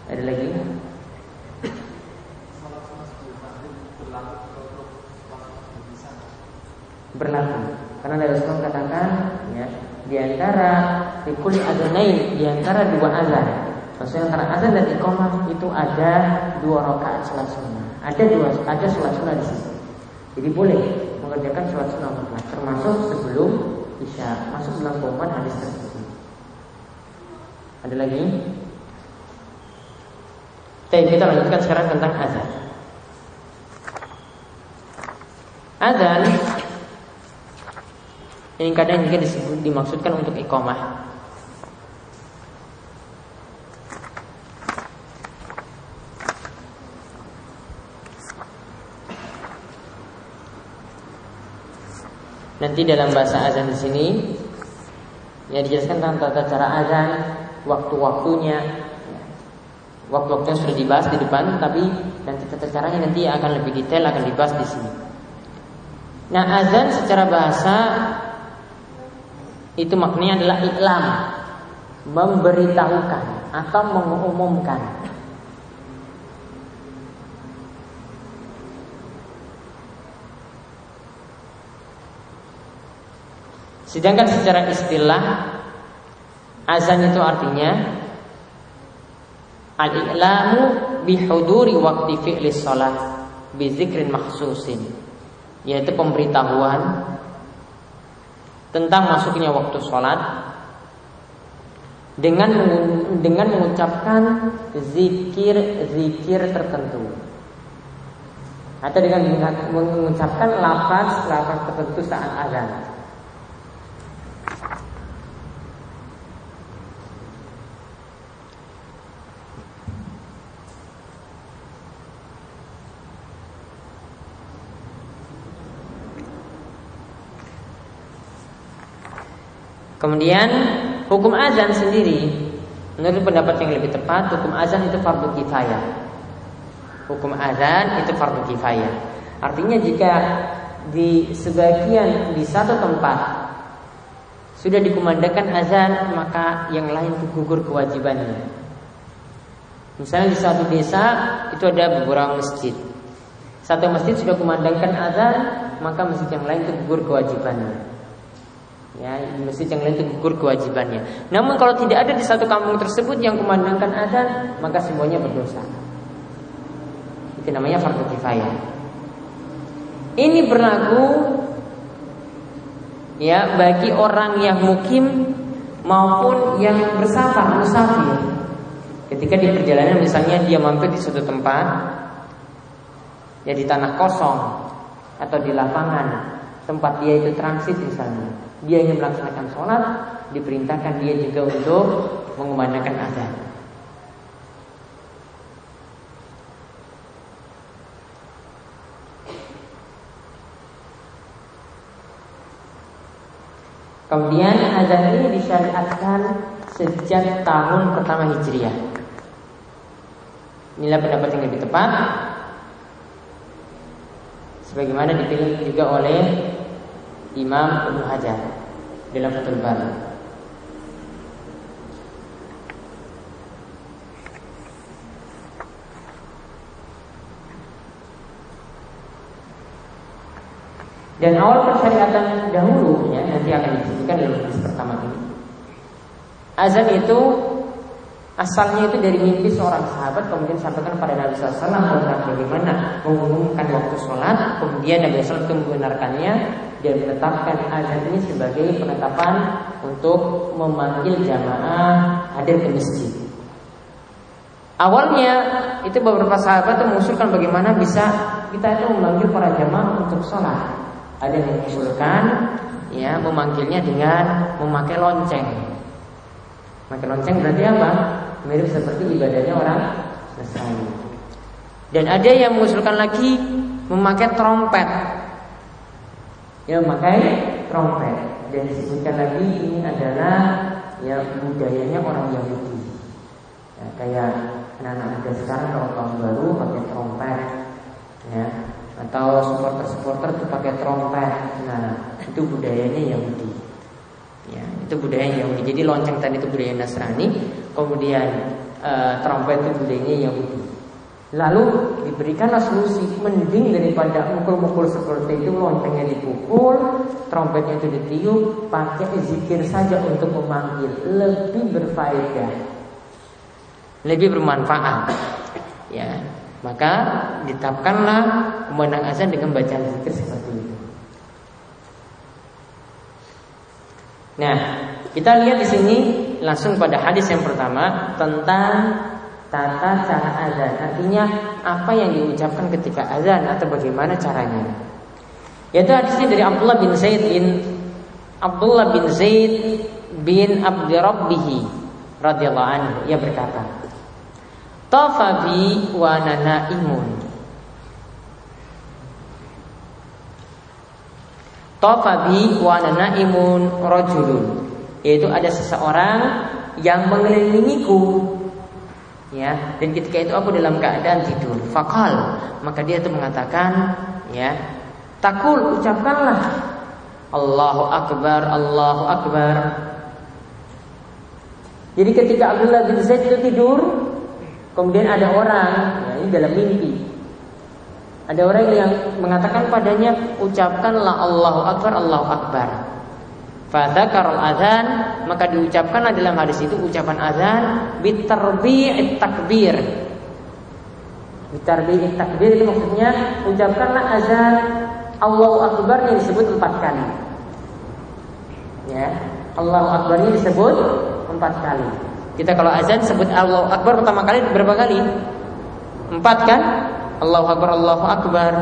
Ada lagi? Berlaku. Karena Nabi SAW katakan, ya, di antara fikul adzanain, di antara 2 azan, maksudnya antara azan dan iqamah itu ada 2 rakaat sholat sunnah. Ada sholat sunnah di situ. Jadi boleh mengerjakan sholat sunnah mutlak, termasuk sebelum isya, masuk dalam pengumuman hadis tersebut. Ada lagi? Kita lanjutkan sekarang tentang azan. Adzan ini kadang juga dimaksudkan untuk iqamah. Nanti dalam bahasa azan di sini ya dijelaskan tentang tata cara azan, waktu-waktunya. Waktu-waktunya sudah dibahas di depan, tapi nanti tata caranya nanti akan lebih detail akan dibahas di sini. Nah, azan secara bahasa itu maknanya adalah iklam, memberitahukan atau mengumumkan. Sedangkan secara istilah azan itu artinya al-i'lamu bihuduri waqti fi'li shalah bi dzikrin makhsusin, yaitu pemberitahuan tentang masuknya waktu sholat dengan mengucapkan zikir tertentu atau dengan mengucapkan lafaz tertentu saat azan. Kemudian hukum azan sendiri, menurut pendapat yang lebih tepat, hukum azan itu fardu kifayah. Hukum azan itu fardu kifayah. Artinya jika di satu tempat sudah dikumandangkan azan, maka yang lain gugur kewajibannya. Misalnya di satu desa itu ada beberapa masjid. Satu masjid sudah kumandangkan azan, maka masjid yang lain itu gugur kewajibannya. Ya, masjid yang lain itu gugur kewajibannya. Namun kalau tidak ada di satu kampung tersebut yang kumandangkan azan, maka semuanya berdosa. Itu namanya fardu kifayah. Ini berlaku ya bagi orang yang mukim maupun yang bersafar, musafir. Ketika di perjalanan misalnya dia mampir di suatu tempat, ya di tanah kosong atau di lapangan tempat dia itu transit misalnya, dia ingin melaksanakan sholat, diperintahkan dia juga untuk mengumandangkan azan. Kemudian azan ini disyariatkan sejak tahun pertama Hijriah. Inilah pendapat yang lebih tepat, sebagaimana dipilih juga oleh Imam Ibnu Hajar dalam Fathul Bari. Dan awal persyariatan dahulu ya, nanti akan disebutkan dalam hadis pertama ini. Azan itu asalnya itu dari mimpi seorang sahabat, kemudian sampaikan kepada Nabi SAW tentang bagaimana mengumumkan waktu sholat. Kemudian Nabi SAW itu membenarkannya dan menetapkan azan ini sebagai penetapan untuk memanggil jamaah hadir ke masjid. Awalnya itu beberapa sahabat itu mengusulkan bagaimana bisa kita itu memanggil para jamaah untuk sholat. Ada yang mengusulkan ya memanggilnya dengan memakai lonceng. Memakai lonceng berarti apa? Mirip seperti ibadahnya orang Nasrani. Dan ada yang mengusulkan lagi memakai trompet. Ya, memakai trompet. Dan disebutkan lagi ini adalah ya budayanya orang Yahudi. Ya, kayak anak-anak muda sekarang kalau tahun baru pakai trompet, ya, atau supporter itu pakai trompet. Nah, itu budayanya Yahudi. Ya, itu budaya Yahudi. Jadi lonceng tadi itu budaya Nasrani, kemudian trompet itu budayanya Yahudi. Lalu diberikanlah solusi, mending daripada mukul-mukul seperti itu, loncengnya dipukul, trompetnya itu ditiup, pakai zikir saja untuk memanggil, lebih berfaedah, lebih bermanfaat. Ya, maka ditetapkanlah kumandang azan dengan bacaan zikir seperti itu. Nah, kita lihat di sini langsung pada hadis yang pertama tentang tata cara azan. Artinya apa yang diucapkan ketika azan atau bagaimana caranya. Yaitu hadisnya dari Abdullah bin Zaid bin Abdi Rabbih radhiyallahu anhu. Ia berkata, "Tafa bi wa ana naimun." Tafa bi wa ana naimun rajulun. Yaitu ada seseorang yang mengelilingiku, ya, dan ketika itu aku dalam keadaan tidur. Faqal, maka dia itu mengatakan, ya, takul, ucapkanlah Allahu Akbar, Allahu Akbar. Jadi ketika Abdullah bin Zaid itu tidur, kemudian ada orang, ya, ini dalam mimpi, ada orang yang mengatakan padanya, ucapkanlah Allahu Akbar, Allahu Akbar. Fadzakarul adzan, maka diucapkanlah dalam hadis itu ucapan azan bitarbi'it takbir. Bitarbi'it takbir itu maksudnya ucapkanlah azan Allahu Akbar yang disebut 4 kali. Ya, Allahu Akbar ini disebut 4 kali. Kita kalau azan sebut Allahu Akbar pertama kali berapa kali? 4 kan? Allahu Akbar, Allahu Akbar.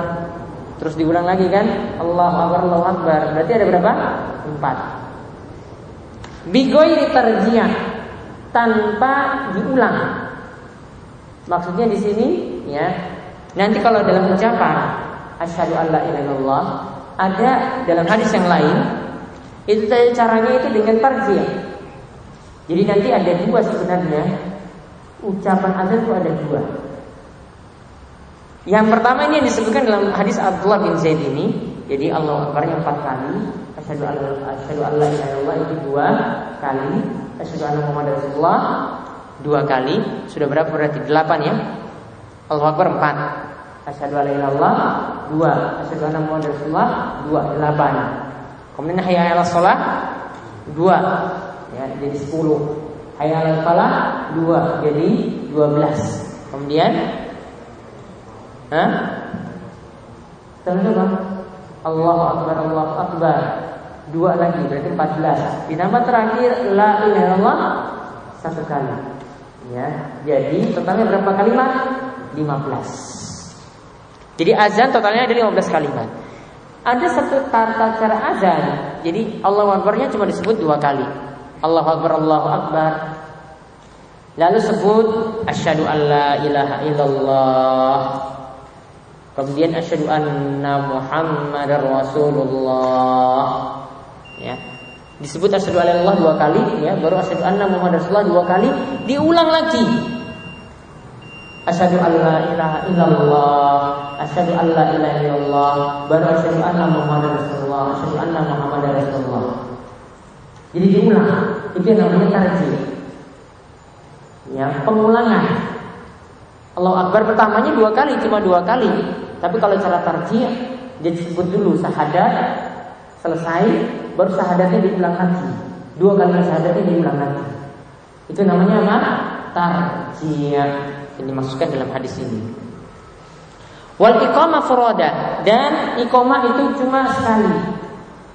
Terus diulang lagi kan? Allahu Akbar, Allahu Akbar. Berarti ada berapa? 4. Bighairi tarjiyah, tanpa diulang. Maksudnya di sini, ya. Nanti kalau dalam ucapan asyhadu alla ilaha illallah, ada dalam hadis yang lain itu caranya itu dengan tarjiyah. Jadi nanti ada 2 sebenarnya. Ucapan azan itu ada 2. Yang pertama ini yang disebutkan dalam hadis Abdullah bin Zaid ini. Jadi Allahu Akbar yang 4 kali, asyhadu an la ilaha illallah itu 2 kali, asyhadu anna Muhammadar Rasulullah 2 kali. Sudah berapa berarti? 8 ya. Allahu Akbar 4, asyhadu an la ilaha illallah 2, asyhadu anna Muhammadar Rasulullah 2, 8. Kemudian hayya 'alas shalah 2, ya, jadi 10. Hayya 'alal falah 2, jadi 12. Kemudian terus apa? Allahu Akbar, Allahu Akbar 2 lagi, berarti 14. Ditambah terakhir la ilaha illallah 1 kali. Ya, jadi totalnya berapa kalimat? 15. Jadi azan totalnya ada 15 kalimat. Ada satu tata cara azan. Jadi Allahu Akbarnya cuma disebut 2 kali. Allahu Akbar, Allahu Akbar. Lalu sebut asyhadu alla ilaha illallah. Kemudian asyhadu anna Muhammadar Rasulullah. Ya. Disebut asyhadu alla ilaha illallah 2 kali, ya, baru asyhadu anna Muhammadar Rasulullah 2 kali, diulang lagi. Asyhadu alla ilaha illallah, asyhadu alla ilaha illallah, baru asyhadu anna Muhammadar Rasulullah, asyhadu anna Muhammadar Rasulullah. Jadi diulang. Itu yang namanya tarjih. Ya, pengulangan. Allahu Akbar pertamanya 2 kali, cuma 2 kali. Tapi kalau cara tarjih, dia disebut dulu syahadat, selesai, baru syahadatnya diulang lagi. 2 kali syahadatnya diulang lagi. Itu namanya apa? Tarjih. Ini dimasukkan dalam hadis ini. Wal iqamah furada, dan iqamah itu cuma sekali.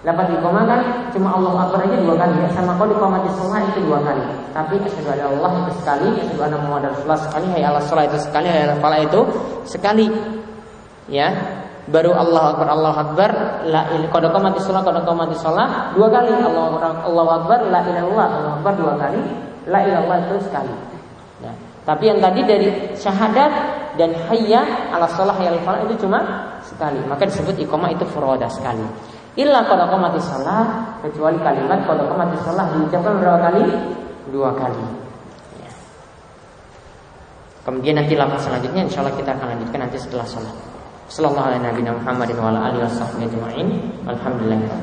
Dapat iqamah kan cuma Allahu Akbar aja 2 kali, ya. Sama kalau iqamatis shalah itu 2 kali. Tapi asyhadu an la itu sekali, asyhadu anna Muhammadar Rasulullah sekali, hayya 'alas shalah itu sekali, hayya 'alal falah itu sekali. Ya, baru Allahu Akbar, Allahu Akbar, la ilaha illallah 2 kali, Allahu Akbar, la ilaha illallah, Allahu Akbar 2 kali, la ilaha illallah itu sekali. Ya. Tapi yang tadi dari syahadat dan hayya 'alas shalah, hayya 'alal falah itu cuma sekali. Maka disebut iqamah itu furoda sekali. Illa qad qamatis shalah, kecuali kalimat qad qamatis shalah diucapkan berapa kali? 2 kali. Ya. Kemudian nanti lafaz selanjutnya insyaallah kita akan lanjutkan nanti setelah salat. Sallallahu alaihi wa sallam Muhammadin wa ala alihi wasallam ajma'in. Alhamdulillah.